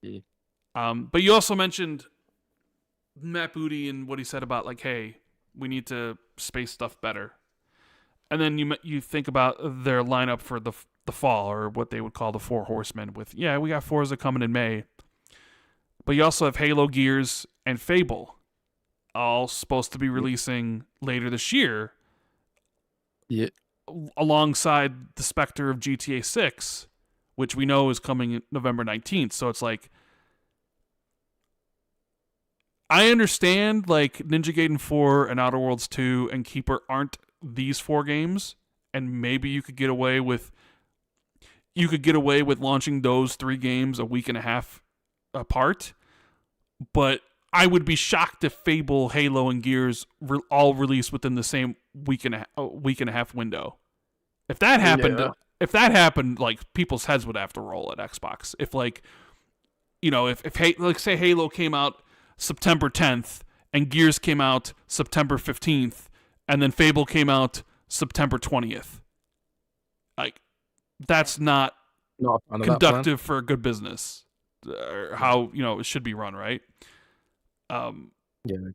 Yeah. But you also mentioned Matt Booty and what he said about like, hey, we need to space stuff better. And then you think about their lineup for the fall, or what they would call the Four Horsemen. With we got Forza coming in May, but you also have Halo, Gears, and Fable, all supposed to be releasing later this year. Yeah. Alongside the specter of GTA 6, which we know is coming November 19th. So it's like. I understand, like, Ninja Gaiden 4 and Outer Worlds 2 and Keeper aren't these 4 games, and maybe you could get away with launching those 3 games a week and a half apart, but I would be shocked if Fable, Halo, and Gears all released within the same week and a half window. If that happened, like, people's heads would have to roll at Xbox. If, like, if like, say Halo came out September 10th and Gears came out September 15th, and then Fable came out September 20th. Like, that's not Not a fan of that plan. conductive for a good business, or how it should be run, right? Yeah.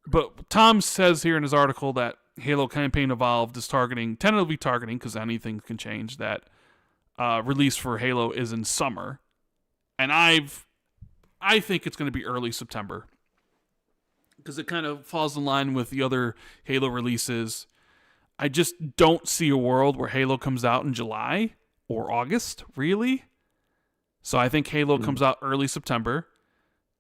But Tom says here in his article that Halo Campaign Evolved is tentatively targeting, because anything can change, that release for Halo is in summer, and I think it's going to be early September, because it kind of falls in line with the other Halo releases. I just don't see a world where Halo comes out in July or August, really. So I think Halo comes out early September.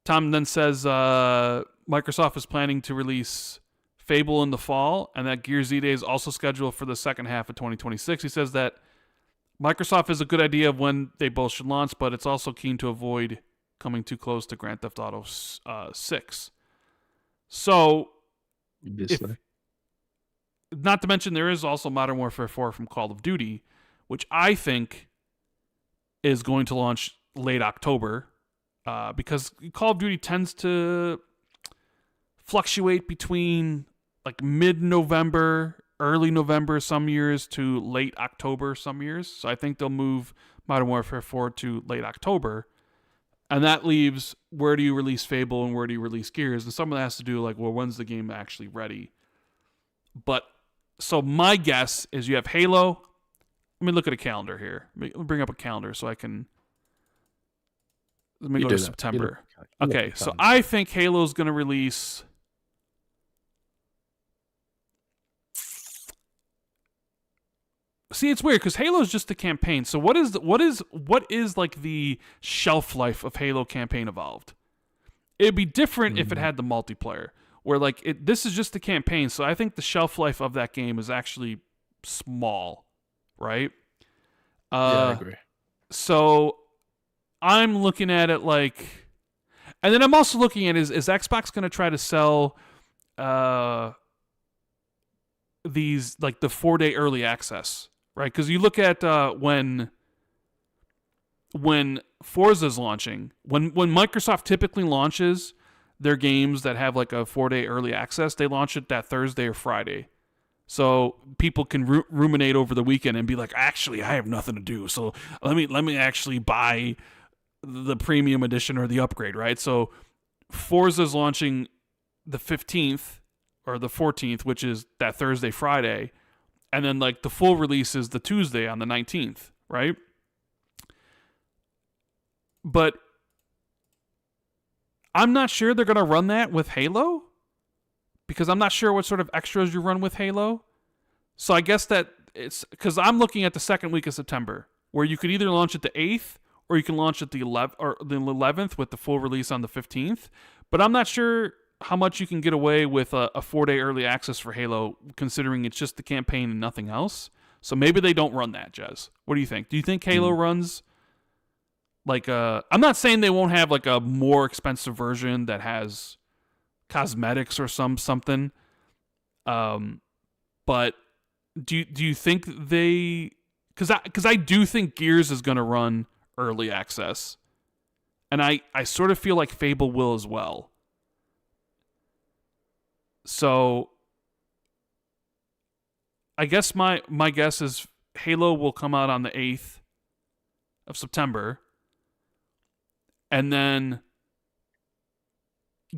Tom then says Microsoft is planning to release Fable in the fall, and that Gears Z-Day is also scheduled for the second half of 2026. He says that Microsoft has a good idea of when they both should launch, but it's also keen to avoid coming too close to Grand Theft Auto 6. So, not to mention, there is also Modern Warfare 4 from Call of Duty, which I think is going to launch late October, because Call of Duty tends to fluctuate between like mid-November, early November some years to late October some years. So I think they'll move Modern Warfare 4 to late October. And that leaves, where do you release Fable and where do you release Gears? And some of that has to do like, well, when's the game actually ready? But so my guess is you have Halo. Let me look at a calendar here. Let me bring up a calendar so I can. Let me go to September. Okay, so I think Halo's going to release. See, it's weird because Halo is just a campaign. So what is like the shelf life of Halo Campaign Evolved? It'd be different if it had the multiplayer, where like this is just a campaign. So I think the shelf life of that game is actually small, right? Yeah, I agree. So I'm looking at it like, and then I'm also looking at is Xbox going to try to sell these like the 4-day early access, right? Because you look at when Forza's launching, when Microsoft typically launches their games that have like a 4-day early access, they launch it that Thursday or Friday. So people can ruminate over the weekend and be like, actually, I have nothing to do, so let me actually buy the premium edition or the upgrade, right? So Forza's launching the 15th or the 14th, which is that Thursday, Friday, and then like the full release is the Tuesday on the 19th, right? But I'm not sure they're going to run that with Halo, because I'm not sure what sort of extras you run with Halo. So I guess that it's because I'm looking at the second week of September, where you could either launch it the 8th or you can launch it the 11th with the full release on the 15th. But I'm not sure how much you can get away with a 4-day early access for Halo, considering it's just the campaign and nothing else. So maybe they don't run that, Jez. What do you think? Do you think Halo runs like I'm not saying they won't have like a more expensive version that has cosmetics or something. But do you think they? Because I do think Gears is going to run early access, and I sort of feel like Fable will as well. So I guess my guess is Halo will come out on the 8th of September, and then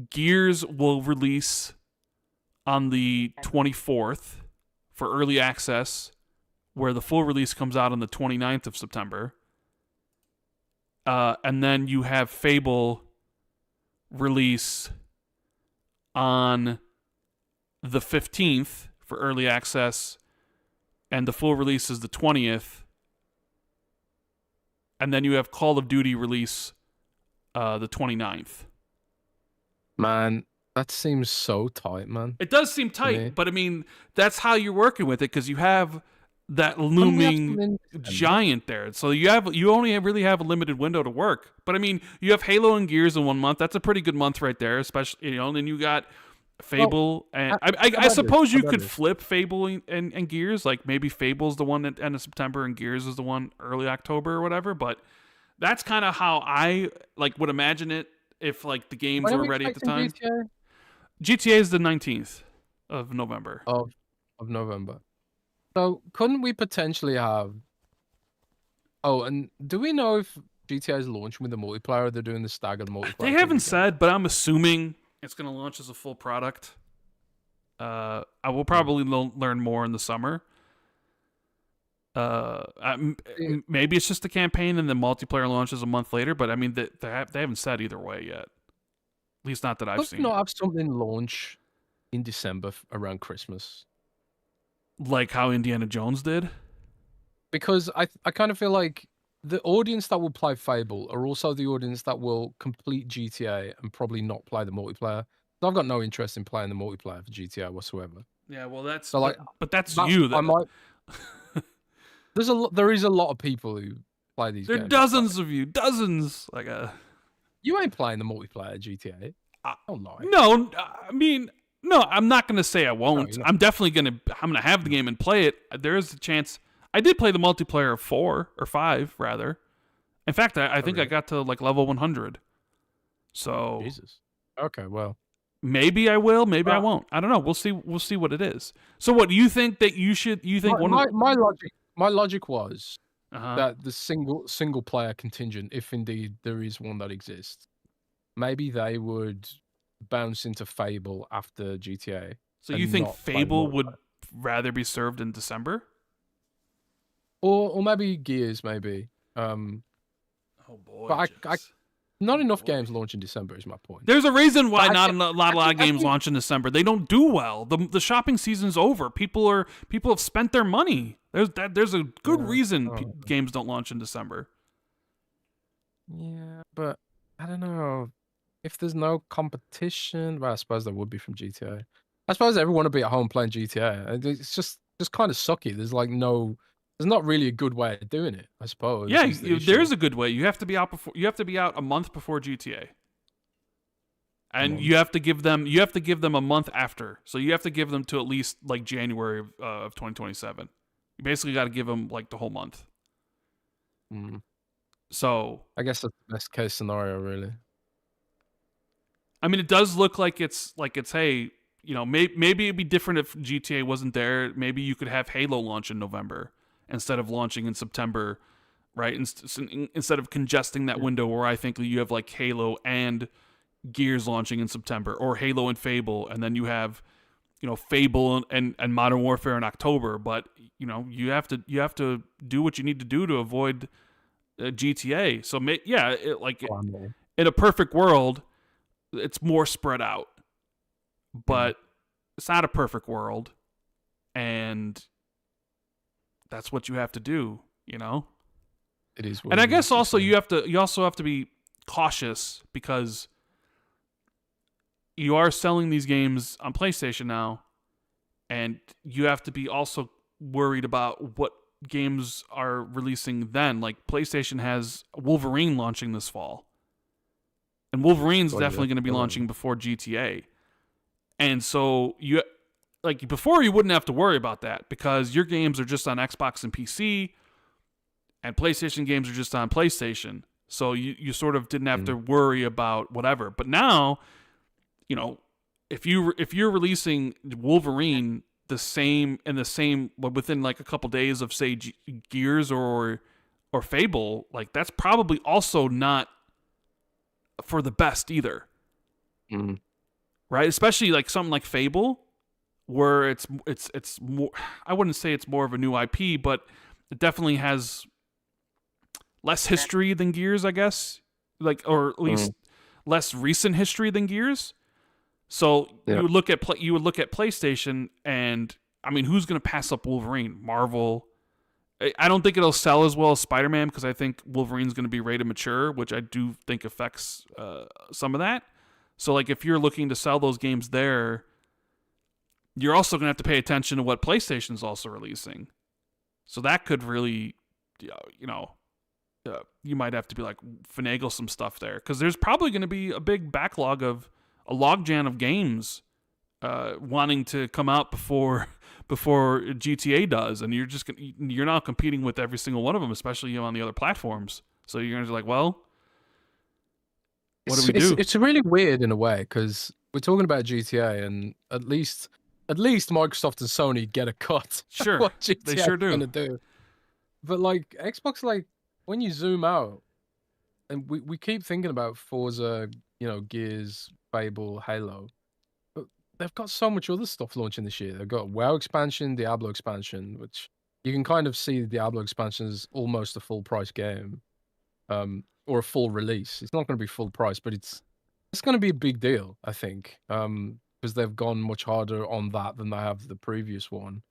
Gears will release on the 24th for early access, where the full release comes out on the 29th of September. And then you have Fable release on the 15th for early access, and the full release is the 20th. And then you have Call of Duty release the 29th. Man, that seems so tight, man. It does seem tight, but I mean, that's how you're working with it, because you have that looming giant there. So you only really have a limited window to work. But I mean, you have Halo and Gears in 1 month. That's a pretty good month right there, especially, and then you got Fable, and I suppose you could flip Fable and Gears. Like maybe Fable's the one at end of September and Gears is the one early October or whatever. But that's kind of how I would imagine it if like the games were ready at the time. GTA is the 19th of November. of November. So couldn't we potentially have? Oh, and do we know if GTA is launching with the multiplayer, or they're doing the staggered multiplayer? They haven't said, but I'm assuming it's going to launch as a full product. I will probably learn more in the summer. Maybe it's just the campaign and the multiplayer launches a month later, but I mean, they haven't said either way yet. At least not that I've seen. Not have something launch in December around Christmas, like how Indiana Jones did. Because I kind of feel like the audience that will play Fable are also the audience that will complete GTA and probably not play the multiplayer. So I've got no interest in playing the multiplayer for GTA whatsoever. Yeah, well, that's so like, but that's you. I might. There is a lot of people who play these. There are dozens of you, dozens. You ain't playing the multiplayer GTA. Don't lie. No, I mean, no, I'm not gonna say I won't. No, I'm definitely gonna have the game and play it. There is a chance. I did play the multiplayer of 4 or 5, rather. In fact, I think I got to like level 100. So Jesus. Okay, well, maybe I will, maybe I won't. I don't know. We'll see. We'll see what it is. So, what do you think that you should? You think my logic was that the single player contingent, if indeed there is one that exists, maybe they would bounce into Fable after GTA. So you think Fable would rather be served in December? Or maybe Gears, maybe. Oh boy! But not enough games launch in December is my point. There's a reason why not a lot of games launch in December. They don't do well. The shopping season's over. People have spent their money. There's a good reason games don't launch in December. Yeah, but I don't know. If there's no competition, well, I suppose there would be from GTA. I suppose everyone would be at home playing GTA. It's just kind of sucky. There's not really a good way of doing it, I suppose. Yeah, there's a good way. You have to be out a month before GTA. And you have to give them a month after. So you have to give them to at least like January of 2027. You basically got to give them like the whole month. So I guess that's the best case scenario, really. I mean, it does look like it's hey, you know, maybe it'd be different if GTA wasn't there. Maybe you could have Halo launch in November instead of launching in September, right? Instead of congesting that window where I think you have like Halo and Gears launching in September, or Halo and Fable, and then you have, you know, Fable and Modern Warfare in October. But you know, you have to do what you need to do to avoid GTA. So in a perfect world, it's more spread out, but it's not a perfect world, and that's what you have to do, you know? It is. And I guess also you also have to be cautious, because you are selling these games on PlayStation now, and you have to be also worried about what games are releasing then. Like PlayStation has Wolverine launching this fall. And Wolverine's definitely going to be launching before GTA. And so before you wouldn't have to worry about that, because your games are just on Xbox and PC, and PlayStation games are just on PlayStation. So you sort of didn't have to worry about whatever. But now, you know, if you're releasing Wolverine within like a couple days of, say, Gears or Fable, like that's probably also not for the best either. Right? Especially like something like Fable, where it's more, I wouldn't say it's more of a new IP, but it definitely has less history than Gears, I guess. Like, or at least less recent history than Gears. So you would look at PlayStation, and I mean, who's going to pass up Wolverine? Marvel. I don't think it'll sell as well as Spider-Man, because I think Wolverine's going to be rated mature, which I do think affects some of that. So, like, if you're looking to sell those games there, you're also going to have to pay attention to what PlayStation's also releasing. So that could really, you know, you might have to be like finagle some stuff there, because there's probably going to be a big backlog of a logjam of games wanting to come out before GTA does, and you're not competing with every single one of them, especially on the other platforms. So you're gonna be like, well, what do we do? It's really weird in a way, because we're talking about GTA, and at least at least Microsoft and Sony get a cut. Sure, What GTA they sure do. gonna do. But like Xbox, like when you zoom out, and we keep thinking about Forza, Gears, Fable, Halo, but they've got so much other stuff launching this year. They've got WoW expansion, Diablo expansion, which you can kind of see the Diablo expansion as almost a full price game, or a full release. It's not going to be full price, but it's going to be a big deal, I think, because they've gone much harder on that than they have the previous one.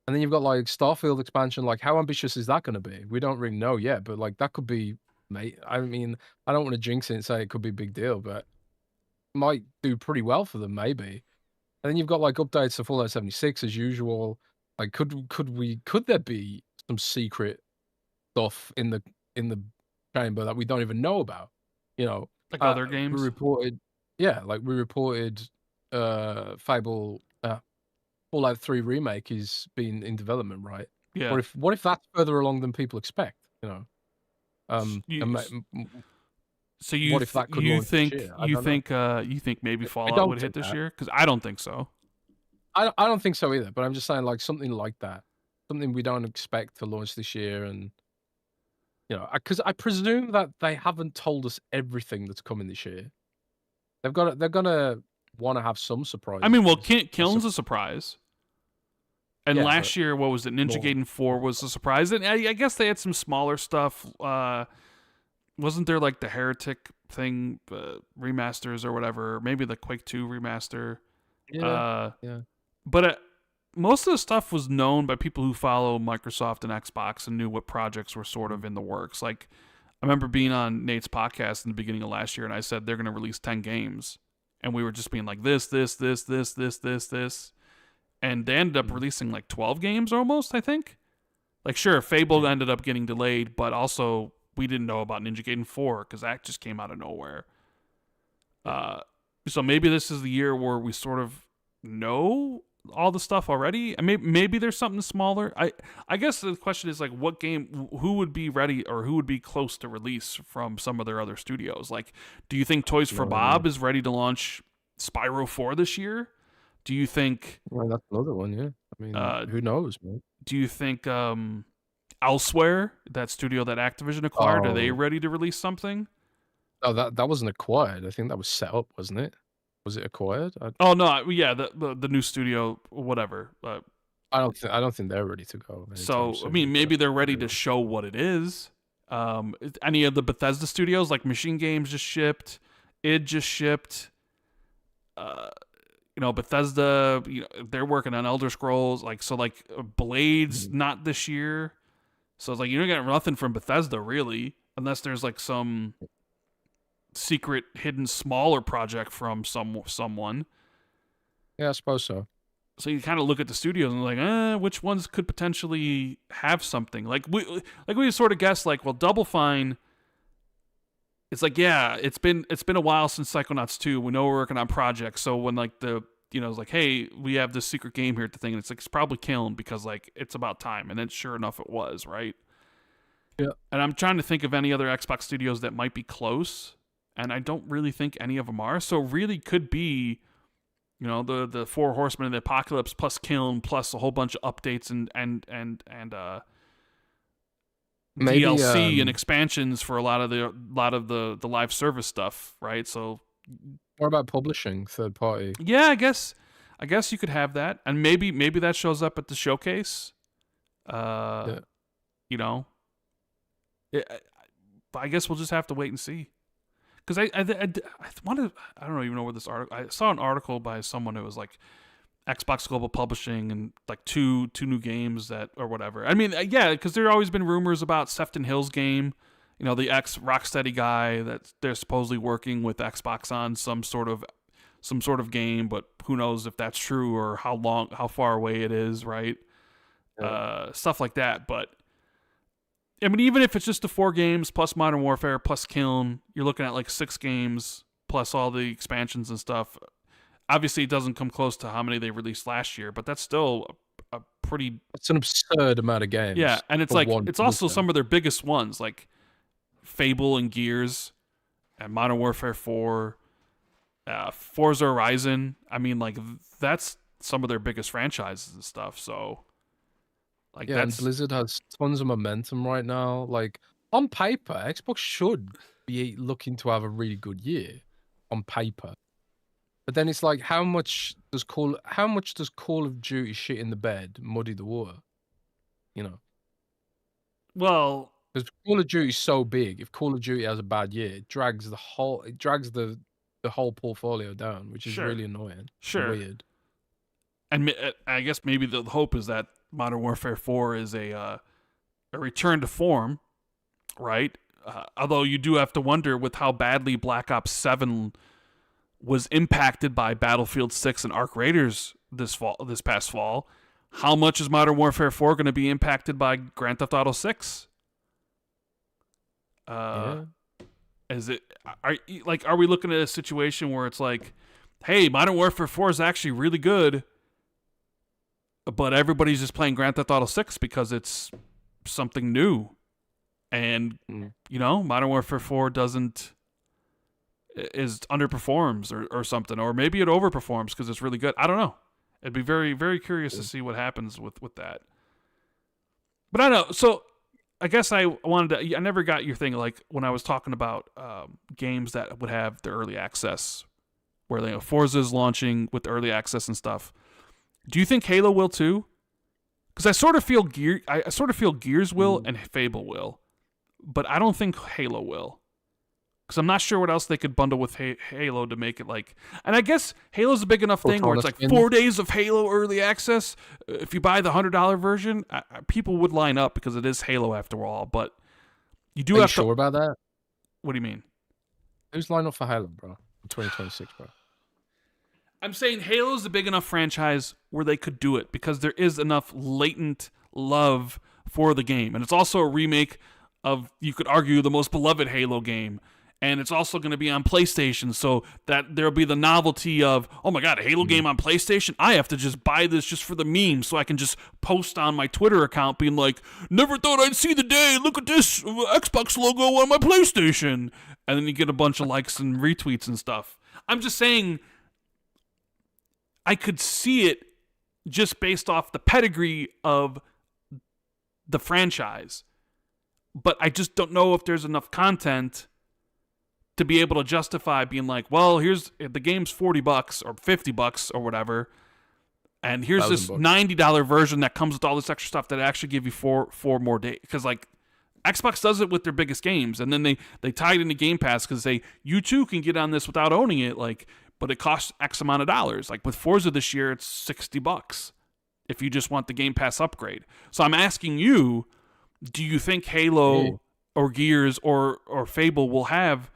And then you've got like Starfield expansion. Like, how ambitious is that going to be? We don't really know yet, but like that could be, mate. I mean, I don't want to jinx it and say it could be a big deal, but it might do pretty well for them, maybe. And then you've got like updates to Fallout 76 as usual. Like, could there be some secret stuff in the chamber that we don't even know about? Like other games. We reported Fable. Fallout 3 remake is being in development, right? Yeah. What if that's further along than people expect? So what if that could launch this year? You think maybe Fallout would hit this year? Because I don't think so. I don't think so either. But I'm just saying, like something like that, something we don't expect to launch this year, and because I presume that they haven't told us everything that's coming this year. They're gonna want to have some surprise. I mean, well, Kiln's a surprise. And last year, what was it? Ninja Gaiden 4 was a surprise. And I guess they had some smaller stuff. Wasn't there like the Heretic thing, remasters or whatever? Maybe the Quake 2 remaster. Yeah. But most of the stuff was known by people who follow Microsoft and Xbox and knew what projects were sort of in the works. Like, I remember being on Nate's podcast in the beginning of last year, and I said they're going to release 10 games. And we were just being like, this. And they ended up releasing like 12 games almost, I think. Like, sure, Fable ended up getting delayed, but also we didn't know about Ninja Gaiden 4 because that just came out of nowhere. So maybe this is the year where we sort of know all the stuff already. And maybe there's something smaller. I guess the question is, like, what game, who would be ready or who would be close to release from some of their other studios? Like, do you think Toys for Bob is ready to launch Spyro 4 this year? Do you think... Well, that's another one, yeah. I mean, who knows, man? Do you think Elsewhere, that studio that Activision acquired, are they ready to release something? Oh, that wasn't acquired. I think that was set up, wasn't it? Was it acquired? The new studio, whatever. I don't think they're ready to go. So, I mean, maybe they're ready to show what it is. Any of the Bethesda studios, like Machine Games just shipped, id just shipped. Bethesda, they're working on Elder Scrolls, Blades not this year. So it's like you don't get nothing from Bethesda really, unless there's like some secret hidden smaller project from someone. Yeah, I suppose so. So you kind of look at the studios and like, which ones could potentially have something? Like we sort of guessed, like, well, Double Fine. It's like, yeah, it's been a while since Psychonauts 2. We know we're working on projects. So when like it's like, hey, we have this secret game here and it's like, it's probably Kiln because like it's about time. And then sure enough, it was, right? Yeah. And I'm trying to think of any other Xbox studios that might be close, and I don't really think any of them are. So really could be, the Four Horsemen of the Apocalypse plus Kiln plus a whole bunch of updates and maybe, DLC and expansions for a lot of the live service stuff, right? So, what about publishing third party? Yeah, I guess you could have that, and maybe that shows up at the showcase. Yeah. I guess we'll just have to wait and see. Because I don't even know where this article. I saw an article by someone who was like Xbox Global Publishing and like two new games that or whatever. I mean, yeah, because there always been rumors about Sefton Hill's game. The ex Rocksteady guy that they're supposedly working with Xbox on some sort of game, but who knows if that's true or how far away it is, right? Yeah. Stuff like that, but. I mean, even if it's just the 4 games plus Modern Warfare plus Kiln, you're looking at like 6 games plus all the expansions and stuff. Obviously, it doesn't come close to how many they released last year, but that's still a pretty... It's an absurd amount of games. Yeah, and it's also some of their biggest ones, like Fable and Gears and Modern Warfare 4, Forza Horizon. I mean, like, that's some of their biggest franchises and stuff. So, like, Yeah, and that's Blizzard has tons of momentum right now. Like on paper, Xbox should be looking to have a really good year on paper. But then it's like, how much does Call of Duty shit in the bed muddy the water? You know, well, because Call of Duty is so big. If Call of Duty has a bad year, it drags the whole portfolio down, which is sure, really annoying and sure. weird. And I guess maybe the hope is that Modern Warfare 4 is a return to form, right? Although you do have to wonder with how badly Black Ops 7 was impacted by Battlefield 6 and Arc Raiders this past fall, how much is Modern Warfare 4 going to be impacted by Grand Theft Auto 6? Yeah. Is it are we looking at a situation where it's like, hey, Modern Warfare 4 is actually really good, but everybody's just playing Grand Theft Auto 6 because it's something new, and Modern Warfare 4 underperforms or something, or maybe it overperforms because it's really good. I don't know. It'd be very, very curious to see what happens with that. But I don't know. So I guess I never got your thing, like when I was talking about games that would have the early access, where Forza's launching with early access and stuff. Do you think Halo will too? Because I sort of feel Gears will and Fable will, but I don't think Halo will. Because I'm not sure what else they could bundle with Halo to make it like... And I guess Halo's a big enough thing where it's like 4 days of Halo early access. If you buy the $100 version, people would line up because it is Halo after all. But you do have to... Are you sure about that? What do you mean? Who's lined up for Halo, bro? In 2026, bro. I'm saying Halo's a big enough franchise where they could do it because there is enough latent love for the game. And it's also a remake of, you could argue, the most beloved Halo game. And it's also going to be on PlayStation, so that there'll be the novelty of, oh my god, a Halo game on PlayStation? I have to just buy this just for the meme so I can just post on my Twitter account being like, never thought I'd see the day, look at this Xbox logo on my PlayStation. And then you get a bunch of likes and retweets and stuff. I'm just saying, I could see it just based off the pedigree of the franchise. But I just don't know if there's enough content to be able to justify being like, well, here's the game's $40 or $50 or whatever, and here's this $90 version that comes with all this extra stuff that actually give you four more days. Because like Xbox does it with their biggest games, and then they tie it into Game Pass because you too can get on this without owning it, like, but it costs X amount of dollars. Like with Forza this year, it's $60 if you just want the Game Pass upgrade. So I'm asking you, do you think Halo or Gears or Fable will have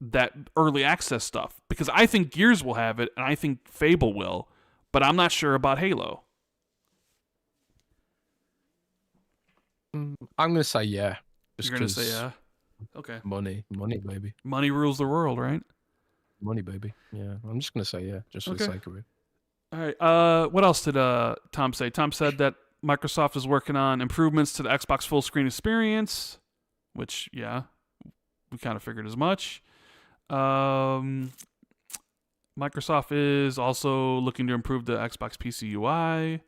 that early access stuff? Because I think Gears will have it, and I think Fable will, but I'm not sure about Halo. I'm gonna say yeah. You're gonna say yeah? Okay. Money, baby. Money rules the world, right? Money, baby. Yeah, I'm just gonna say yeah, just for the sake of it. All right. What else did Tom say? Tom said that Microsoft is working on improvements to the Xbox full screen experience, which, yeah, we kind of figured as much. Microsoft is also looking to improve the Xbox PC UI.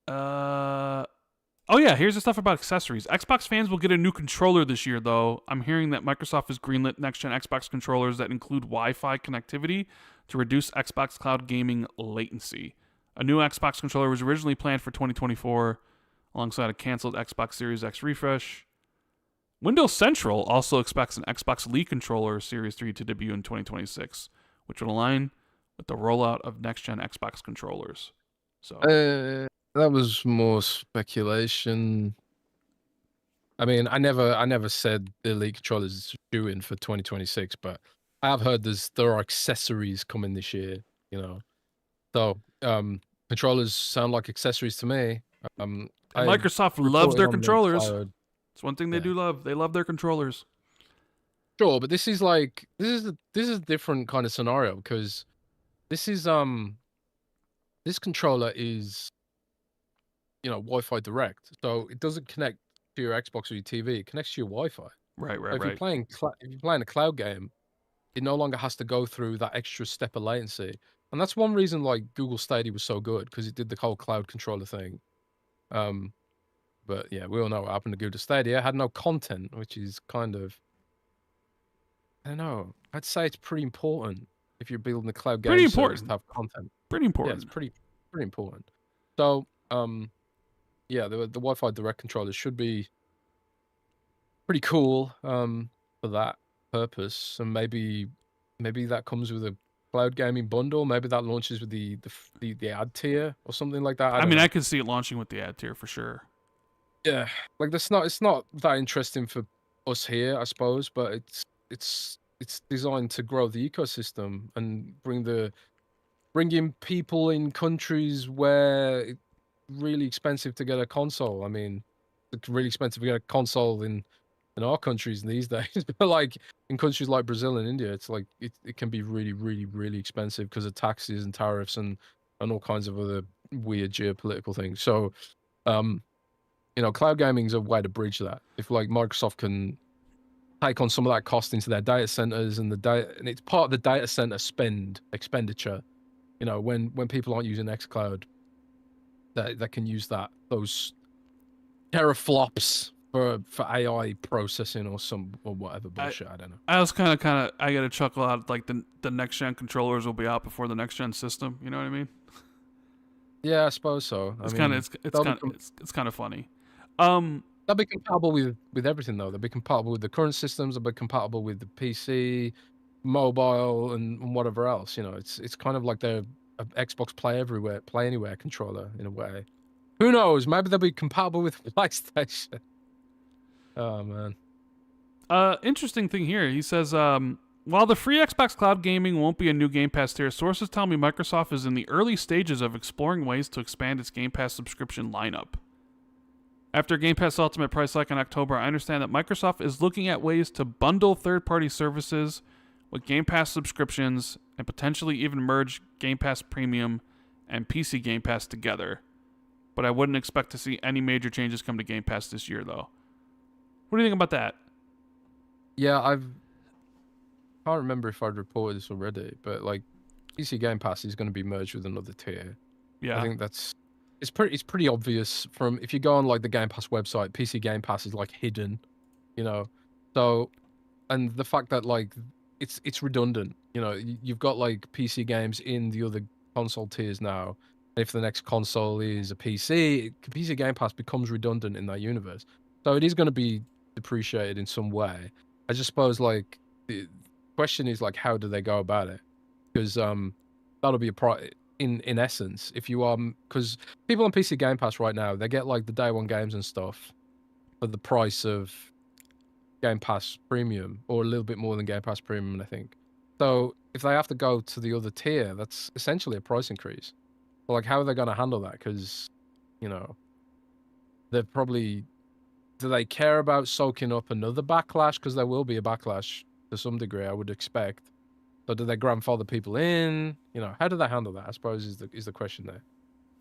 Oh yeah, here's the stuff about accessories. Xbox fans will get a new controller this year, though. I'm hearing that Microsoft has greenlit next-gen Xbox controllers that include Wi-Fi connectivity to reduce Xbox cloud gaming latency. A new Xbox controller was originally planned for 2024, alongside a canceled Xbox Series X refresh. Windows Central also expects an Xbox Elite controller Series 3 to debut in 2026, which will align with the rollout of next-gen Xbox controllers. So that was more speculation. I mean, I never said the Elite controllers is due in for 2026, but I have heard there are accessories coming this year, you know. So controllers sound like accessories to me. Microsoft loves their controllers. It's one thing they do love. They love their controllers. Sure, but this is a different kind of scenario because this controller is, Wi-Fi direct, so it doesn't connect to your Xbox or your TV. It connects to your Wi-Fi. Right. If you're playing a cloud game, it no longer has to go through that extra step of latency And that's one reason like Google Stadia was so good, because it did the whole cloud controller thing. But yeah, we all know what happened to Google Stadia. It had no content, which is kind of, I don't know. I'd say it's pretty important if you're building a cloud Pretty game service important. to have content. Pretty Yeah, important. it's pretty important. So, yeah, the Wi-Fi direct controllers should be pretty cool for that purpose, and maybe that comes with a cloud gaming bundle. Maybe that launches with the ad tier or something like that. I don't mean, know. I could see it launching with the ad tier for sure. Yeah, like it's not that interesting for us here, I suppose, but it's designed to grow the ecosystem and bring in people in countries where it's really expensive to get a console. I mean, it's really expensive to get a console in our countries these days, but like in countries like Brazil and India, it's like it can be really, really, really expensive because of taxes and tariffs and all kinds of other weird geopolitical things. So, cloud gaming is a way to bridge that. If like Microsoft can take on some of that cost into their data centers and it's part of the data center expenditure. When people aren't using xCloud, that can use those teraflops for AI processing or whatever bullshit. I don't know. I was kind of I got a chuckle out like the next gen controllers will be out before the next gen system. You know what I mean? Yeah, I suppose so. It's kind of funny. They'll be compatible with everything though. They'll be compatible with the current systems. They'll be compatible with the PC, mobile, and whatever else. It's kind of like they're an Xbox Play Everywhere, Play Anywhere controller in a way. Who knows? Maybe they'll be compatible with PlayStation. Oh man. Interesting thing here. He says, while the free Xbox Cloud Gaming won't be a new Game Pass tier, sources tell me Microsoft is in the early stages of exploring ways to expand its Game Pass subscription lineup. After Game Pass Ultimate price hike in October, I understand that Microsoft is looking at ways to bundle third-party services with Game Pass subscriptions and potentially even merge Game Pass Premium and PC Game Pass together. But I wouldn't expect to see any major changes come to Game Pass this year, though. What do you think about that? Yeah, I can't remember if I'd reported this already, but like PC Game Pass is going to be merged with another tier. Yeah, I think it's pretty obvious from if you go on like the Game Pass website. PC Game Pass is like hidden, So, and the fact that like it's redundant. You've got like PC games in the other console tiers now. If the next console is a PC Game Pass becomes redundant in that universe. So it is going to be depreciated in some way. I just suppose like the question is like how do they go about it? Because that'll be in essence if you are, because people on PC Game Pass right now, they get like the day one games and stuff for the price of Game Pass Premium, or a little bit more than Game Pass Premium, I think. So if they have to go to the other tier, that's essentially a price increase. But like how are they going to handle that? Because they're probably, do they care about soaking up another backlash? Because there will be a backlash to some degree, I would expect. So do they grandfather people in? How do they handle that? I suppose is the question there.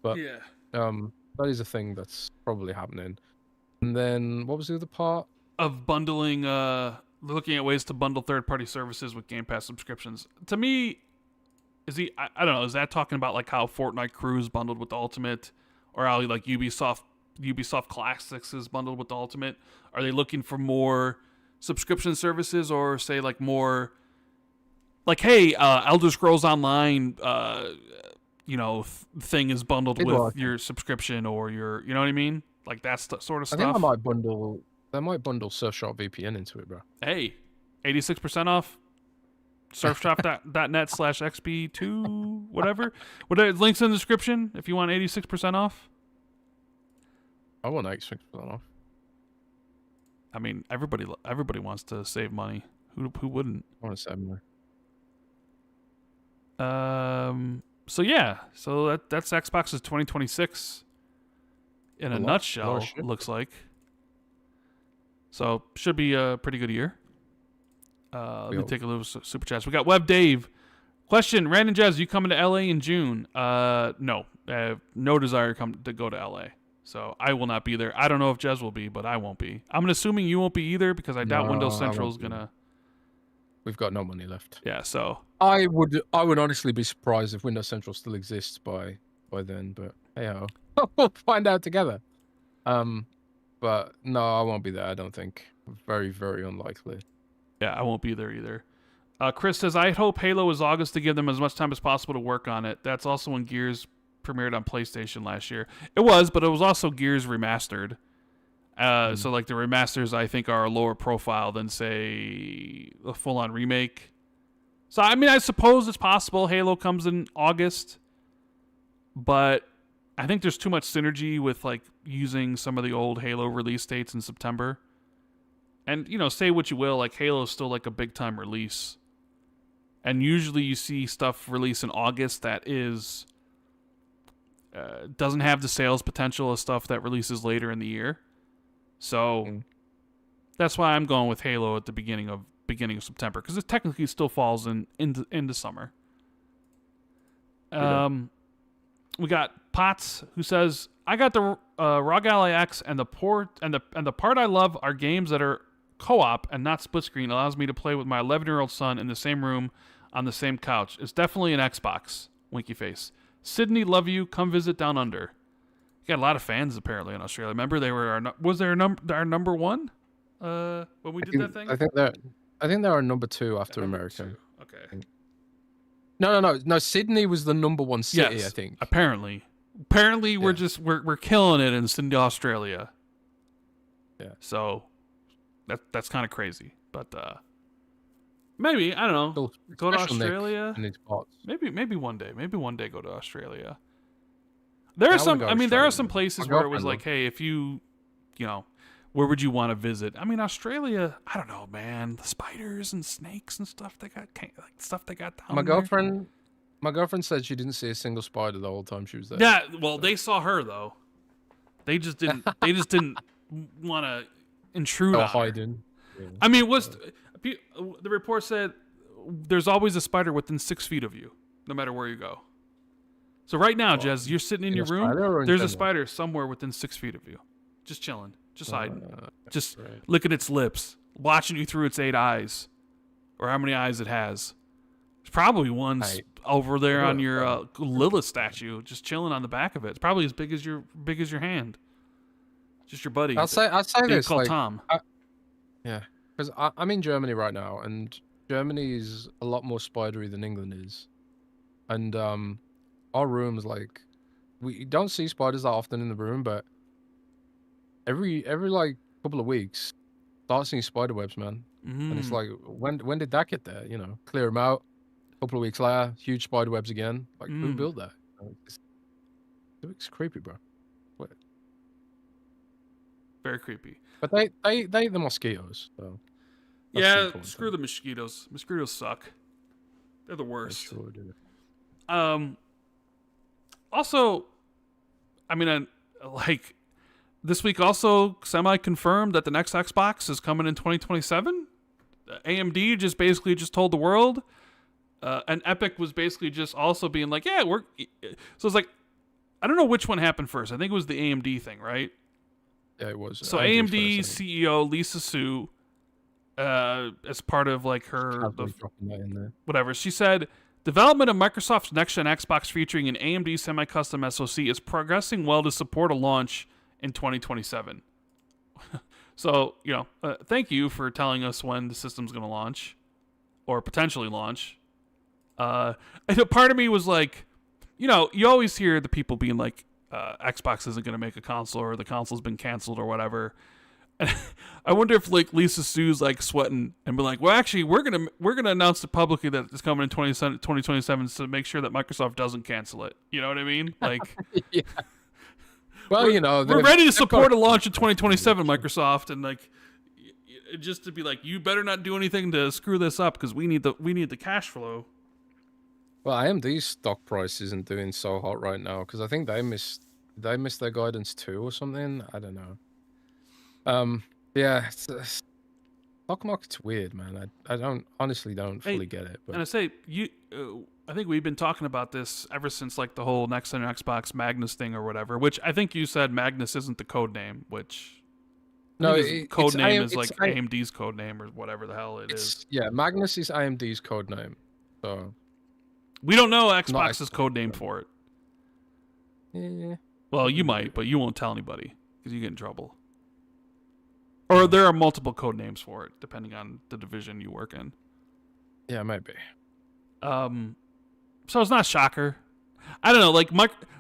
But yeah. That is a thing that's probably happening. And then what was the other part? Of bundling, looking at ways to bundle third-party services with Game Pass subscriptions. To me, I don't know, is that talking about like how Fortnite Crew is bundled with the Ultimate, or how like Ubisoft Classics is bundled with the Ultimate? Are they looking for more subscription services, or say like more like, hey, Elder Scrolls Online, thing is bundled with your subscription or your, you know what I mean? Like that's the sort of stuff. I think they might bundle Surfshark VPN into it, bro. Hey, 86% off. Surfshop.net/XB2, whatever. Links in the description if you want 86% off. I want 86% off. I mean, everybody wants to save money. Who wouldn't? I want to save money. So yeah, that's Xbox's 2026 in a nutshell. It looks like. So should be a pretty good year. Let me take a little super chats. We got Web Dave. Question: Rand and Jez, you coming to LA in June? No, I have no desire to go to LA. So I will not be there. I don't know if Jez will be, but I won't be. I'm assuming you won't be either because I doubt Windows Central is gonna. We've got no money left. Yeah, so I would honestly be surprised if Windows Central still exists by then. But hey ho, we'll find out together. But no, I won't be there. I don't think. Very, very unlikely. yeah, I won't be there either. Chris says, I hope Halo is August to give them as much time as possible to work on it. That's also when Gears premiered on PlayStation last year. It was, but it was also Gears remastered. So like the remasters, I think, are a lower profile than, say, a full-on remake. So I mean, I suppose it's possible Halo comes in August, but I think there's too much synergy with like using some of the old Halo release dates in September. And say what you will, like Halo is still like a big-time release. And usually you see stuff release in August that is doesn't have the sales potential of stuff that releases later in the year. So that's why I'm going with Halo at the beginning of September, because it technically still falls into summer. We got Potts, who says, I got the ROG Ally X, and the part I love are games that are co-op and not split screen. Allows me to play with my 11-year-old son in the same room on the same couch. It's definitely an Xbox. Winky face. Sydney, love you. Come visit down under. You got a lot of fans apparently in Australia. Remember they were our number one when we did that thing? I think they're our number 2 after America. Okay. No. Sydney was the number 1 city, yes, I think. Apparently we're killing it in Sydney, Australia. Yeah. So that's kind of crazy, but maybe, I don't know. Go to Australia. Maybe one day. Maybe one day go to Australia. There are some places where it was like, hey, if you where would you want to visit? I mean, Australia, I don't know, man. The spiders and snakes and stuff they got down there. My girlfriend said she didn't see a single spider the whole time she was there. Yeah, well, they saw her though. They just didn't want to intrude on her. Hiding. Yeah. I mean, the report said there's always a spider within 6 feet of you, no matter where you go. So right now, Jez, you're sitting in your room. There's a spider somewhere within 6 feet of you, just chilling, just hiding, just licking its lips, watching you through its 8 eyes, or how many eyes it has. There's probably one over there on your Lilith statue, just chilling on the back of it. It's probably as big as your hand. Just your buddy. I'll say this. Called Tom. Yeah, because I'm in Germany right now, and Germany is a lot more spidery than England is, and our rooms, like, we don't see spiders that often in the room, but every like couple of weeks, start seeing spider webs, man. And it's like, when did that get there? Clear them out. A couple of weeks later, huge spider webs again. Like, who built that? It's creepy, bro. What? Very creepy. But they eat the mosquitoes. So yeah, screw the mosquitoes. Mosquitoes suck. They're the worst. Sure do. Also, I mean, like, this week also semi-confirmed that the next Xbox is coming in 2027. AMD just told the world, and Epic was basically just also being like, yeah, so it's like, I don't know which one happened first. I think it was the AMD thing, right? Yeah, it was. So AMD CEO Lisa Su, as part of like whatever, she said, development of Microsoft's Next Gen Xbox featuring an AMD semi-custom SoC is progressing well to support a launch in 2027. So, thank you for telling us when the system's going to launch, or potentially launch. And a part of me was like, you always hear the people being like, Xbox isn't going to make a console, or the console's been canceled, or whatever. And I wonder if like Lisa Su's like sweating and be like, well, actually, we're gonna announce it publicly that it's coming in 2027 to make sure that Microsoft doesn't cancel it. You know what I mean? Like, yeah. Well, we're ready to support a launch in 2027, Microsoft, and like, just to be like, you better not do anything to screw this up because we need the cash flow. Well, AMD's stock price isn't doing so hot right now because I think they missed their guidance too or something. I don't know. Yeah, stock market's weird, man. I honestly don't fully get it. But. And I say I think we've been talking about this ever since like the whole Next Gen Xbox Magnus thing or whatever. Which I think you said Magnus isn't the code name, which I No, think his code name is it's like AMD's code name or whatever the hell it is. Yeah, Magnus is AMD's code name. So we don't know Xbox's code name for it. Yeah. Well, you might, but you won't tell anybody because you get in trouble. Or there are multiple code names for it, depending on the division you work in. Yeah, maybe. So it's not a shocker. I don't know, like,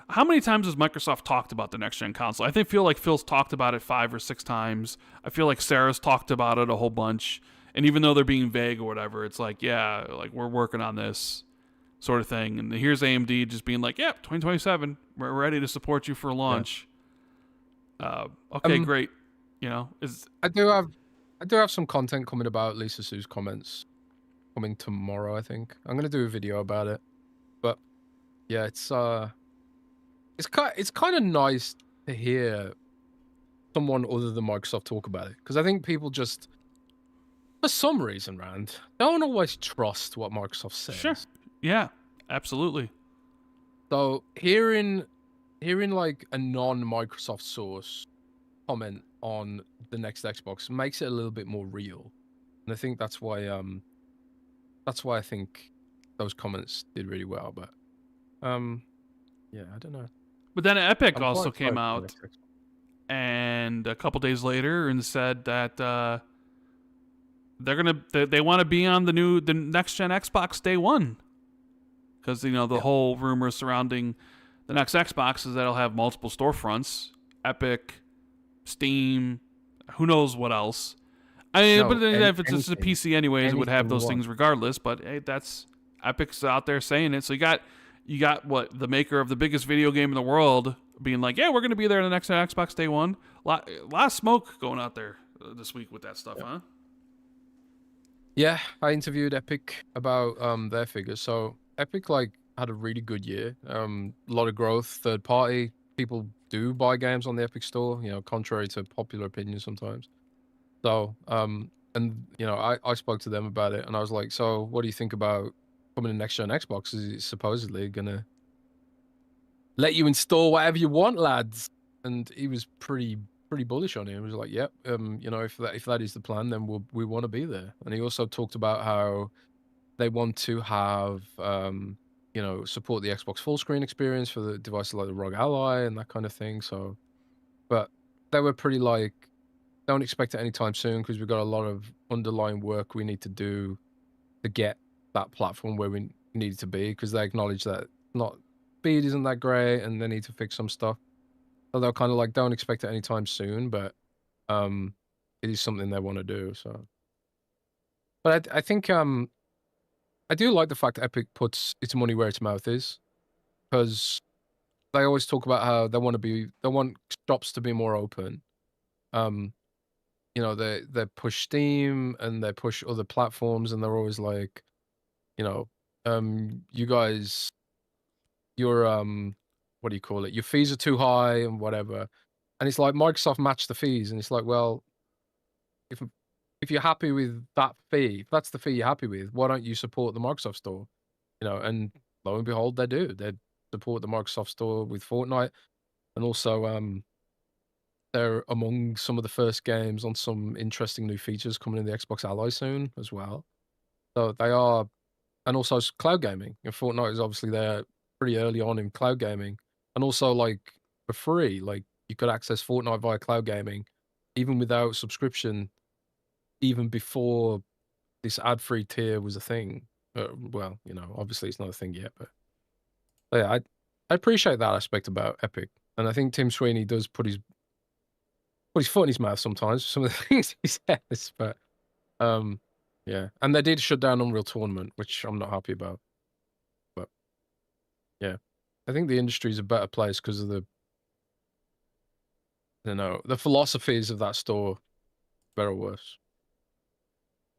how many times has Microsoft talked about the next-gen console? I feel like Phil's talked about it 5 or 6 times. I feel like Sarah's talked about it a whole bunch. And even though they're being vague or whatever, it's like, yeah, like, we're working on this sort of thing. And here's AMD just being like, yeah, 2027, we're ready to support you for launch. Yeah. Okay, great. You know, I do have some content coming about Lisa Sue's comments coming tomorrow, I think. I'm going to do a video about it. But yeah, it's kind of nice to hear someone other than Microsoft talk about it, because I think people just, for some reason, Rand, don't always trust what Microsoft says. Sure. Yeah, absolutely. So hearing like a non-Microsoft source comment on the next Xbox makes it a little bit more real, and I think that's why I think those comments did really well. But yeah, I don't know. But then Epic also came out and a couple days later and said that they want to be on the next gen Xbox day one, because the whole rumor surrounding the next Xbox is that it'll have multiple storefronts, Epic, Steam, who knows what else. I mean, but if it's just a PC anyways, it would have those things regardless. But hey, that's Epic's out there saying it. So you got what, the maker of the biggest video game in the world being like, yeah, we're going to be there in the next Xbox day one. Lot of smoke going out there this week with that stuff, huh? Yeah, I interviewed Epic about their figures. So Epic had a really good year. A lot of growth, third party. People do buy games on the Epic store, contrary to popular opinion sometimes. So, and I spoke to them about it, and I was like, so what do you think about coming to next gen Xbox? Is it supposedly gonna let you install whatever you want, lads? And he was pretty bullish on it. He was like, yep, if that is the plan, then we want to be there. And he also talked about how they want to have support the Xbox full screen experience for the devices like the ROG Ally and that kind of thing. So, but they were pretty like, don't expect it anytime soon, because we've got a lot of underlying work we need to do to get that platform where we need it to be, because they acknowledge that speed isn't that great and they need to fix some stuff. So they're kind of like, don't expect it anytime soon, but it is something they want to do. So, but I think I do like the fact that Epic puts its money where its mouth is, because they always talk about how they want shops to be more open. They push Steam and they push other platforms, and they're always like, you guys, your what do you call it? Your fees are too high and whatever. And it's like, Microsoft matched the fees, and it's like, well, if you're happy with that fee, if that's the fee you're happy with, why don't you support the Microsoft store? And lo and behold, they do. They support the Microsoft store with Fortnite, and also they're among some of the first games on some interesting new features coming in the Xbox Ally soon as well. So they are, and also cloud gaming. Fortnite is obviously there pretty early on in cloud gaming, and also for free. Like, you could access Fortnite via cloud gaming, even without subscription, even before this ad-free tier was a thing. Well, obviously it's not a thing yet, but yeah, I appreciate that aspect about Epic, and I think Tim Sweeney does put his foot in his mouth sometimes, some of the things he says, but yeah. And they did shut down Unreal Tournament, which I'm not happy about. But yeah, I think the industry is a better place because of the philosophies of that store, better or worse.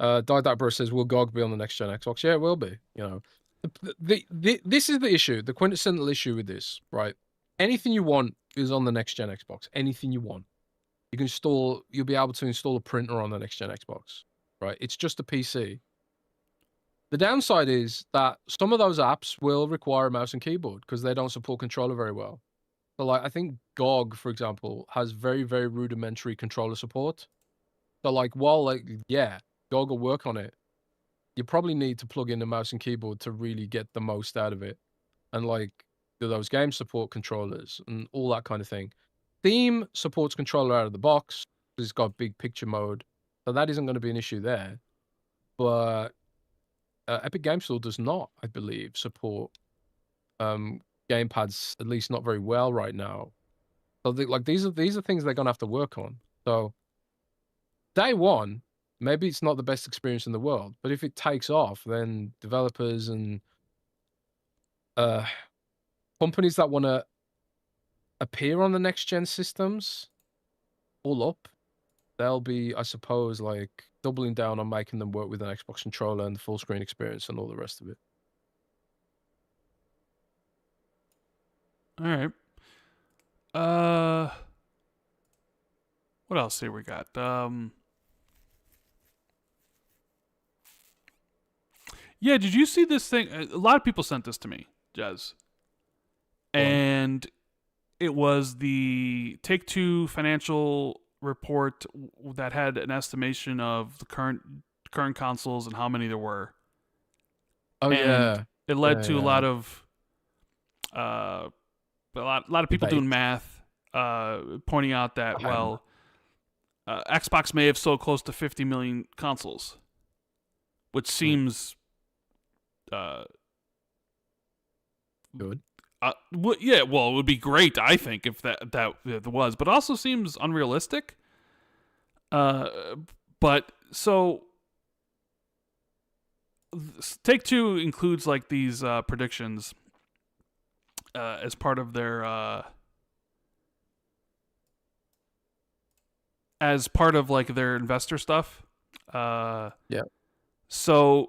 Didakbro says, will GOG be on the next gen Xbox? Yeah, it will be. This is the issue, the quintessential issue with this, right? Anything you want is on the next gen Xbox. Anything you want. You'll be able to install a printer on the next gen Xbox, right? It's just a PC. The downside is that some of those apps will require a mouse and keyboard because they don't support controller very well. So like I think GOG, for example, has very, very rudimentary controller support. So like while like yeah, GOG will work on it, you probably need to plug in a mouse and keyboard to really get the most out of it. And like do those game support controllers and all that kind of thing. Steam supports controller out of the box. It's got big picture mode. So that isn't going to be an issue there. But Epic Game Store does not, I believe, support gamepads, at least not very well right now. So these are things they're gonna have to work on. So day one, maybe it's not the best experience in the world, but if it takes off, then developers and companies that want to appear on the next gen systems all up, they'll be, I suppose, like doubling down on making them work with an Xbox controller and the full screen experience and all the rest of it. All right. What else here we got? Yeah, did you see this thing? A lot of people sent this to me, Jez. And it was the Take-Two financial report that had an estimation of the current consoles and how many there were. Oh, and yeah. It led to a lot of people doing math, pointing out that Xbox may have sold close to 50 million consoles, which seems good. Yeah, well, it would be great, I think, if that was, but also seems unrealistic. But so Take-Two includes like these predictions as part of their investor stuff. Yeah. So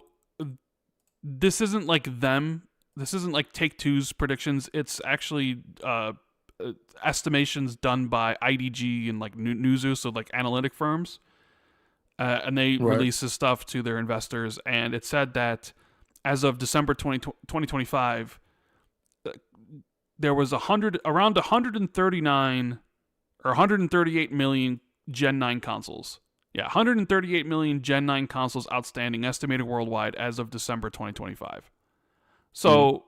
this isn't like them. This isn't like Take-Two's predictions. It's actually estimations done by IDG and like Newzoo, so like analytic firms. And they release this stuff to their investors. And it said that as of December 2025, there was around 139 or 138 million Gen 9 consoles. Yeah, 138 million Gen 9 consoles outstanding, estimated worldwide as of December 2025. So,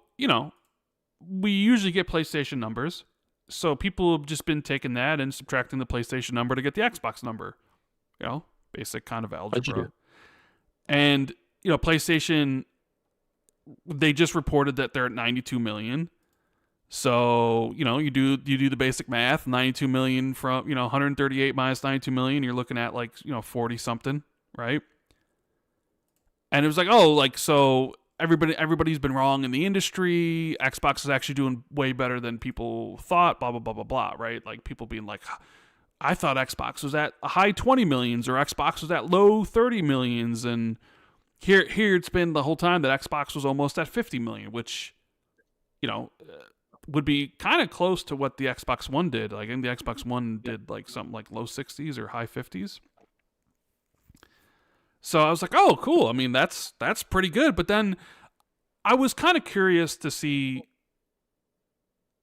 we usually get PlayStation numbers. So people have just been taking that and subtracting the PlayStation number to get the Xbox number. Basic kind of algebra. And, PlayStation, they just reported that they're at 92 million. So, you do the basic math, 92 million from, 138 minus 92 million, you're looking at like, 40 something, right? And it was like, so everybody's been wrong in the industry. Xbox is actually doing way better than people thought, blah, blah, blah, blah, blah, right? Like people being like, I thought Xbox was at high 20 millions or Xbox was at low 30 millions. And here it's been the whole time that Xbox was almost at 50 million, which, would be kind of close to what the Xbox One did. Like, I think the Xbox One did like something like low 60s or high 50s. So I was like, oh, cool. I mean, that's pretty good. But then I was kind of curious to see.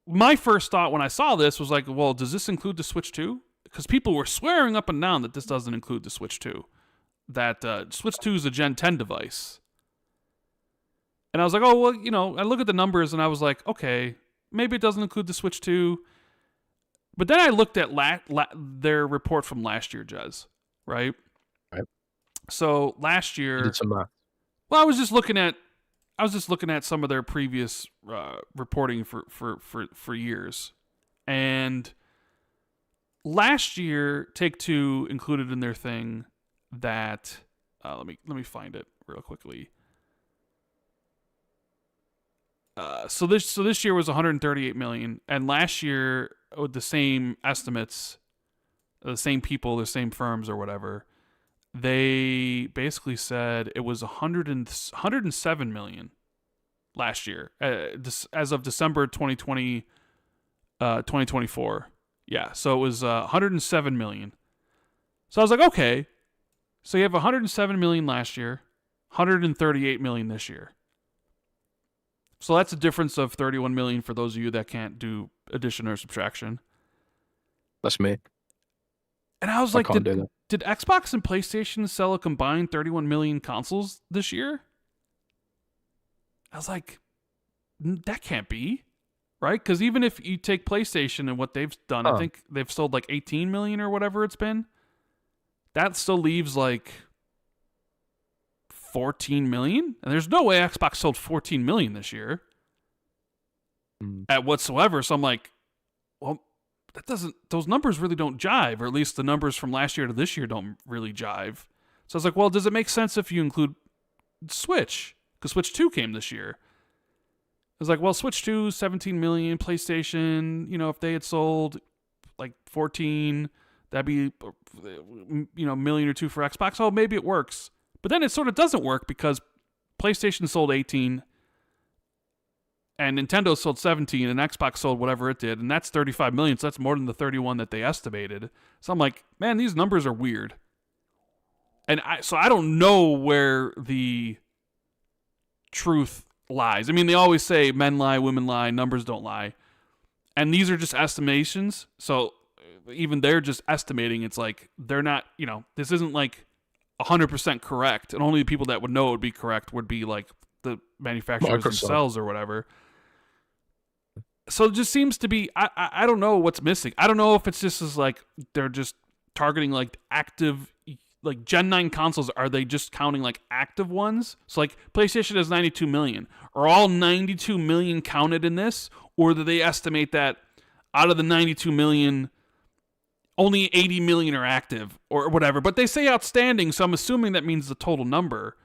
My first thought when I saw this was like, well, does this include the Switch 2? Because people were swearing up and down that this doesn't include the Switch 2. That Switch 2 is a Gen 10 device. And I was like, oh, well, I look at the numbers and I was like, okay, maybe it doesn't include the Switch 2. But then I looked at their report from last year, Jez, right? Right. So last year, you did some math. Well, I was just looking at some of their previous reporting for years, and last year Take-Two included in their thing that let me find it real quickly. So this year was 138 million, and last year with the same estimates, the same people, the same firms or whatever, they basically said it was 107 million last year as of December 2020, 2024. Yeah, so it was 107 million. So I was like, okay, so you have 107 million last year, 138 million this year. So that's a difference of 31 million for those of you that can't do addition or subtraction. That's me. And I was I like, can't do that. did Xbox and PlayStation sell a combined 31 million consoles this year? I was like, that can't be, right? Because even if you take PlayStation and what they've done, I think they've sold like 18 million or whatever it's been. That still leaves like 14 million. And there's no way Xbox sold 14 million this year at whatsoever. So I'm like, well, that doesn't, those numbers really don't jive, or at least the numbers from last year to this year don't really jive. So I was like, well, does it make sense if you include Switch? Because Switch 2 came this year. I was like, well, Switch 2, 17 million, PlayStation, if they had sold like 14, that'd be, a million or two for Xbox. Oh, maybe it works. But then it sort of doesn't work because PlayStation sold 18 and Nintendo sold 17 and Xbox sold whatever it did. And that's 35 million. So that's more than the 31 that they estimated. So I'm like, man, these numbers are weird. And I don't know where the truth lies. I mean, they always say men lie, women lie, numbers don't lie. And these are just estimations. So even they're just estimating. It's like they're not, this isn't like 100% correct. And only the people that would know it would be correct would be like the manufacturers themselves or whatever. So it just seems to be, I don't know what's missing. I don't know if it's just as like they're just targeting like active, like Gen 9 consoles. Are they just counting like active ones? So like PlayStation has 92 million. Are all 92 million counted in this? Or do they estimate that out of the 92 million, only 80 million are active or whatever? But they say outstanding, so I'm assuming that means the total number.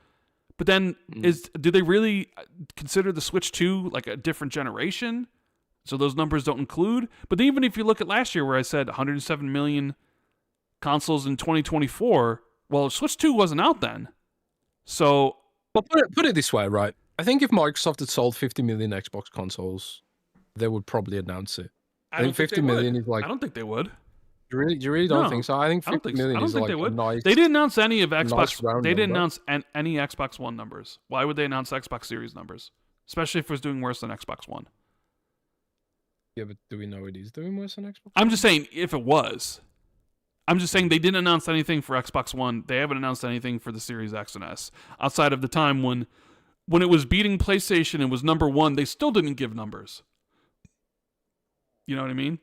But then do they really consider the Switch 2 like a different generation? So those numbers don't include. But even if you look at last year where I said 107 million consoles in 2024, well, Switch 2 wasn't out then. So, but put it this way, right? I think if Microsoft had sold 50 million Xbox consoles, they would probably announce it. I think 50 million is like. I don't think they would. You really don't think so? I think 50 million is like a nice. They didn't announce any of Xbox. Nice they didn't announce any Xbox One numbers. Why would they announce Xbox Series numbers? Especially if it was doing worse than Xbox One. Yeah, but do we know it is doing worse than Xbox? I'm just saying if it was. I'm just saying they didn't announce anything for Xbox One. They haven't announced anything for the Series X and S. Outside of the time when it was beating PlayStation and was number one, they still didn't give numbers. You know what I mean?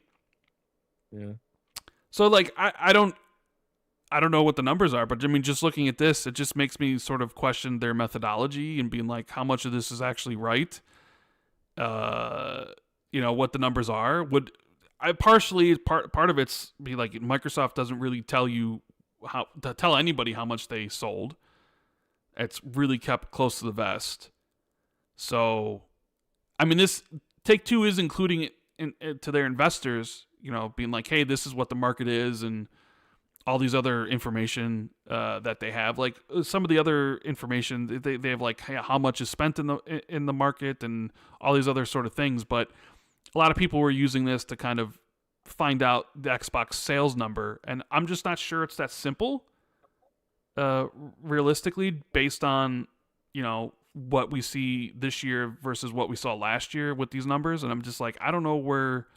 Yeah. So like I don't know what the numbers are, but I mean just looking at this, it just makes me sort of question their methodology and being like, how much of this is actually right? What the numbers are. Part of it's be like Microsoft doesn't really tell you how to tell anybody how much they sold. It's really kept close to the vest. So, I mean, this Take-Two is including it to their investors, being like, hey, this is what the market is, and all these other information that they have. Like some of the other information, they have like how much is spent in the market and all these other sort of things. But a lot of people were using this to kind of find out the Xbox sales number, and I'm just not sure it's that simple. Realistically, based on what we see this year versus what we saw last year with these numbers, and I'm just like, I don't know where.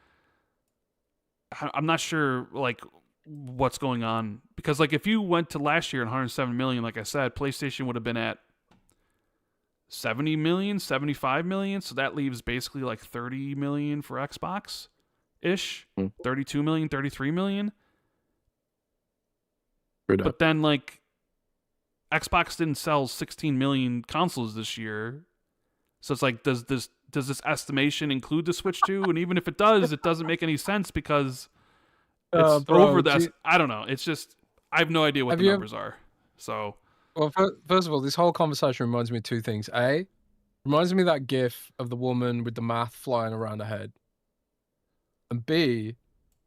I'm not sure like what's going on, because like if you went to last year at 107 million, like I said, PlayStation would have been at 70 million, 75 million, so that leaves basically like 30 million for Xbox ish, 32 million, 33 million. But then like Xbox didn't sell 16 million consoles this year. So it's like, does this estimation include the Switch 2? And even if it does, it doesn't make any sense because it's over that. I don't know. It's just, I have no idea what the numbers are. So, well, first of all, this whole conversation reminds me of two things. A, reminds me of that GIF of the woman with the math flying around her head. And B,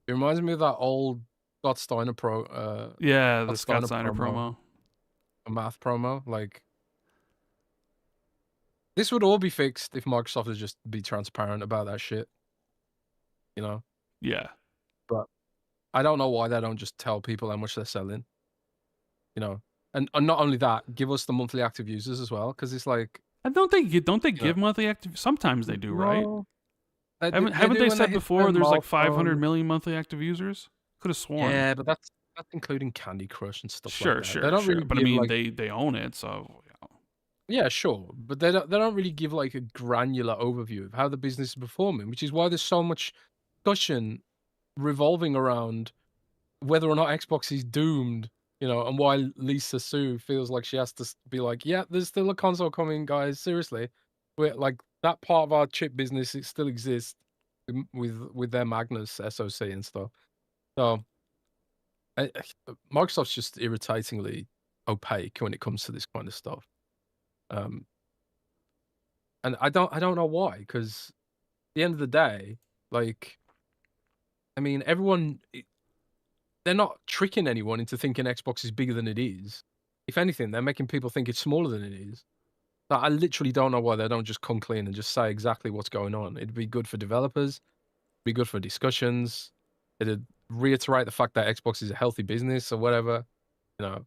it reminds me of that old Scott Steiner the Scott Steiner promo. A math promo. Like, this would all be fixed if Microsoft would just be transparent about that shit. Yeah. But I don't know why they don't just tell people how much they're selling. And not only that, give us the monthly active users as well, because it's like I don't they You know, give monthly active? Sometimes they do, right? no, Haven't do they when they said hit before certain there's like 500 milestones. million monthly active users? Could have sworn. Yeah, but that's including Candy Crush and stuff like Sure, that. They sure, don't sure. really But I give mean, like, they own it, so yeah, sure, but they don't really give like a granular overview of how the business is performing, which is why there's so much discussion revolving around whether or not Xbox is doomed, and why Lisa Sue feels like she has to be like, yeah, there's still a console coming, guys. Seriously, we're like that part of our chip business. It still exists with their Magnus SoC and stuff. So Microsoft's just irritatingly opaque when it comes to this kind of stuff. Um, and I don't know why, because at the end of the day, like, I mean, they're not tricking anyone into thinking Xbox is bigger than it is. If anything, they're making people think it's smaller than it is. But I literally don't know why they don't just come clean and just say exactly what's going on. It'd be good for developers, be good for discussions. It'd reiterate the fact that Xbox is a healthy business or whatever, you know.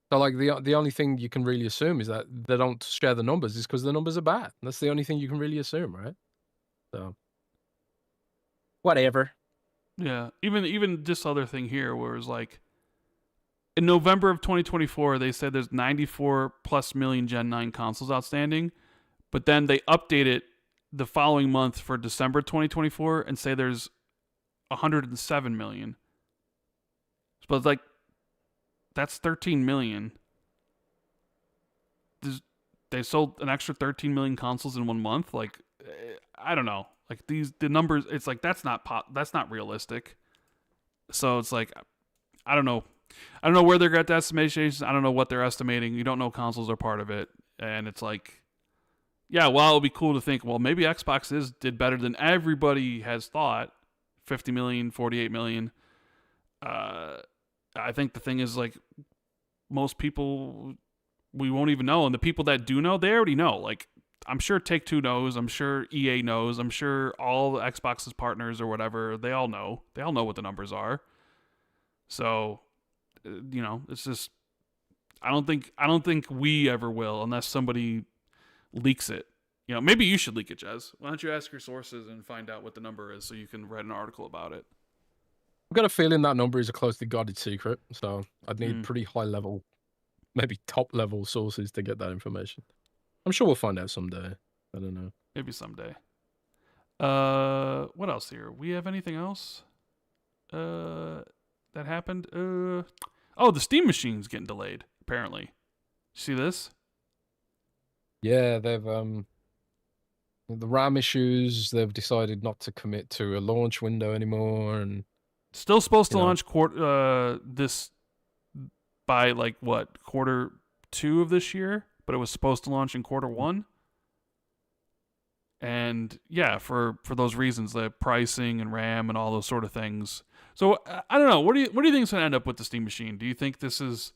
So like the only thing you can really assume is that they don't share the numbers is because the numbers are bad. That's the only thing you can really assume, right? So whatever. yeah. Even this other thing here, where it's like in November of 2024, they said there's 94 plus million Gen 9 consoles outstanding, but then they update it the following month for December 2024 and say there's 107 million. But it's like that's 13 million. They sold an extra 13 million consoles in 1 month. Like, I don't know. Like the numbers, it's like that's not realistic. So it's like I don't know. I don't know where they're at the estimations. I don't know what they're estimating. You don't know consoles are part of it, and it's like, yeah, well, it'll be cool to think. Well, maybe Xbox did better than everybody has thought. 50 million, 48 million. I think the thing is like most people we won't even know, and the people that do know, they already know. Like I'm sure Take Two knows. I'm sure EA knows. I'm sure all Xbox's partners or whatever. They all know. They all know what the numbers are. So, it's just I don't think we ever will unless somebody leaks it. Maybe you should leak it, Jez. Why don't you ask your sources and find out what the number is so you can write an article about it? I've got a feeling that number is a closely guarded secret, so I'd need Mm, pretty high level, maybe top level sources to get that information. I'm sure we'll find out someday. I don't know. maybe someday. What else here? We have anything else? That happened? Oh, the Steam machine's getting delayed, apparently. See this? Yeah, they've the RAM issues. They've decided not to commit to a launch window anymore, and Still supposed to you know, launch this by like what, Q2 of this year, but it was supposed to launch in Q1. And yeah, for those reasons, the pricing and RAM and all those sort of things. So I don't know. What do you think is going to end up with the Steam machine? Do you think this is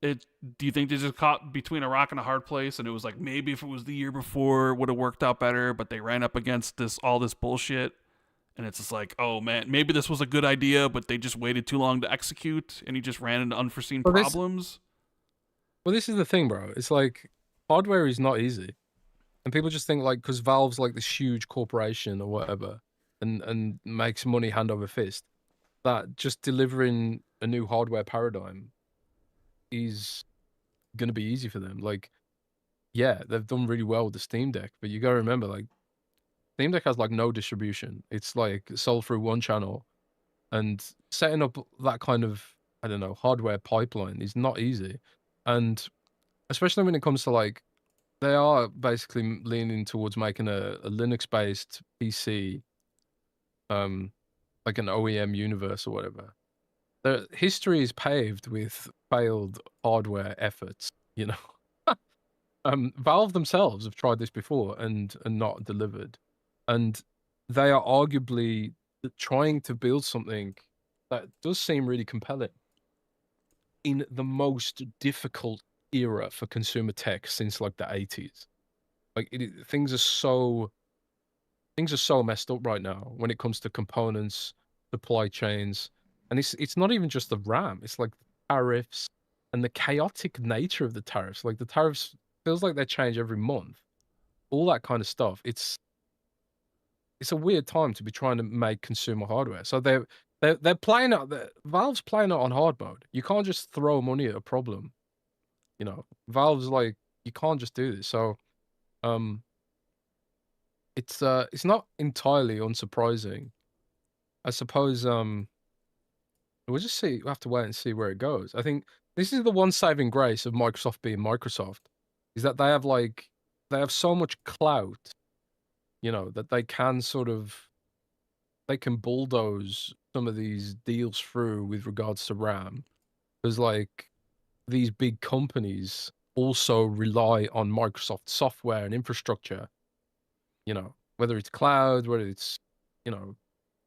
it? Do you think they just caught between a rock and a hard place, and it was like maybe if it was the year before, it would have worked out better, but they ran up against all this bullshit, and it's just like, oh man, maybe this was a good idea, but they just waited too long to execute, and he just ran into unforeseen well, problems. this is the thing, bro. It's like hardware is not easy, and people just think like because Valve's like this huge corporation or whatever, and makes money hand over fist, that just delivering a new hardware paradigm is going to be easy for them. Like, yeah, they've done really well with the Steam Deck, but you got to remember, like, Steam Deck has like no distribution. It's like sold through one channel, and setting up that kind of, I don't know, hardware pipeline is not easy. And especially when it comes to like, they are basically leaning towards making a Linux-based PC, um, like an OEM universe or whatever. The history is paved with failed hardware efforts, you know. Valve themselves have tried this before and not delivered, and they are arguably trying to build something that does seem really compelling in the most difficult era for consumer tech since like the 80s. Like things are so messed up right now when it comes to components, supply chains, and it's not even just the RAM. It's like tariffs and the chaotic nature of the tariffs. Like the tariffs feels like they change every month. All that kind of stuff. It's a weird time to be trying to make consumer hardware. So they're playing it. Valve's playing it on hard mode. You can't just throw money at a problem. You know, Valve's like, you can't just do this. So, it's not entirely unsurprising. I suppose we'll just see. We'll have to wait and see where it goes. I think this is the one saving grace of Microsoft being Microsoft, is that they have so much clout, you know, that they can bulldoze some of these deals through with regards to RAM. Because like these big companies also rely on Microsoft software and infrastructure, you know, whether it's cloud, whether it's, you know,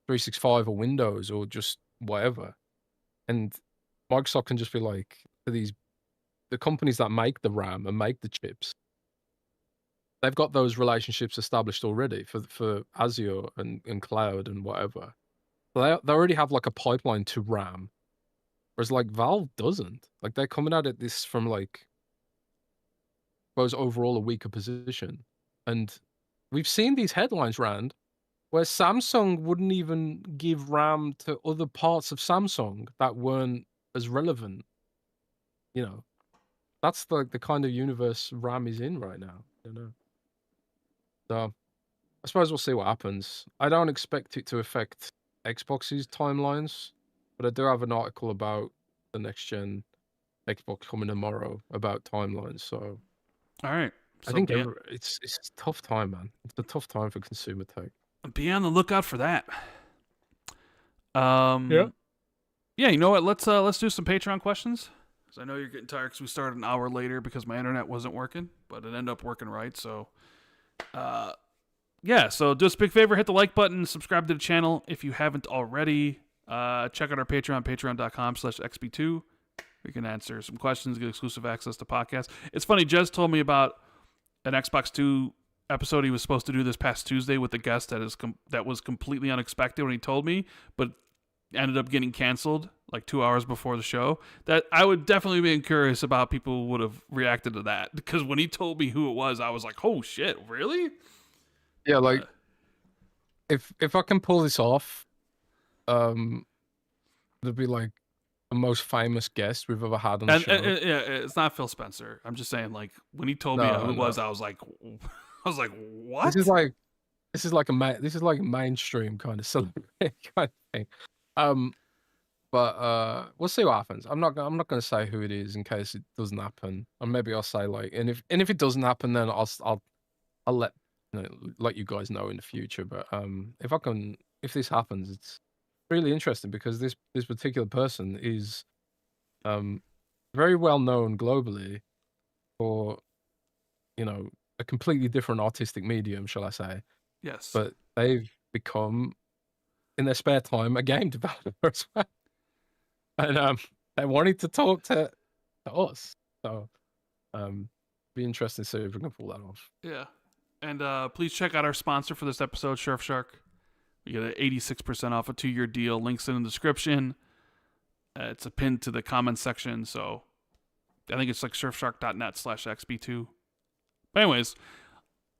365 or Windows or just whatever. And Microsoft can just be like, for the companies that make the RAM and make the chips, they've got those relationships established already for Azure and cloud and whatever. So they already have like a pipeline to RAM. Whereas like Valve doesn't. Like they're coming at it this from like, I suppose overall a weaker position. And we've seen these headlines, Rand, where Samsung wouldn't even give RAM to other parts of Samsung that weren't as relevant. You know, that's the kind of universe RAM is in right now. You know, so I suppose we'll see what happens. I don't expect it to affect Xbox's timelines, but I do have an article about the next gen Xbox coming tomorrow about timelines. So, all right. So I think it's a tough time, man. It's a tough time for consumer tech. Be on the lookout for that. Yeah. Yeah, you know what? Let's do some Patreon questions. Because I know you're getting tired because we started an hour later because my internet wasn't working, but it ended up working right. So, yeah. So do us a big favor, hit the like button, subscribe to the channel if you haven't already. Check out our Patreon, patreon.com/XB2. We can answer some questions, get exclusive access to podcasts. It's funny, Jez told me about an Xbox 2 episode he was supposed to do this past Tuesday with a guest that was completely unexpected when he told me, but ended up getting canceled like 2 hours before the show. That I would definitely be curious about how people would have reacted to that, because when he told me who it was, I was like, oh shit, really? Yeah, like if I can pull this off, it'll be like the most famous guest we've ever had on the show. Yeah, it's not Phil Spencer. I'm just saying, like when he told me who it was, I was like, what? This is like a mainstream kind of celebrity kind of thing. But we'll see what happens. I'm not going to say who it is in case it doesn't happen, or maybe I'll say like, and if it doesn't happen, then I'll let you guys know in the future. But if this happens, it's really interesting because this particular person is very well known globally for, you know, a completely different artistic medium, shall I say. Yes. But they've become, in their spare time, a game developer as well. And they wanted to talk to us. So be interesting to see if we can pull that off. Yeah. And please check out our sponsor for this episode, Surfshark. We get an 86% off a 2-year deal. Links in the description. It's a pin to the comments section. So I think it's like surfshark.net/XB2. But anyways,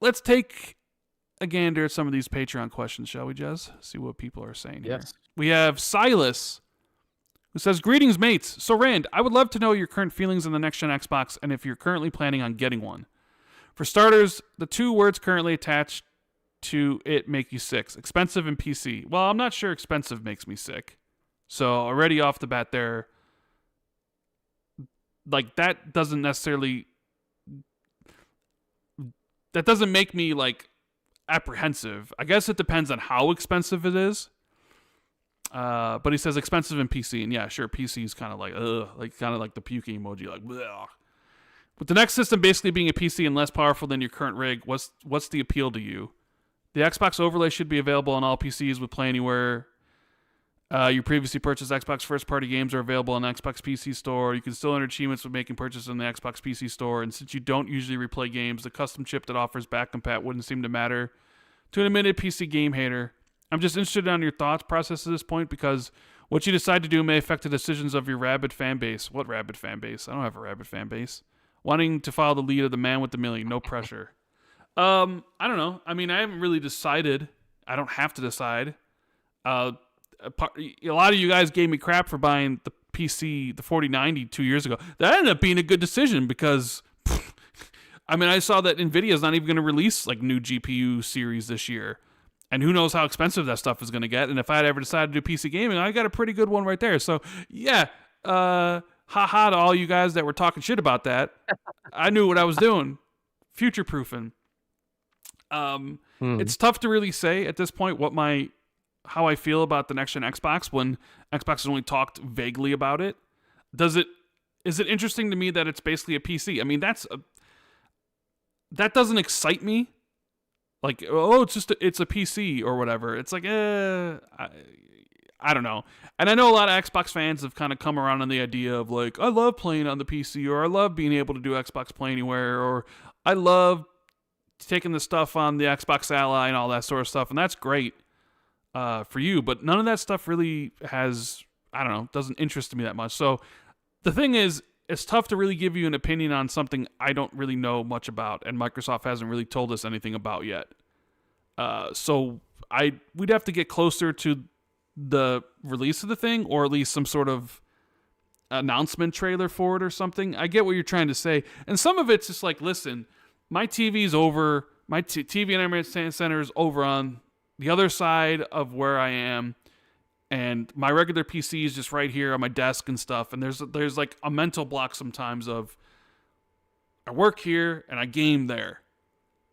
let's take a gander at some of these Patreon questions, shall we, Jez? See what people are saying here. Yes. We have Silas, who says, "Greetings, mates. So, Rand, I would love to know your current feelings on the Next Gen Xbox and if you're currently planning on getting one. For starters, the 2 words currently attached to it make you sick: expensive and PC. Well, I'm not sure expensive makes me sick. So, already off the bat there, like, that doesn't make me, like, apprehensive. I guess it depends on how expensive it is. But he says expensive in PC, and yeah, sure, PC is kind of like, kind of like the puke emoji, like, bleh. With the next system basically being a PC and less powerful than your current rig, what's the appeal to you? The Xbox overlay should be available on all PCs with Play Anywhere. Your previously purchased Xbox first-party games are available on the Xbox PC Store. You can still enter achievements with making purchases in the Xbox PC Store, and since you don't usually replay games, the custom chip that offers back compat wouldn't seem to matter to an admitted PC game hater. I'm just interested on your thoughts process at this point, because what you decide to do may affect the decisions of your rabid fan base." What rabid fan base? I don't have a rabid fan base. wanting to follow the lead of the man with the million. No pressure. I don't know. I mean, I haven't really decided. I don't have to decide. A lot of you guys gave me crap for buying the PC, the 4090 2 years ago. That ended up being a good decision because, I mean, I saw that Nvidia's not even going to release like new GPU series this year. And who knows how expensive that stuff is going to get. And if I had ever decided to do PC gaming, I got a pretty good one right there. So, yeah, ha-ha to all you guys that were talking shit about that. I knew what I was doing. Future-proofing. It's tough to really say at this point how I feel about the Next Gen Xbox when Xbox has only talked vaguely about it. Is it interesting to me that it's basically a PC? I mean, that doesn't excite me. Like, oh, it's a PC or whatever. It's like, I don't know. And I know a lot of Xbox fans have kind of come around on the idea of like, I love playing on the PC, or I love being able to do Xbox Play Anywhere, or I love taking the stuff on the Xbox Ally and all that sort of stuff. And that's great for you. But none of that stuff really doesn't interest me that much. So the thing is, it's tough to really give you an opinion on something I don't really know much about, and Microsoft hasn't really told us anything about yet. So we'd have to get closer to the release of the thing, or at least some sort of announcement trailer for it or something. I get what you're trying to say, and some of it's just like, listen, my TV's over, my TV and entertainment center is over on the other side of where I am. And my regular PC is just right here on my desk and stuff. And there's like a mental block sometimes of I work here and I game there.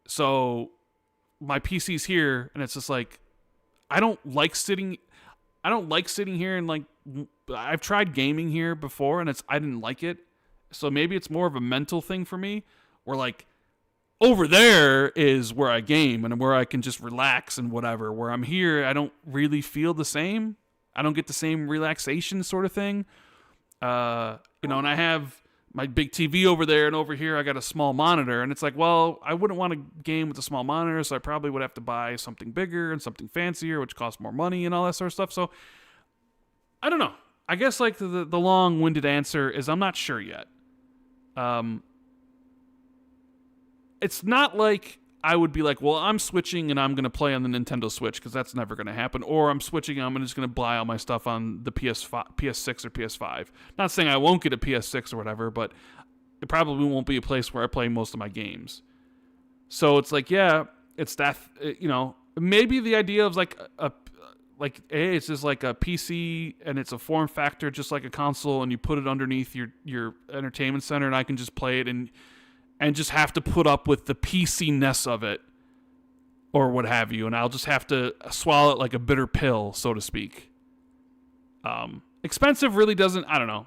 So my PC's here, and it's just like I don't like sitting here and like I've tried gaming here before and I didn't like it. So maybe it's more of a mental thing for me, where like over there is where I game and where I can just relax and whatever. Where I'm here, I don't really feel the same. I don't get the same relaxation sort of thing. And I have my big TV over there, and over here I got a small monitor. And it's like, well, I wouldn't want to game with a small monitor, so I probably would have to buy something bigger and something fancier, which costs more money and all that sort of stuff. So I don't know. I guess like the long-winded answer is I'm not sure yet. It's not like I would be like, well, I'm switching and I'm going to play on the Nintendo Switch, because that's never going to happen. Or I'm switching and I'm just going to buy all my stuff on the PS6 or PS5. Not saying I won't get a PS6 or whatever, but it probably won't be a place where I play most of my games. So it's like, yeah, it's that, maybe the idea of like hey, it's just like a PC and it's a form factor just like a console, and you put it underneath your entertainment center and I can just play it and just have to put up with the PC-ness of it or what have you, and I'll just have to swallow it like a bitter pill, so to speak. Expensive really doesn't, I don't know.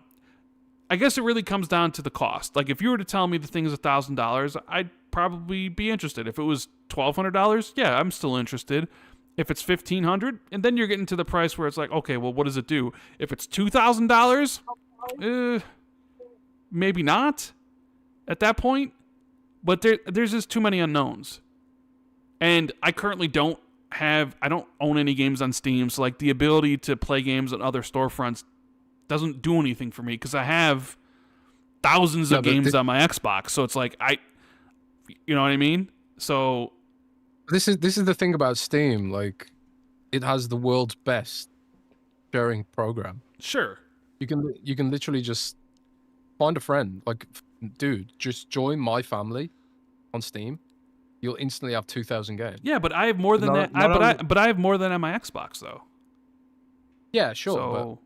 I guess it really comes down to the cost. Like, if you were to tell me the thing is $1,000, I'd probably be interested. If it was $1,200, yeah, I'm still interested. If it's $1,500, and then you're getting to the price where it's like, okay, well, what does it do? If it's $2,000, maybe not at that point. But there's just too many unknowns. And I currently don't own any games on Steam, so like the ability to play games on other storefronts doesn't do anything for me, because I have thousands of games on my Xbox. So it's like you know what I mean? So this is the thing about Steam, like it has the world's best sharing program. Sure. You can literally just find a friend, like, dude, just join my family on Steam. You'll instantly have 2,000 games. Yeah, but I have more than that. But I have more than on my Xbox, though. Yeah, sure. So,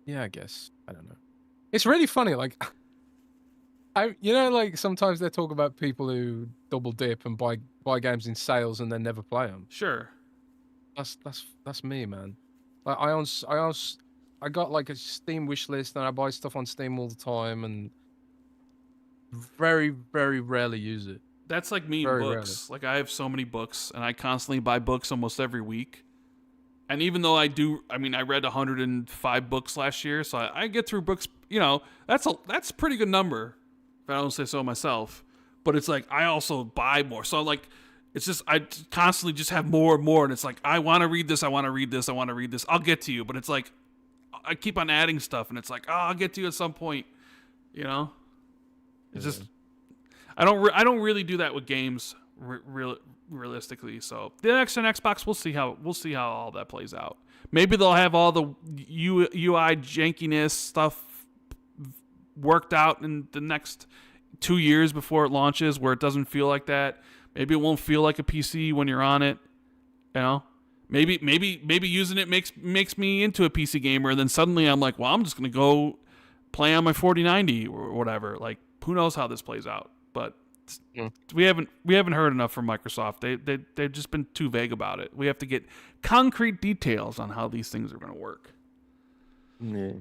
but yeah, I guess I don't know. It's really funny. Like, like sometimes they talk about people who double dip and buy games in sales and then never play them. Sure. That's me, man. Like I got like a Steam wish list, and I buy stuff on Steam all the time, and very, very rarely use it. That's like me in books. Rarely. Like, I have so many books, and I constantly buy books almost every week. And even though I read 105 books last year, so I get through books. That's a pretty good number, if I don't say so myself. But it's like I also buy more, so like it's just I constantly just have more and more, and it's like I want to read this, I want to read this, I want to read this. I'll get to you, but it's like I keep on adding stuff, and it's like, I'll get to you at some point, It's just I don't really do that with games realistically. So the next gen Xbox, we'll see how all that plays out. Maybe they'll have all the UI jankiness stuff worked out in the next 2 years before it launches, where it doesn't feel like that. Maybe it won't feel like a PC when you're on it. You know, maybe using it makes me into a PC gamer, and then suddenly I'm like, well, I'm just gonna go play on my 4090 or whatever. Like, who knows how this plays out? But we haven't heard enough from Microsoft. They've just been too vague about it. We have to get concrete details on how these things are going to work. Yeah.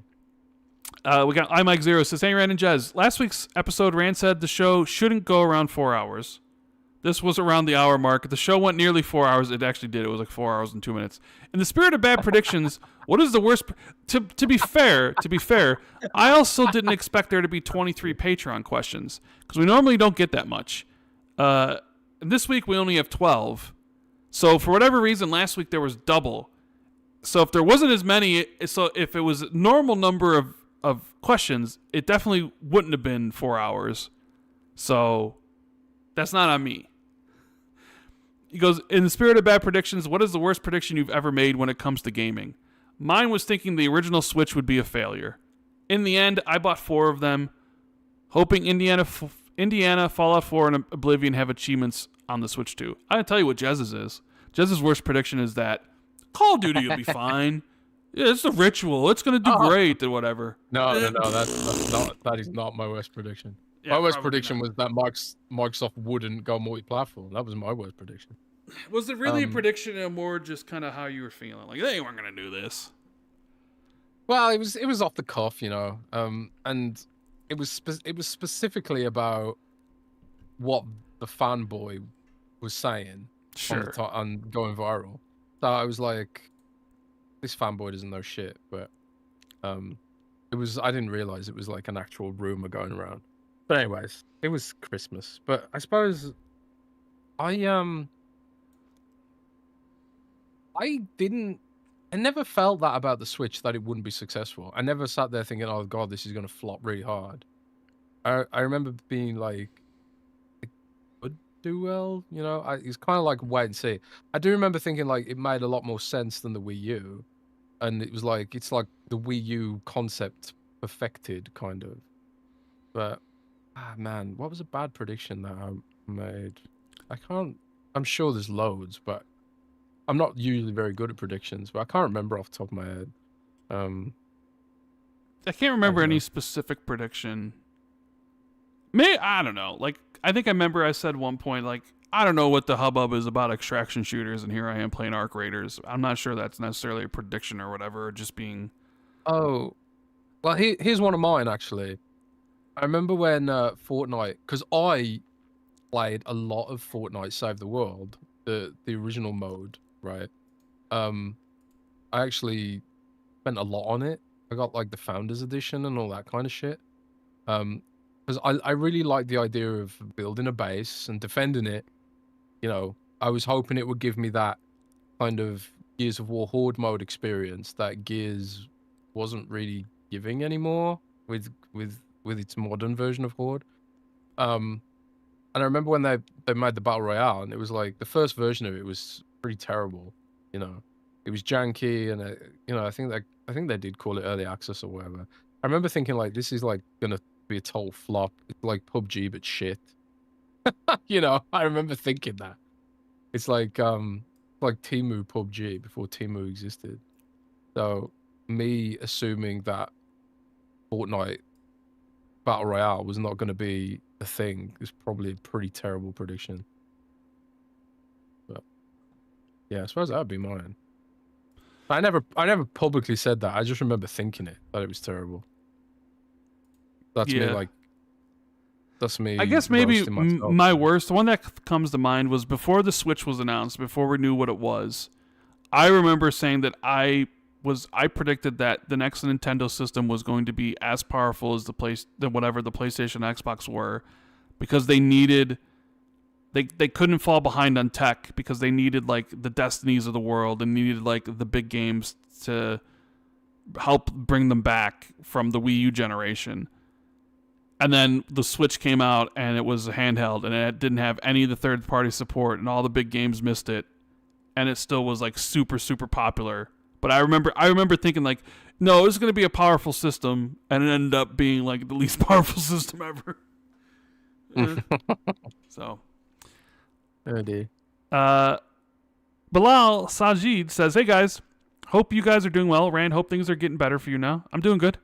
We got iMike Zero says, "Hey Rand and Jez, last week's episode, Rand said the show shouldn't go around 4 hours. This was around the hour mark. The show went nearly 4 hours. It actually did. It was like 4 hours and 2 minutes. In the spirit of bad predictions, what is the worst? To be fair, I also didn't expect there to be 23 Patreon questions because we normally don't get that much. This week we only have 12. So for whatever reason, last week there was double. So if there wasn't as many, so if it was a normal number of questions, it definitely wouldn't have been 4 hours. So that's not on me." He goes, "In the spirit of bad predictions, what is the worst prediction you've ever made when it comes to gaming? Mine was thinking the original Switch would be a failure. In the end, I bought 4 of them, hoping Indiana, Fallout 4, and Oblivion have achievements on the Switch too." I can tell you what Jez's is. Jez's worst prediction is that Call of Duty will be fine. Yeah, it's a ritual. It's going to do great or whatever. No, that is not my worst prediction. Yeah, my worst prediction was that Microsoft wouldn't go multi-platform. That was my worst prediction. Was it really a prediction or more just kind of how you were feeling? Like, they weren't going to do this. Well, it was off the cuff, you know, and it was specifically about what the fanboy was saying on going viral. So I was like, this fanboy doesn't know shit, but I didn't realize it was like an actual rumor going around. But anyways, it was Christmas. But I suppose I never felt that about the Switch, that it wouldn't be successful. I never sat there thinking, oh god, this is going to flop really hard. I remember being like, it could do well, you know. It's kind of like wait and see. I do remember thinking like it made a lot more sense than the Wii U, and it's like the Wii U concept perfected, kind of. But man, what was a bad prediction that I made? I'm sure there's loads, but I'm not usually very good at predictions, but I can't remember off the top of my head. I can't remember any specific prediction. I don't know. Like, I think I remember I said one point, like, I don't know what the hubbub is about extraction shooters, and here I am playing Arc Raiders. I'm not sure that's necessarily a prediction or whatever, or just being... Oh, well, here's one of mine, actually. I remember when Fortnite, because I played a lot of Fortnite Save the World, the original mode, right? I actually spent a lot on it. I got like the Founders Edition and all that kind of shit. Because I really like the idea of building a base and defending it. You know, I was hoping it would give me that kind of Gears of War Horde mode experience that Gears wasn't really giving anymore with its modern version of Horde. And I remember when they made the Battle Royale, and it was like the first version of it was pretty terrible. You know, it was janky, and you know, I think they did call it early access or whatever. I remember thinking like, this is like gonna be a total flop. It's like PUBG but shit. You know, I remember thinking that. It's like Temu PUBG before Temu existed. So me assuming that Fortnite Battle Royale was not going to be a thing is probably a pretty terrible prediction. But yeah, I suppose that would be mine. I never publicly said that. I just remember thinking it, that it was terrible. That's me, like, that's me. I guess maybe my worst, the one that comes to mind was before the Switch was announced, before we knew what it was. I remember saying that I predicted that the next Nintendo system was going to be as powerful as whatever the PlayStation and Xbox were, because they couldn't fall behind on tech, because they needed like the Destinies of the world and needed like the big games to help bring them back from the Wii U generation. And then the Switch came out and it was a handheld and it didn't have any of the third-party support and all the big games missed it, and it still was like super super popular. But I remember thinking like, no, it's going to be a powerful system, and it ended up being like the least powerful system ever. So, oh dear. Bilal Sajid says, "Hey guys, hope you guys are doing well. Rand, hope things are getting better for you now. I'm doing good.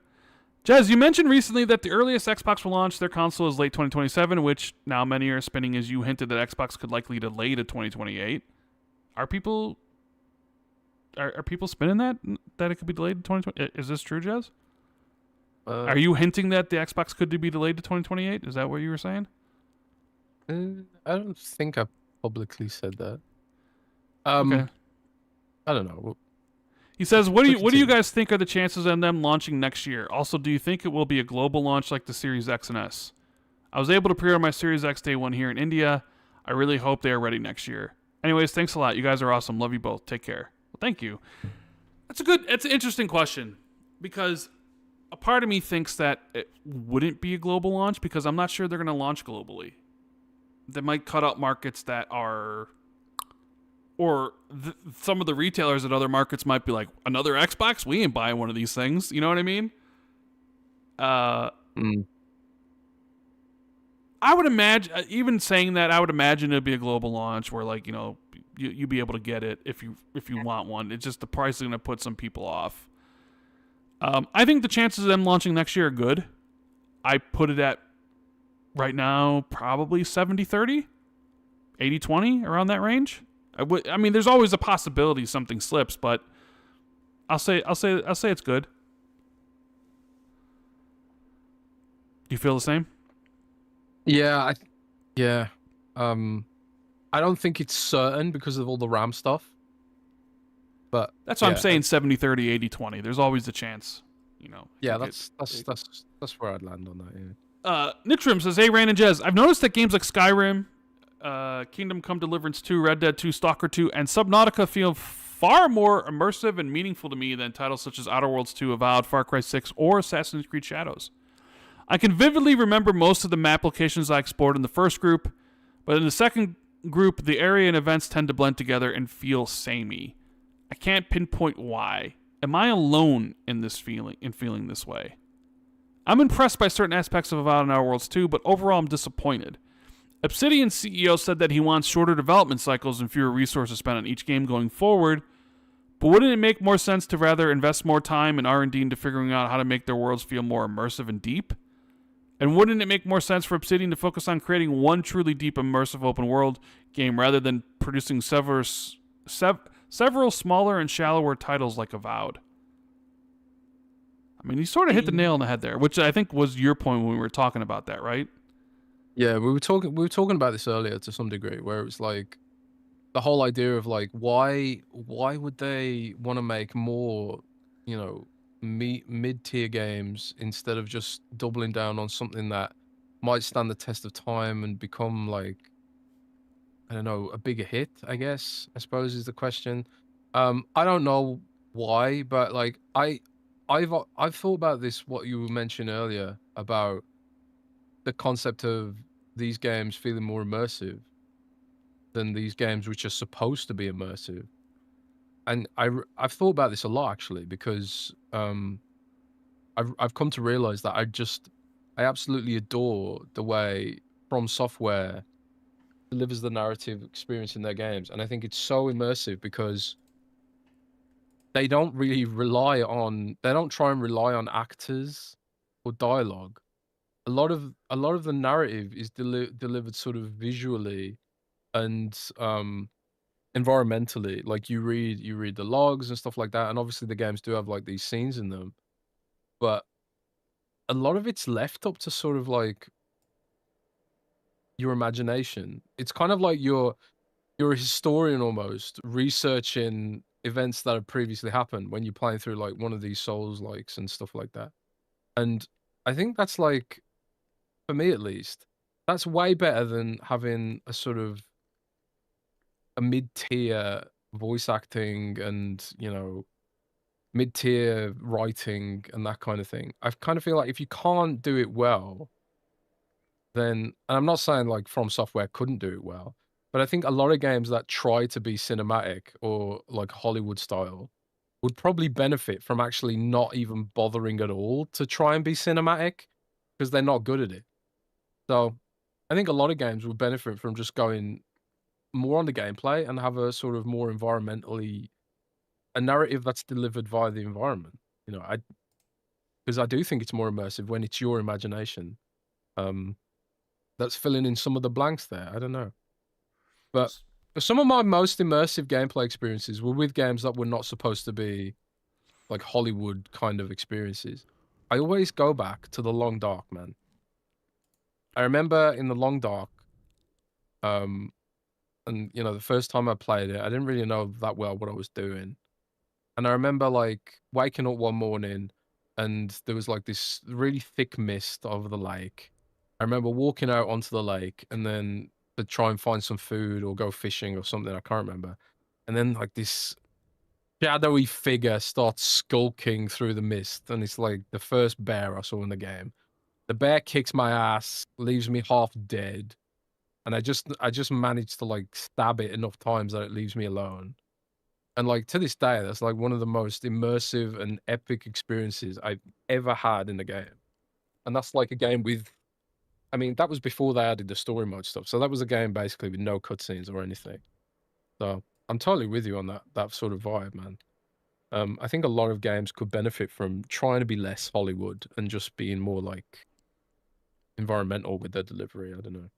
Jez, you mentioned recently that the earliest Xbox will launch their console is late 2027, which now many are spinning as you hinted that Xbox could likely delay to 2028. Are people spinning that it could be delayed to 2020? Is this true, Jez? Are you hinting that the Xbox could be delayed to 2028? Is that what you were saying? I don't think I publicly said that. Okay. I don't know. He says, what do you guys think are the chances of them launching next year? Also, do you think it will be a global launch like the Series X and S? I was able to pre-order my Series X day one here in India. I really hope they are ready next year. Anyways, thanks a lot. You guys are awesome. Love you both. Take care. Well, thank you. It's an interesting question, because a part of me thinks that it wouldn't be a global launch because I'm not sure they're going to launch globally. They might cut out markets that are... Or some of the retailers in other markets might be like, another Xbox? We ain't buying one of these things. You know what I mean? I would imagine, even saying that, I would imagine it'd be a global launch where, like, you know, you'd be able to get it if you want one. It's just the price is going to put some people off. I think the chances of them launching next year are good. I put it at, right now, probably 70-30, 80-20, around that range. I mean, there's always a possibility something slips, but I'll say it's good. Do you feel the same? Yeah, I don't think it's certain because of all the RAM stuff. But that's why I'm saying 70-30, 80-20. There's always a chance, you know. Yeah, that's where I'd land on that. Yeah. Nitrim says, "Hey, Rand and Jez, I've noticed that games like Skyrim, Kingdom Come Deliverance 2, Red Dead 2, Stalker 2, and Subnautica feel far more immersive and meaningful to me than titles such as Outer Worlds 2, Avowed, Far Cry 6, or Assassin's Creed Shadows. I can vividly remember most of the map locations I explored in the first group, but in the second group, the area and events tend to blend together and feel samey. I can't pinpoint why. Am I alone in feeling this way? I'm impressed by certain aspects of Avowed and Outer Worlds 2, but overall I'm disappointed. Obsidian's CEO said that he wants shorter development cycles and fewer resources spent on each game going forward, but wouldn't it make more sense to rather invest more time and R&D into figuring out how to make their worlds feel more immersive and deep? And wouldn't it make more sense for Obsidian to focus on creating one truly deep, immersive open world game rather than producing several smaller and shallower titles like Avowed? I mean, you sort of hit the nail on the head there, which I think was your point when we were talking about that, right? Yeah, we were talking about this earlier to some degree, where it's like the whole idea of like why would they want to make more, you know, mid-tier games instead of just doubling down on something that might stand the test of time and become like, I don't know, a bigger hit, I suppose is the question. I don't know why, but like I've thought about this, what you mentioned earlier about the concept of these games feeling more immersive than these games which are supposed to be immersive. And I've thought about this a lot, actually, because I've come to realize that I absolutely adore the way From Software delivers the narrative experience in their games. And I think it's so immersive because they don't try and rely on actors or dialogue. A lot of the narrative is delivered sort of visually and environmentally. Like you read the logs and stuff like that, and obviously the games do have like these scenes in them, but a lot of it's left up to sort of like your imagination. It's kind of like you're a historian almost, researching events that have previously happened when you're playing through like one of these Souls likes and stuff like that. And I think that's like, for me at least, that's way better than having a sort of a mid-tier voice acting and, you know, mid-tier writing and that kind of thing. I kind of feel like if you can't do it well, then, and I'm not saying like From Software couldn't do it well, but I think a lot of games that try to be cinematic or like Hollywood style would probably benefit from actually not even bothering at all to try and be cinematic because they're not good at it. So I think a lot of games would benefit from just going more on the gameplay and have a sort of more environmentally a narrative that's delivered via the environment. You know, because I do think it's more immersive when it's your imagination that's filling in some of the blanks there. I don't know. But some of my most immersive gameplay experiences were with games that were not supposed to be like Hollywood kind of experiences. I always go back to The Long Dark, man. I remember in The Long Dark, and you know, the first time I played it, I didn't really know that well what I was doing. And I remember like waking up one morning and there was like this really thick mist over the lake. I remember walking out onto the lake and then to try and find some food or go fishing or something. I can't remember. And then like this shadowy figure starts skulking through the mist. And it's like the first bear I saw in the game. The bear kicks my ass, leaves me half dead. And I just managed to like stab it enough times that it leaves me alone. And like to this day, that's like one of the most immersive and epic experiences I've ever had in a game. And that's like a game with, I mean, that was before they added the story mode stuff. So that was a game basically with no cutscenes or anything. So I'm totally with you on that sort of vibe, man. I think a lot of games could benefit from trying to be less Hollywood and just being more like environmental with their delivery. I don't know.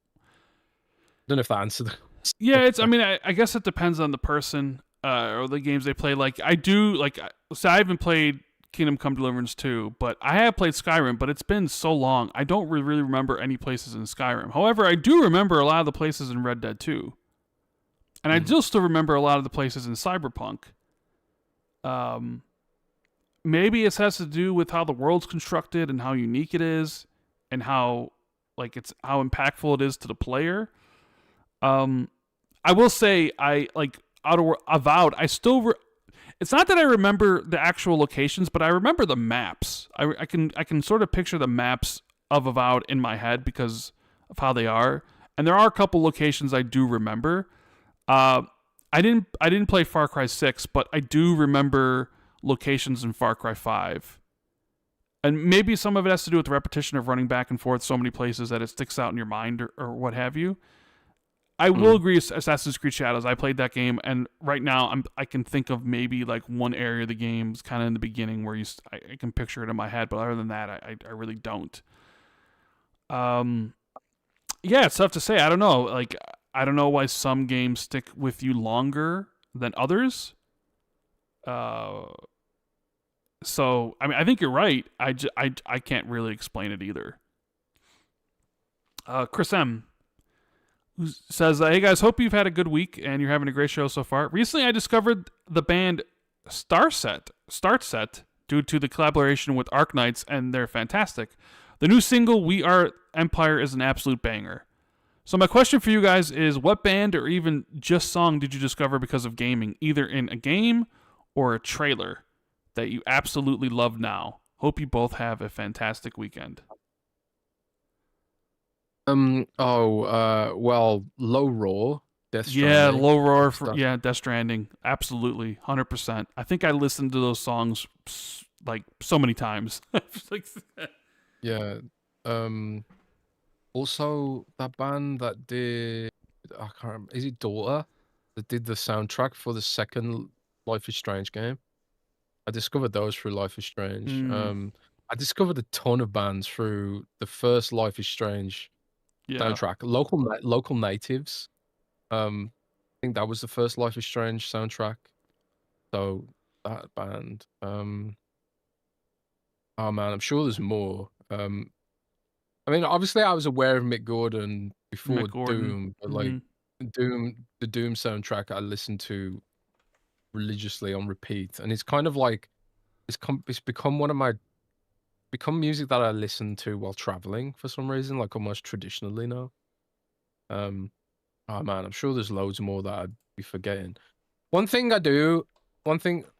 Don't know if that answered the question. Yeah, it's. I mean, I guess it depends on the person or the games they play. Like I do, like so I haven't played Kingdom Come Deliverance 2, but I have played Skyrim. But it's been so long, I don't really remember any places in Skyrim. However, I do remember a lot of the places in Red Dead 2, and I do still remember a lot of the places in Cyberpunk. Maybe it has to do with how the world's constructed and how unique it is, and how like it's how impactful it is to the player. I will say I like Avowed. I still. It's not that I remember the actual locations, but I remember the maps. I can sort of picture the maps of Avowed in my head because of how they are, and there are a couple locations I do remember. I didn't play Far Cry 6, but I do remember locations in Far Cry 5. And maybe some of it has to do with the repetition of running back and forth so many places that it sticks out in your mind or what have you. I will agree. Assassin's Creed Shadows. I played that game, and right now I can think of maybe like one area of the game's kind of in the beginning where I can picture it in my head, but other than that, I really don't. Yeah, it's tough to say. I don't know. Like I don't know why some games stick with you longer than others. So I mean, I think you're right. I can't really explain it either. Chris M who says, "Hey guys, hope you've had a good week and you're having a great show so far. Recently, I discovered the band Startset, due to the collaboration with Arknights, and they're fantastic. The new single, We Are Empire, is an absolute banger. So my question for you guys is, what band or even just song did you discover because of gaming, either in a game or a trailer, that you absolutely love now? Hope you both have a fantastic weekend." Well, Low Roar, Death Yeah, Stranding. Low Roar, Death Stranding, absolutely, 100%. I think I listened to those songs like so many times. Yeah. Also that band that did, I can't remember, is it Daughter, that did the soundtrack for the second Life is Strange game? I discovered those through Life is Strange. I discovered a ton of bands through the first Life is Strange soundtrack. Local Natives. I think that was the first Life is Strange soundtrack. So that band. Oh man, I'm sure there's more. I mean, obviously I was aware of Mick Gordon before Doom, but like the Doom soundtrack I listened to religiously on repeat, and it's kind of like it's become music that I listen to while traveling for some reason, like almost traditionally now. Oh man, I'm sure there's loads more that I'd be forgetting. One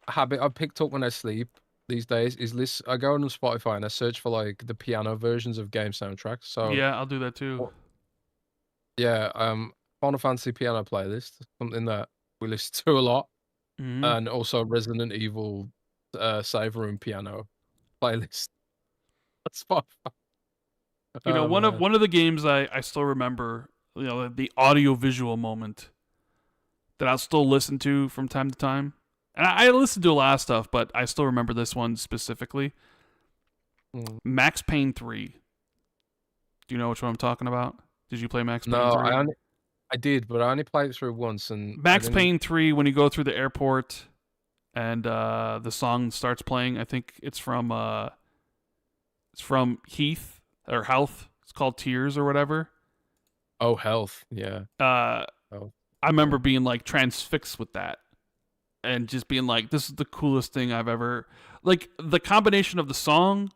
habit I picked up when I sleep these days is list. I go on Spotify and I search for like the piano versions of game soundtracks. So Yeah, I'll do that too. yeah, Final Fantasy piano playlist, something that we listen to a lot, Hmm. and also Resident Evil save room piano playlist. That's Spotify. You know, Oh man. one of the games I still remember, you know, the audio visual moment that I'll still listen to from time to time. And I listen to a lot of stuff, but I still remember this one specifically. Mm. Max Payne 3. Do you know which one I'm talking about? Did you play Max Payne No, 3? I did, but I only played it through once, and I Max didn't. Payne 3, when you go through the airport and the song starts playing, I think it's from Heath or Health. It's called Tears or whatever. Oh, health, yeah. Uh, Oh, I yeah. remember being like transfixed with that and just being like, this is the coolest thing I've ever. Like the combination of the song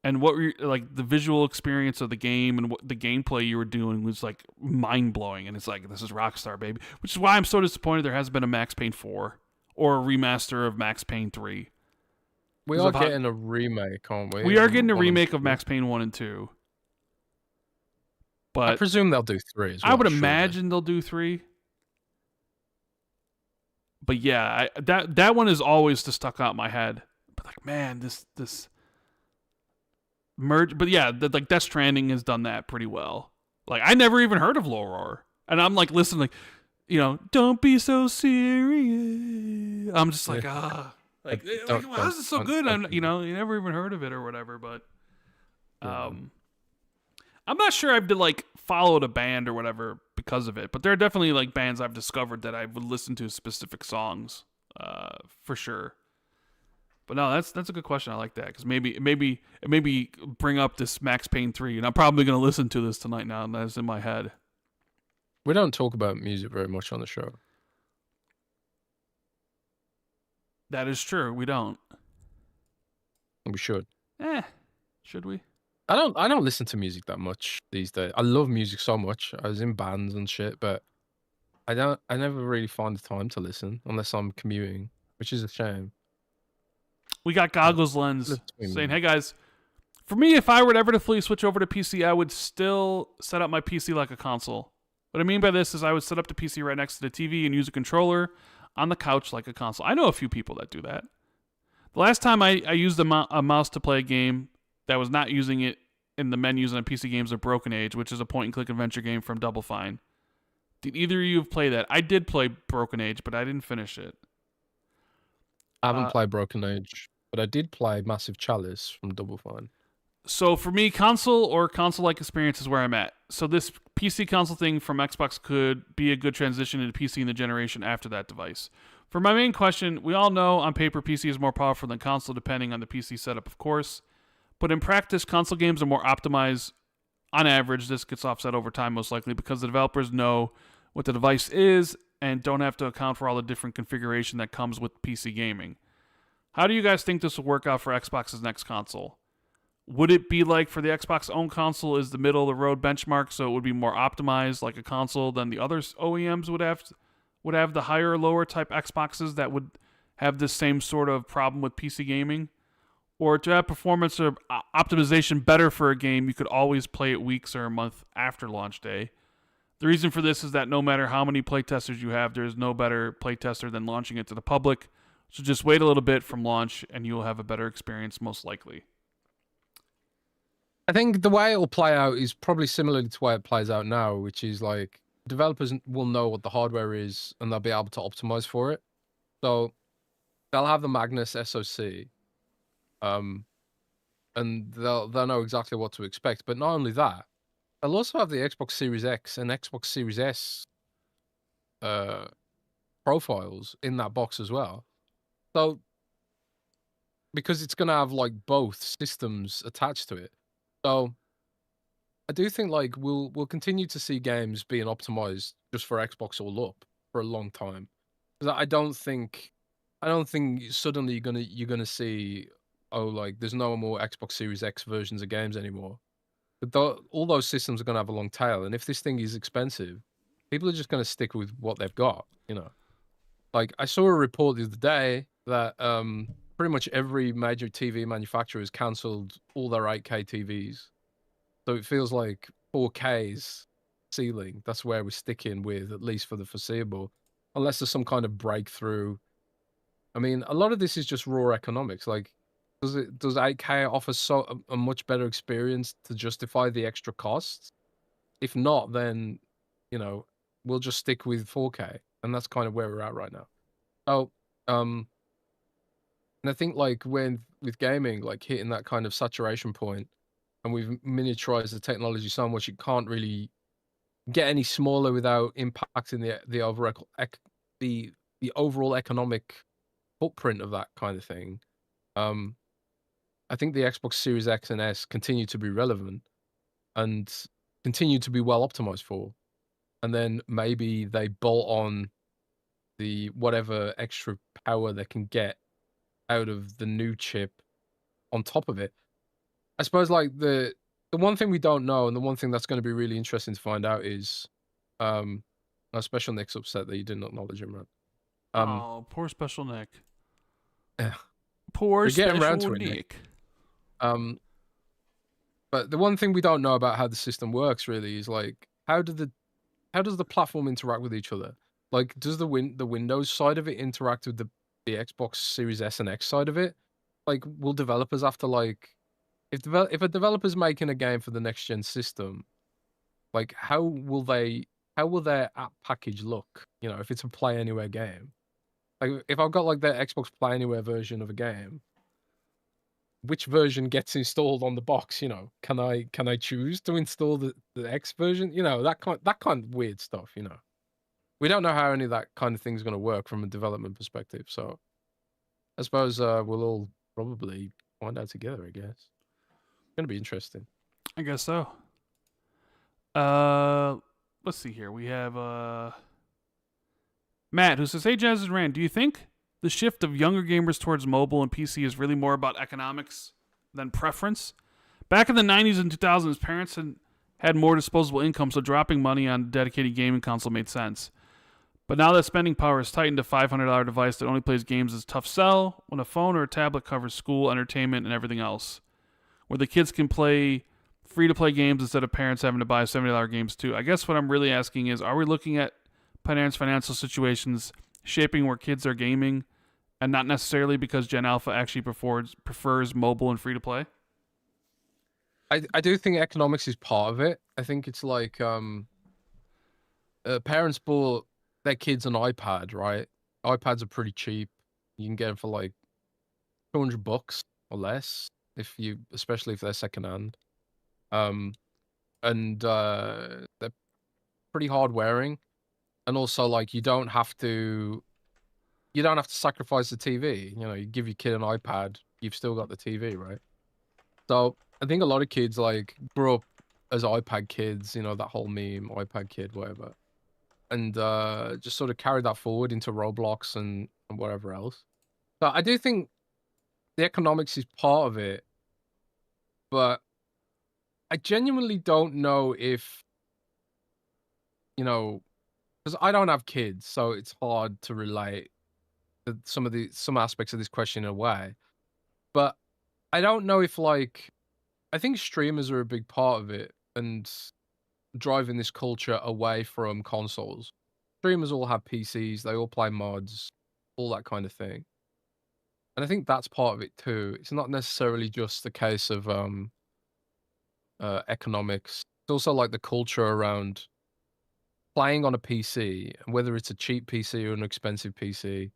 and what were like the visual experience of the game and what the gameplay you were doing was like mind blowing. And it's like, this is Rockstar, baby. Which is why I'm so disappointed there hasn't been a Max Payne 4 or a remaster of Max Payne 3. We are getting a remake, aren't we? We are getting a One and remake of two. Max Payne 1 and 2. I But presume they'll do 3 as I well. would Surely. imagine they'll do 3. But yeah, that one is always just stuck out in my head. But like, man, this merge. But yeah, like Death Stranding has done that pretty well. Like I never even heard of Loror, and I'm like listening, like, you know, don't be so serious. I'm just like, like how is this so good? And you know, you never even heard of it or whatever. But I'm not sure I've like followed a band or whatever because of it, but there are definitely like bands I've discovered that I would listen to specific songs, for sure. But no, that's a good question. I like that because maybe bring up this Max Payne 3, and I'm probably gonna listen to this tonight now, and that's in my head. We don't talk about music very much on the show. That is true. We don't. We should. Should we? I don't listen to music that much these days. I love music so much. I was in bands and shit, but I never really find the time to listen unless I'm commuting, which is a shame. We got Goggles Lens Between saying, me. "Hey guys, for me, if I were to ever to fully switch over to PC, I would still set up my PC like a console. What I mean by this is I would set up the PC right next to the TV and use a controller on the couch like a console. I know a few people that do that. The last time I used a mouse to play a game that was not using it in the menus on PC games of Broken Age, which is a point-and-click adventure game from Double Fine. Did either of you play that? I did play Broken Age, but I didn't finish it. I haven't played Broken Age, but I did play Massive Chalice from Double Fine. So for me, console or console-like experience is where I'm at. So this PC console thing from Xbox could be a good transition into PC in the generation after that device. For my main question, we all know on paper PC is more powerful than console depending on the PC setup, of course. But in practice, console games are more optimized. On average, this gets offset over time most likely because the developers know what the device is and don't have to account for all the different configuration that comes with PC gaming. How do you guys think this will work out for Xbox's next console? Would it be like for the Xbox own console is the middle of the road benchmark, so it would be more optimized like a console than the other OEMs would have the higher or lower type Xboxes that would have this same sort of problem with PC gaming? Or to have performance or optimization better for a game, you could always play it weeks or a month after launch day. The reason for this is that no matter how many playtesters you have, there is no better playtester than launching it to the public. So just wait a little bit from launch and you'll have a better experience most likely. I think the way it'll play out is probably similar to the way it plays out now, which is like developers will know what the hardware is and they'll be able to optimize for it. So they'll have the Magnus SoC, and they'll know exactly what to expect. But not only that, they'll also have the Xbox Series X and Xbox Series S profiles in that box as well. So because it's gonna have like both systems attached to it. So I do think like we'll continue to see games being optimized just for Xbox all up for a long time. Because I don't think suddenly you're gonna see, oh, like there's no more Xbox Series X versions of games anymore. But all those systems are gonna have a long tail, and if this thing is expensive, people are just gonna stick with what they've got. You know, like I saw a report the other day that pretty much every major TV manufacturer has cancelled all their 8K TVs. So it feels like 4K's ceiling. That's where we're sticking with, at least for the foreseeable, unless there's some kind of breakthrough. I mean, a lot of this is just raw economics. Like, does 8K offer a much better experience to justify the extra costs? If not, then we'll just stick with 4K, and that's kind of where we're at right now. So, and I think like with gaming, like hitting that kind of saturation point, and we've miniaturized the technology so much, it can't really get any smaller without impacting the overall economic footprint of that kind of thing. I think the Xbox Series X and S continue to be relevant and continue to be well optimized for. And then maybe they bolt on the whatever extra power they can get out of the new chip on top of it. I suppose like the one thing we don't know, and the one thing that's going to be really interesting to find out is our Special Nick's upset that you didn't acknowledge him, right? Oh, poor Special Nick. Yeah. Poor We're getting around Special to it, Nick. But the one thing we don't know about how the system works really is like how does the platform interact with each other? Like, does the Windows side of it interact with the Xbox Series S and X side of it? Like, will developers have to like, if a developer's making a game for the next gen system, like how will their app package look? If it's a Play Anywhere game, like if I've got like the Xbox Play Anywhere version of a game, which version gets installed on the box? Can I choose to install the X version? That kind of weird stuff. We don't know how any of that kind of thing is going to work from a development perspective. So I suppose we'll all probably find out together. I guess it's going to be interesting. I guess so. Let's see here. We have Matt, who says, "Hey, Jez and Rand, do you think the shift of younger gamers towards mobile and PC is really more about economics than preference? Back in the 90s and 2000s, parents had more disposable income, so dropping money on a dedicated gaming console made sense. But now that spending power is tightened to $500 device that only plays games is a tough sell when a phone or a tablet covers school, entertainment, and everything else. Where the kids can play free-to-play games instead of parents having to buy $70 games too. I guess what I'm really asking is, are we looking at parents' financial situations shaping where kids are gaming, and not necessarily because Gen Alpha actually prefers mobile and free-to-play?" I do think economics is part of it. I think it's like parents bought their kids an iPad, right? iPads are pretty cheap. You can get them for like $200 or less, especially if they're secondhand. And they're pretty hard wearing, and also like you don't have to sacrifice the TV. You give your kid an iPad, you've still got the TV, right? So I think a lot of kids like grew up as iPad kids, that whole meme, iPad kid, whatever, and just sort of carried that forward into Roblox and whatever else. So I do think the economics is part of it, but I genuinely don't know if, because I don't have kids, so it's hard to relate to some aspects of this question in a way. But I don't know if like, I think streamers are a big part of it and driving this culture away from consoles. Streamers all have PCs, they all play mods, all that kind of thing. And I think that's part of it too. It's not necessarily just the case of economics. It's also like the culture around playing on a PC, whether it's a cheap PC or an expensive PC,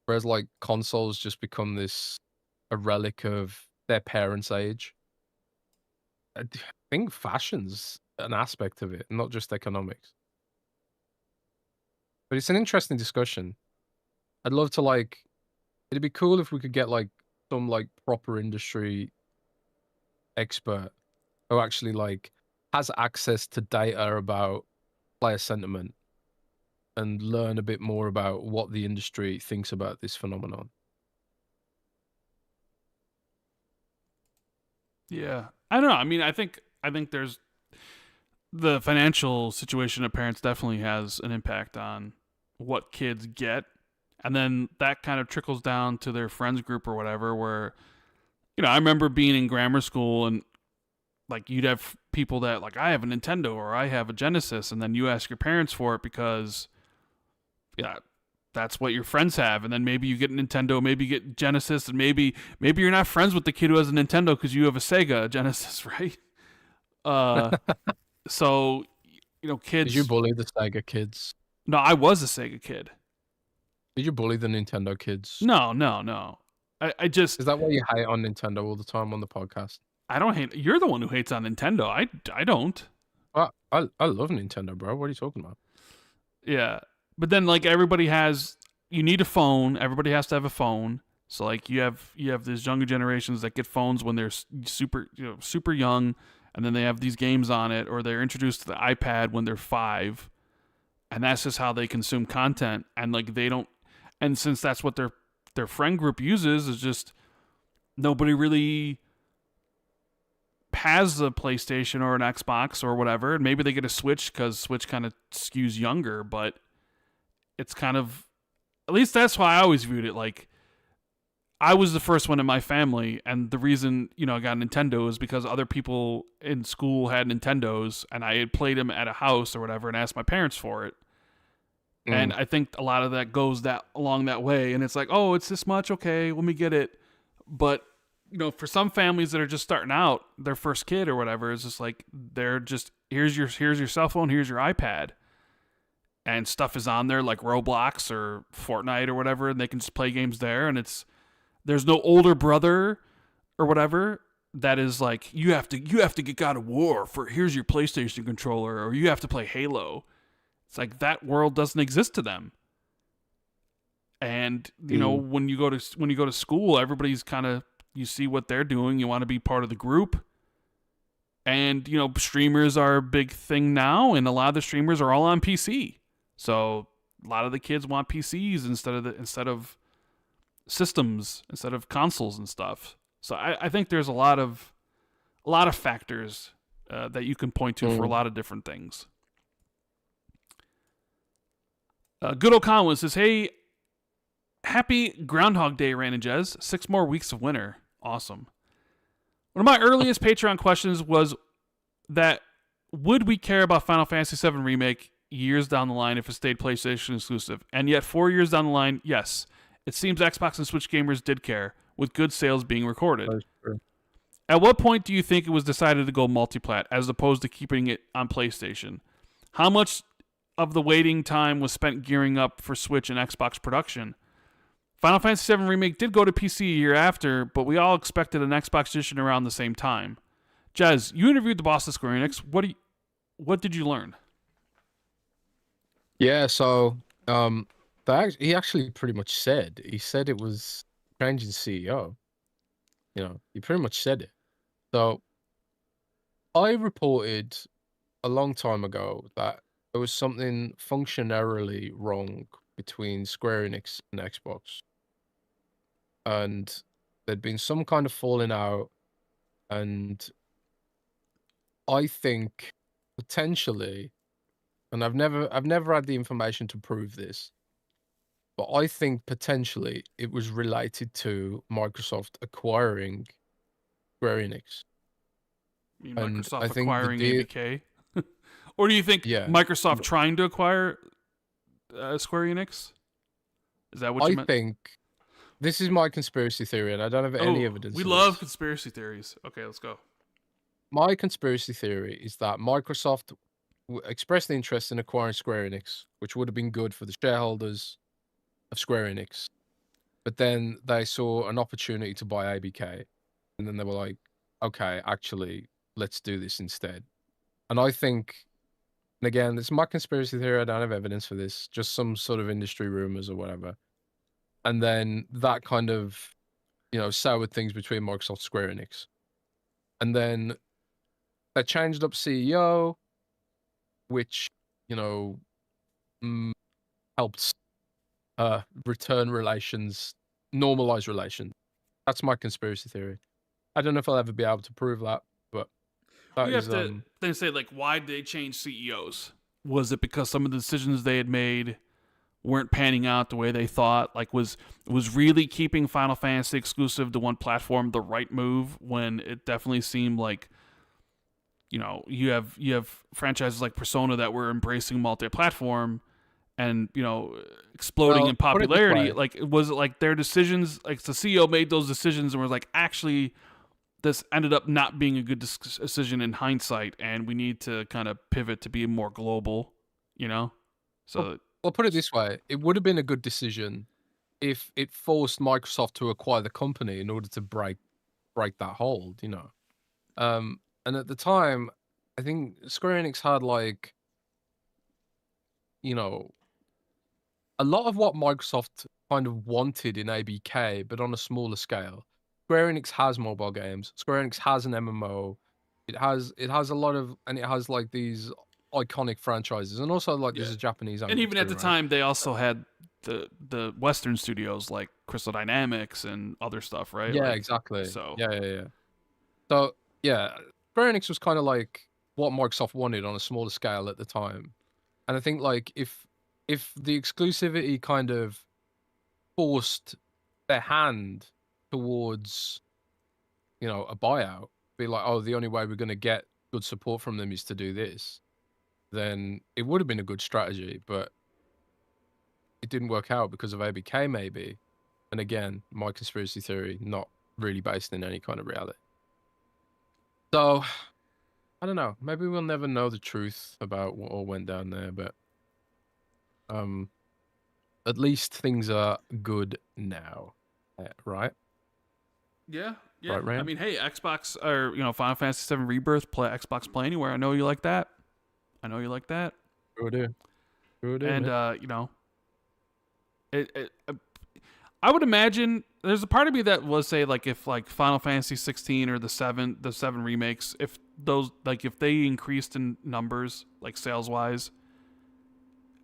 whereas like consoles just become a relic of their parents' age. I think fashion's an aspect of it, not just economics. But it's an interesting discussion. I'd love to it'd be cool if we could get like some like proper industry expert who actually like has access to data about player sentiment and learn a bit more about what the industry thinks about this phenomenon. Yeah, I don't know. I mean, I think there's the financial situation of parents definitely has an impact on what kids get And then that kind of trickles down to their friends group or whatever, where, I remember being in grammar school and like you'd have people that like, I have a Nintendo or I have a Genesis, and then you ask your parents for it because, yeah, that's what your friends have. And then maybe you get a Nintendo, maybe you get Genesis, and maybe you're not friends with the kid who has a Nintendo because you have a Sega Genesis, right? So, kids. Did you bully the Sega kids? No, I was a Sega kid. Did you bully the Nintendo kids? No. I just. Is that why you hate on Nintendo all the time on the podcast? I don't hate. You're the one who hates on Nintendo. I don't. I love Nintendo, bro. What are you talking about? Yeah, but then like everybody has. You need a phone. Everybody has to have a phone. So like you have these younger generations that get phones when they're super young, and then they have these games on it, or they're introduced to the iPad when they're 5, and that's just how they consume content. And like they don't. And since that's what their friend group uses, is just nobody really has a PlayStation or an Xbox or whatever, and maybe they get a Switch because Switch kind of skews younger, but it's kind of, at least that's why I always viewed it. Like, I was the first one in my family, and the reason, I got a Nintendo is because other people in school had Nintendos, and I had played them at a house or whatever and asked my parents for it. And I think a lot of that goes along that way. And it's like, oh, it's this much. Okay, let me get it. But, for some families that are just starting out, their first kid or whatever is just like, they're just, here's your cell phone, here's your iPad. And stuff is on there like Roblox or Fortnite or whatever, and they can just play games there. And there's no older brother or whatever that is like, you have to get God of War here's your PlayStation controller, or you have to play Halo. It's like that world doesn't exist to them. And when you go to school, everybody's kind of, you see what they're doing, you want to be part of the group. And streamers are a big thing now, and a lot of the streamers are all on PC. So a lot of the kids want PCs instead of systems, instead of consoles and stuff. So I think there's a lot of factors that you can point to for a lot of different things. Good old Conway says, hey, happy Groundhog Day, Rand Jez. 6 more weeks of winter. Awesome. One of my earliest Patreon questions was that would we care about Final Fantasy VII Remake years down the line if it stayed PlayStation exclusive? And yet 4 years down the line, yes. It seems Xbox and Switch gamers did care, with good sales being recorded. At what point do you think it was decided to go multiplat as opposed to keeping it on PlayStation? How much of the waiting time was spent gearing up for Switch and Xbox production? Final Fantasy VII Remake did go to PC a year after, but we all expected an Xbox edition around the same time. Jez, you interviewed the boss of Square Enix. What did you learn? Yeah, so he actually pretty much said it was changing CEO. He pretty much said it. So I reported a long time ago that there was something functionally wrong between Square Enix and Xbox. And there'd been some kind of falling out. And I think potentially, and I've never had the information to prove this, but I think potentially it was related to Microsoft acquiring Square Enix. You mean Microsoft acquiring ABK? Or do you think Microsoft trying to acquire Square Enix? Is that what you meant? I think this is my conspiracy theory, and I don't have any evidence. We love conspiracy theories. Okay, let's go. My conspiracy theory is that Microsoft expressed the interest in acquiring Square Enix, which would have been good for the shareholders of Square Enix. But then they saw an opportunity to buy ABK, and then they were like, okay, actually, let's do this instead. And I think, and again, this is my conspiracy theory, I don't have evidence for this, just some sort of industry rumors or whatever. And then that kind of, soured things between Microsoft and Square Enix. And then they changed up CEO, which, helped return relations, normalize relations. That's my conspiracy theory. I don't know if I'll ever be able to prove that, but you have to then say, like, why did they change CEOs? Was it because some of the decisions they had made weren't panning out the way they thought. Like, was really keeping Final Fantasy exclusive to one platform the right move when it definitely seemed like, you know, you have franchises like Persona that were embracing multi-platform and, you know, exploding in Put it this popularity. way. Like, was it like their decisions, like the CEO made those decisions and was like, actually, this ended up not being a good decision in hindsight, and we need to kind of pivot to be more global, you know? So, Well, put it this way. It would have been a good decision if it forced Microsoft to acquire the company in order to break that hold, you know. And at the time, I think Square Enix had like, you know, a lot of what Microsoft kind of wanted in ABK, but on a smaller scale. Square Enix has mobile games. Square Enix has an MMO. It has a lot of, and it has like these iconic franchises, and also like yeah. there's a Japanese And angle even at too, the right? time, they also had the Western studios like Crystal Dynamics and other stuff, right? Yeah, Like, exactly. so Yeah. So yeah, Square Enix was kind of like what Microsoft wanted on a smaller scale at the time, and I think like if the exclusivity kind of forced their hand towards, you know, a buyout, be like, oh, the only way we're going to get good support from them is to do this, then it would have been a good strategy, but it didn't work out because of ABK maybe. And again, my conspiracy theory, not really based in any kind of reality. So I don't know. Maybe we'll never know the truth about what all went down there, but um, at least things are good now, right? yeah, yeah. Right, I Rand? mean, hey, Xbox or, you know, Final Fantasy VII Rebirth, play Xbox Play Anywhere. I know you like that. I know you like that. Sure do. Sure do, And man. you know, I would imagine there's a part of me that will say like if like Final Fantasy 16 or the seven remakes, if those like if they increased in numbers like sales wise,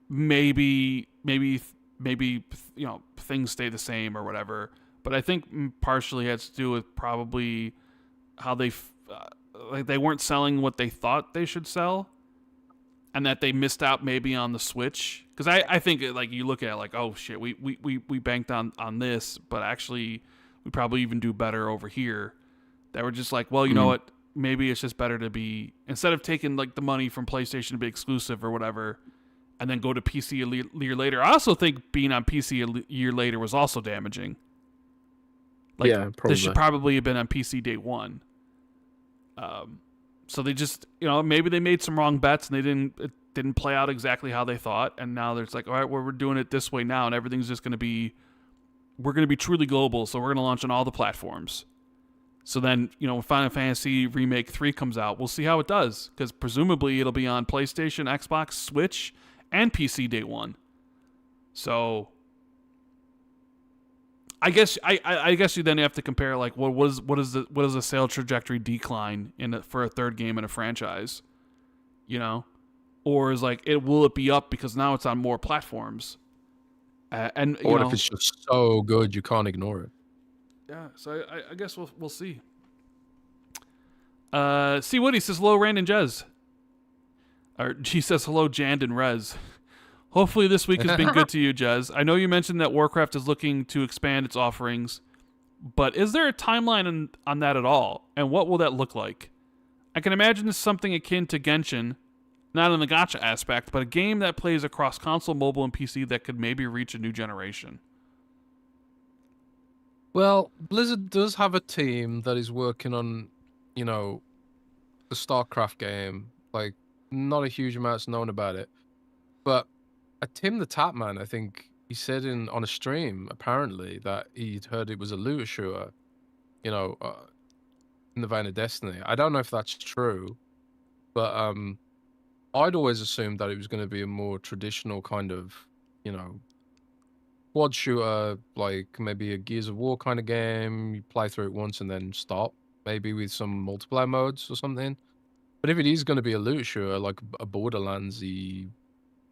maybe you know things stay the same or whatever. But I think partially has to do with probably how like they weren't selling what they thought they should sell, and that they missed out maybe on the Switch. Because I think like you look at it like, oh shit, we banked on this, but actually we probably even do better over here. That were just like, well, you know what? Maybe it's just better to be, instead of taking like the money from PlayStation to be exclusive or whatever, and then go to PC a year later. I also think being on PC a year later was also damaging. Like, Yeah, this should probably. probably have been on PC day one. So they just, you know, maybe they made some wrong bets and it didn't play out exactly how they thought. And now there's like, all right, well, we're doing it this way now, and everything's just going to be, we're going to be truly global. So we're going to launch on all the platforms. So then, you know, when Final Fantasy Remake 3 comes out, we'll see how it does. Because presumably it'll be on PlayStation, Xbox, Switch, and PC day one. So I guess you then have to compare like what is the sale trajectory decline for a third game in a franchise, you know, or is like will it be up because now it's on more platforms, and Or you what if know, it's just so good you can't ignore it? yeah. So I guess we'll see. See Woody says hello, Rand and Jez, or she says hello, Jand and Rez. Hopefully this week has been good to you, Jez. I know you mentioned that Warcraft is looking to expand its offerings, but is there a timeline on that at all? And what will that look like? I can imagine something akin to Genshin, not in the gacha aspect, but a game that plays across console, mobile, and PC that could maybe reach a new generation. Well, Blizzard does have a team that is working on, you know, the StarCraft game. Like, not a huge amount's known about it, but Tim the Tapman, I think he said on a stream apparently that he'd heard it was a looter shooter, you know, in the vein of Destiny. I don't know if that's true, but I'd always assumed that it was going to be a more traditional kind of, you know, quad shooter, like maybe a Gears of War kind of game. You play through it once and then stop, maybe with some multiplayer modes or something. But if it is going to be a loot shooter, like a Borderlands-y,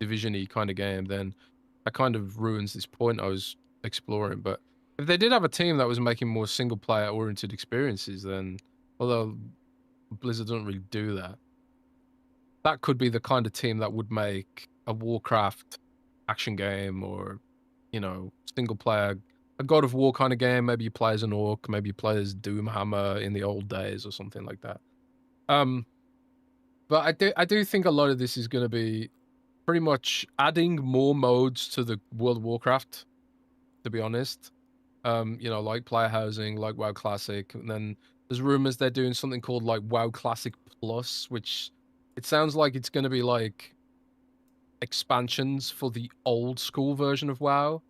Division-y kind of game, then that kind of ruins this point I was exploring. But if they did have a team that was making more single-player oriented experiences, then although Blizzard doesn't really do that, that could be the kind of team that would make a Warcraft action game or, single player, a God of War kind of game. Maybe you play as an orc, maybe you play as Doomhammer in the old days or something like that. But I do think a lot of this is going to be pretty much adding more modes to the World of Warcraft, to be honest. Like player housing, like WoW Classic, and then there's rumors they're doing something called like WoW Classic Plus, which it sounds like it's going to be like expansions for the old school version of WoW.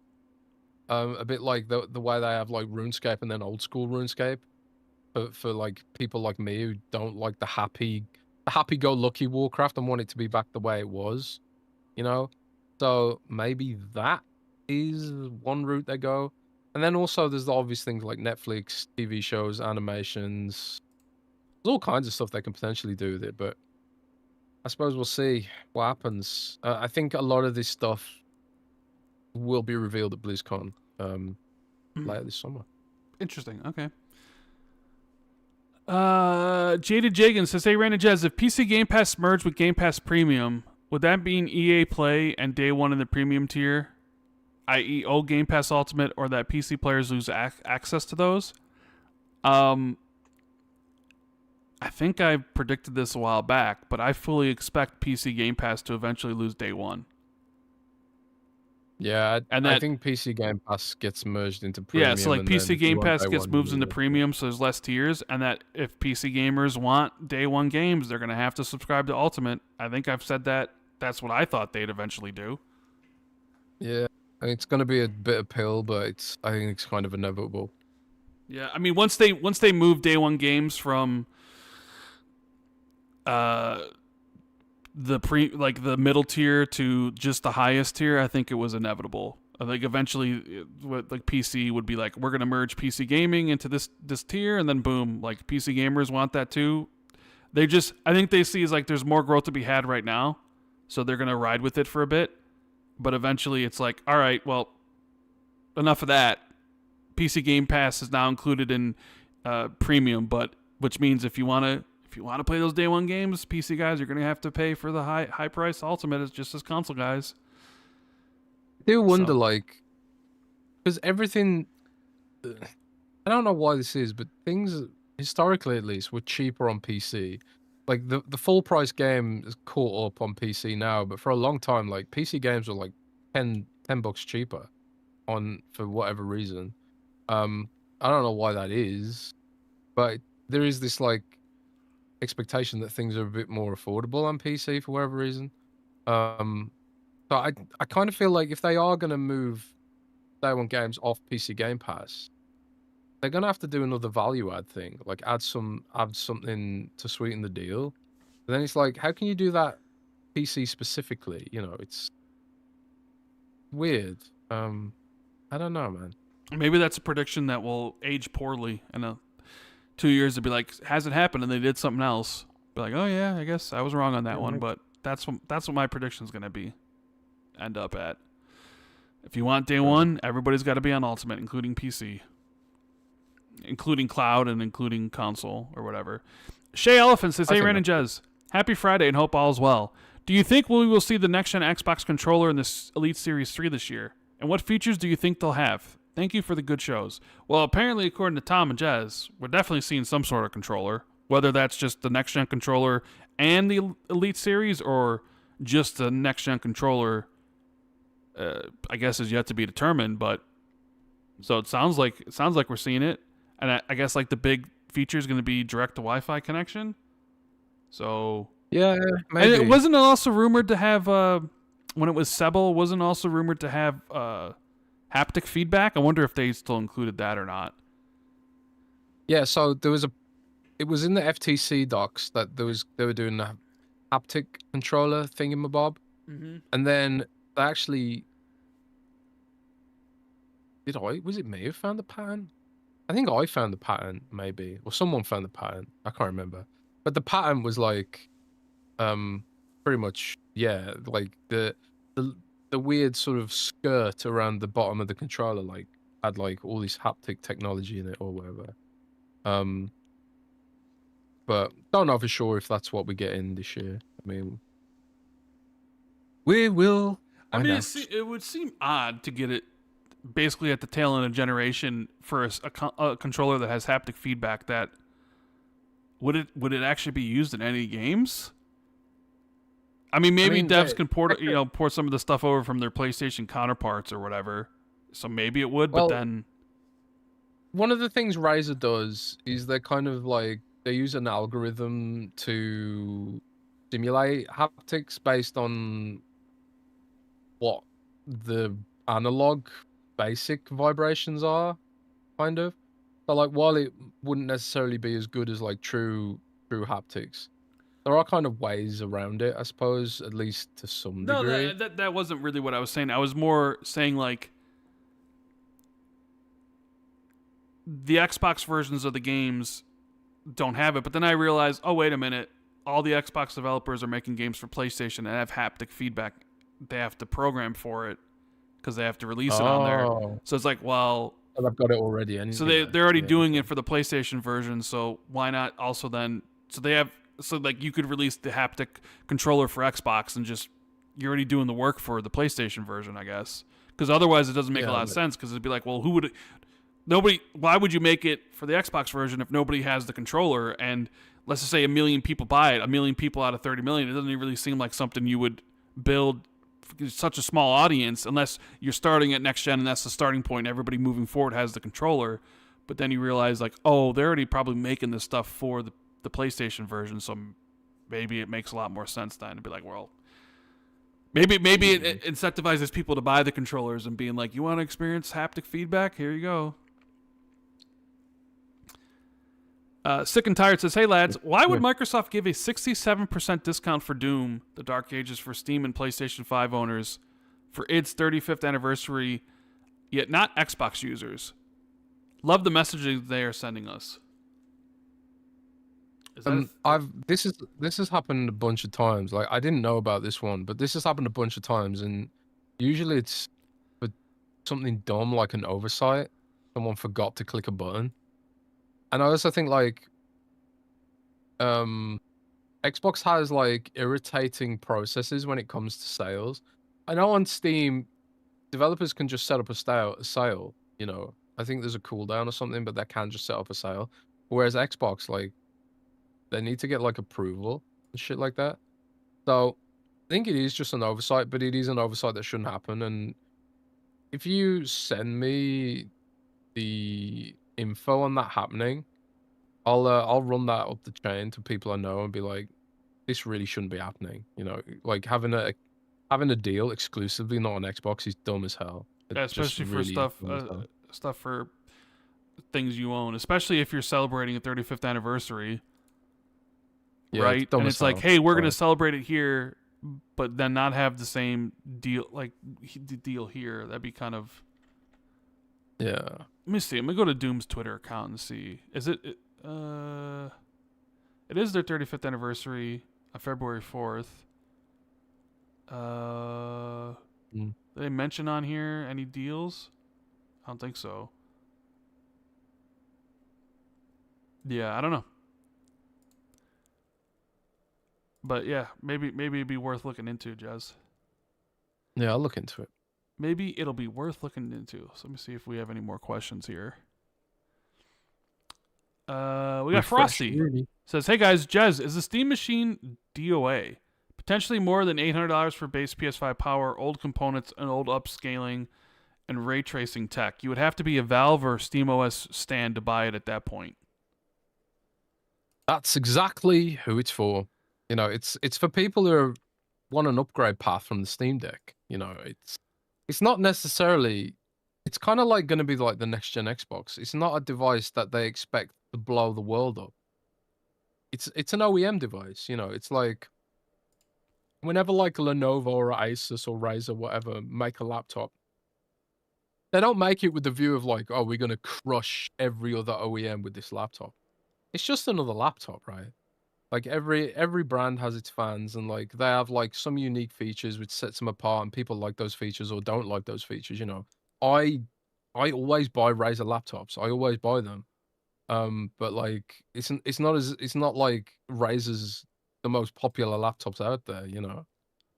A bit like the way they have like RuneScape and then old school RuneScape, but for like people like me who don't like the happy-go-lucky Warcraft and want it to be back the way it was, So maybe that is one route they go. And then also there's the obvious things like Netflix, TV shows, animations. There's all kinds of stuff they can potentially do with it, but I suppose we'll see what happens. I think a lot of this stuff will be revealed at BlizzCon later this summer. Interesting. Okay. Jaded Jagan says, "Hey, Rand Jez, if PC Game Pass merged with Game Pass Premium, would that mean EA Play and day one in the premium tier, i.e., old Game Pass Ultimate, or that PC players lose access to those?" I think I predicted this a while back, but I fully expect PC Game Pass to eventually lose day one. Yeah, I think PC Game Pass gets merged into premium. Yeah, so like PC Game Pass moves into premium, so there's less tiers, and that if PC gamers want day one games, they're going to have to subscribe to Ultimate. I think I've said that. That's what I thought they'd eventually do. Yeah, it's going to be a bit of pill, but I think it's kind of inevitable. Yeah, I mean once they move day one games from the middle tier to just the highest tier, I think it was inevitable. I think eventually, like PC would be like, we're gonna merge PC gaming into this tier, and then boom, like PC gamers want that too. I think they see as like there's more growth to be had right now, so they're gonna ride with it for a bit. But eventually, it's like, all right, well, enough of that. PC Game Pass is now included in premium, which means if you want to play those day one games, PC guys, you're going to have to pay for the high price Ultimate as just as console guys. I do wonder, because everything, I don't know why this is, but things, historically at least, were cheaper on PC. Like, the full price game is caught up on PC now, but for a long time, like, PC games were like $10 cheaper for whatever reason. I don't know why that is, but there is this, like, expectation that things are a bit more affordable on PC for whatever reason. So I kind of feel like if they are going to move day one games off PC Game Pass, they're going to have to do another value add thing, like add something to sweeten the deal. And then it's like, how can you do that PC specifically? It's weird. I don't know, man. Maybe that's a prediction that will age poorly in 2 years. To be like, hasn't happened, and they did something else. Be like, oh yeah, I guess I was wrong on that one. But that's what my prediction is going to end up at. If you want day one, everybody's got to be on Ultimate, including PC, including cloud, and including console or whatever. Shay Elephant says, "Hey, Rand and Jez, happy Friday and hope all is well. Do you think we will see the next gen Xbox controller in this Elite Series 3 this year? And what features do you think they'll have? Thank you for the good shows." Well, apparently, according to Tom and Jez, we're definitely seeing some sort of controller, whether that's just the next gen controller and the Elite Series, or just the next gen controller. I guess is yet to be determined, but so it sounds like we're seeing it, and I guess like the big feature is going to be direct to Wi-Fi connection. So yeah, maybe. And it wasn't also rumored to have when it was Sebel, wasn't also rumored to have haptic feedback. I wonder if they still included that or not. Yeah, so it was in the FTC docs that they were doing a haptic controller thingamabob, and then they actually was it me who found the pattern? I think I found the pattern, maybe, or someone found the pattern. I can't remember, but the pattern was like, pretty much, yeah, like the weird sort of skirt around the bottom of the controller, like had like all this haptic technology in it or whatever. But don't know for sure if that's what we get in this year. I mean, we will. I find mean, out. it would seem odd to get it basically at the tail end of generation for a controller that has haptic feedback. That would it actually be used in any games? I mean, maybe devs can port some of the stuff over from their PlayStation counterparts or whatever. So maybe it would, but then one of the things Razer does is they kind of like they use an algorithm to simulate haptics based on what the analog basic vibrations are, kind of. So like while it wouldn't necessarily be as good as like true haptics, there are kind of ways around it, I suppose, at least to some degree. That wasn't really what I was saying. I was more saying like the Xbox versions of the games don't have it, but then I realized, oh wait a minute, all the Xbox developers are making games for PlayStation and have haptic feedback. They have to program for it because they have to release it on there. So it's like, well, I've got it already. Anyway. So they're already doing it for the PlayStation version. So why not also then? So like you could release the haptic controller for Xbox and just you're already doing the work for the PlayStation version, I guess. Because otherwise it doesn't make a lot of sense. Because it'd be like, well, why would you make it for the Xbox version if nobody has the controller? And let's just say 1 million people buy it, 1 million people out of 30 million. It doesn't even really seem like something you would build for such a small audience unless you're starting at next gen and that's the starting point. Everybody moving forward has the controller. But then you realize like, oh, they're already probably making this stuff for the PlayStation version. So maybe it makes a lot more sense then to be like, well, maybe it incentivizes people to buy the controllers and being like, you want to experience haptic feedback? Here you go. Sick and Tired says, hey lads, why would Microsoft give a 67% discount for Doom, The Dark Ages, for Steam and PlayStation 5 owners for its 35th anniversary, yet not Xbox users? Love the messaging they are sending us. This has happened a bunch of times. Like I didn't know about this one, but this has happened a bunch of times, and usually it's for something dumb like an oversight. Someone forgot to click a button. And I also think like Xbox has like irritating processes when it comes to sales. I know on Steam developers can just set up a sale, you know. I think there's a cooldown or something, but they can just set up a sale. Whereas Xbox, like, they need to get like approval and shit like that. So I think it is just an oversight, but it is an oversight that shouldn't happen. And if you send me the info on that happening, I'll run that up the chain to people I know and be like, this really shouldn't be happening. You know, like having a deal exclusively not on Xbox is dumb as hell. Yeah, especially for stuff for things you own, especially if you're celebrating a 35th anniversary. Yeah, right? And it's like, hey, we're gonna celebrate it here, but then not have the same deal, like the deal here. That'd be kind of. Yeah. Let me see. I'm gonna go to Doom's Twitter account and see. Is it? It is their 35th anniversary on February 4th. Did they mention on here any deals? I don't think so. Yeah, I don't know. But yeah, maybe it'd be worth looking into, Jez. Yeah, I'll look into it. Maybe it'll be worth looking into. So let me see if we have any more questions here. We got Frosty. Says, hey guys, Jez, is the Steam Machine DOA? Potentially more than $800 for base PS5 power, old components, and old upscaling, and ray tracing tech. You would have to be a Valve or SteamOS stand to buy it at that point. That's exactly who it's for. You know, it's for people who want an upgrade path from the Steam Deck. You know, it's not necessarily. It's kind of like going to be like the next gen Xbox. It's not a device that they expect to blow the world up. It's an OEM device. You know, it's like whenever like Lenovo or Asus or Razer, whatever, make a laptop, they don't make it with the view of like, oh, we're going to crush every other OEM with this laptop. It's just another laptop, right? Like every brand has its fans, and like they have like some unique features which sets them apart, and people like those features or don't like those features. You know, I always buy Razer laptops. I always buy them. But like it's not like Razer's the most popular laptops out there. You know,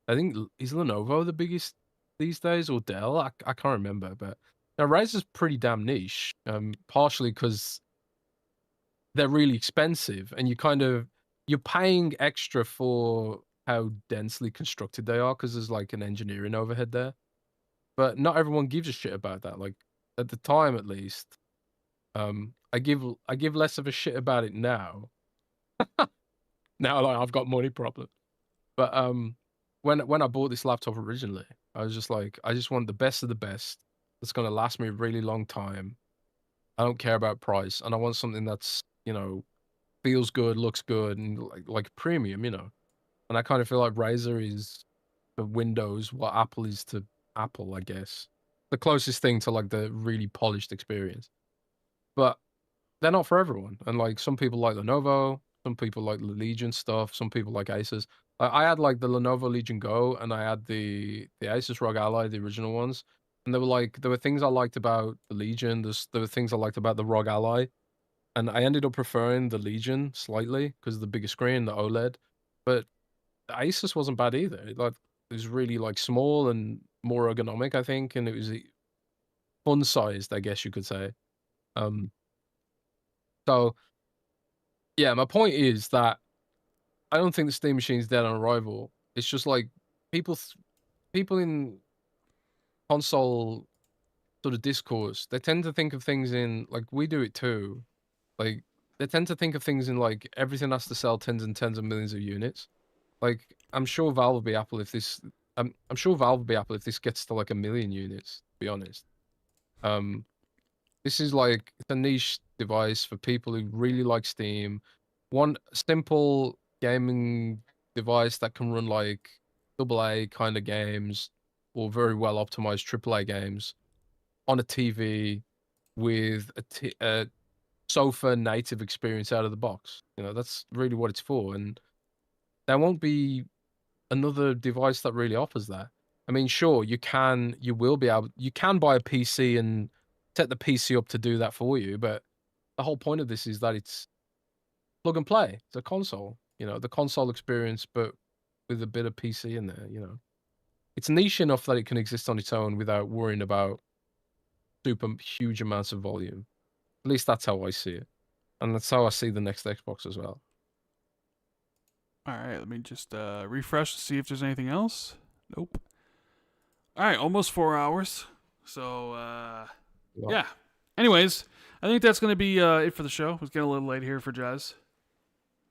I think is Lenovo the biggest these days, or Dell. I can't remember, but now Razer's pretty damn niche. Partially because they're really expensive, and you're paying extra for how densely constructed they are because there's like an engineering overhead there. But not everyone gives a shit about that. Like at the time, at least, I give less of a shit about it now. Now, like I've got money problems. But when I bought this laptop originally, I was just like, I just want the best of the best that's gonna last me a really long time. I don't care about price, and I want something that's feels good, looks good, and like premium, And I kind of feel like Razer is for Windows what Apple is to Apple, I guess. The closest thing to like the really polished experience. But they're not for everyone. And like some people like Lenovo, some people like the Legion stuff, some people like Asus. I had like the Lenovo Legion Go, and I had the Asus ROG Ally, the original ones. And there were things I liked about the Legion. There were things I liked about the ROG Ally. And I ended up preferring the Legion slightly because of the bigger screen, the OLED. But the Asus wasn't bad either. It was really like small and more ergonomic, I think, and it was fun sized, I guess you could say. Um, so yeah, my point is that I don't think the Steam Machine's dead on arrival. It's just like people people in console sort of discourse, they tend to think of things in like we do it too. Like they tend to think of things in like everything has to sell tens and tens of millions of units. Like I'm sure Valve will be Apple if this. I'm sure Valve will be Apple if this gets to like 1 million units. To be honest, this is like it's a niche device for people who really like Steam. One simple gaming device that can run like AA kind of games or very well optimized AAA games on a TV with a sofa native experience out of the box. That's really what it's for. And there won't be another device that really offers that. I mean, sure, you can buy a PC and set the PC up to do that for you, but the whole point of this is that it's plug and play. It's a console, the console experience, but with a bit of PC in there. It's niche enough that it can exist on its own without worrying about super huge amounts of volume. At least that's how I see it. And that's how I see the next Xbox as well. All right, let me just refresh to see if there's anything else. Nope. All right, almost 4 hours. So, yeah. Anyways, I think that's going to be it for the show. It's getting a little late here for Jez.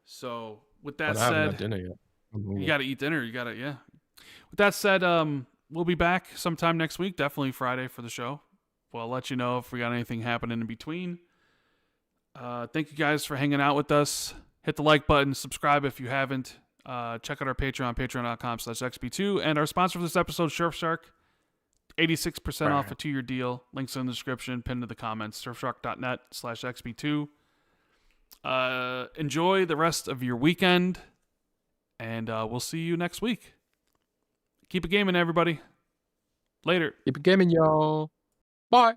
So, with that I haven't had said, dinner yet. you got to eat dinner. Yeah. With that said, we'll be back sometime next week. Definitely Friday for the show. We'll let you know if we got anything happening in between. Thank you guys for hanging out with us. Hit the like button, subscribe if you haven't. Check out our Patreon, patreon.com/XB2. And our sponsor for this episode, Surfshark. 86% off a 2-year deal. Links in the description, pinned to the comments. Surfshark.net/XB2. Enjoy the rest of your weekend. And we'll see you next week. Keep it gaming, everybody. Later. Keep it gaming, y'all. Bye.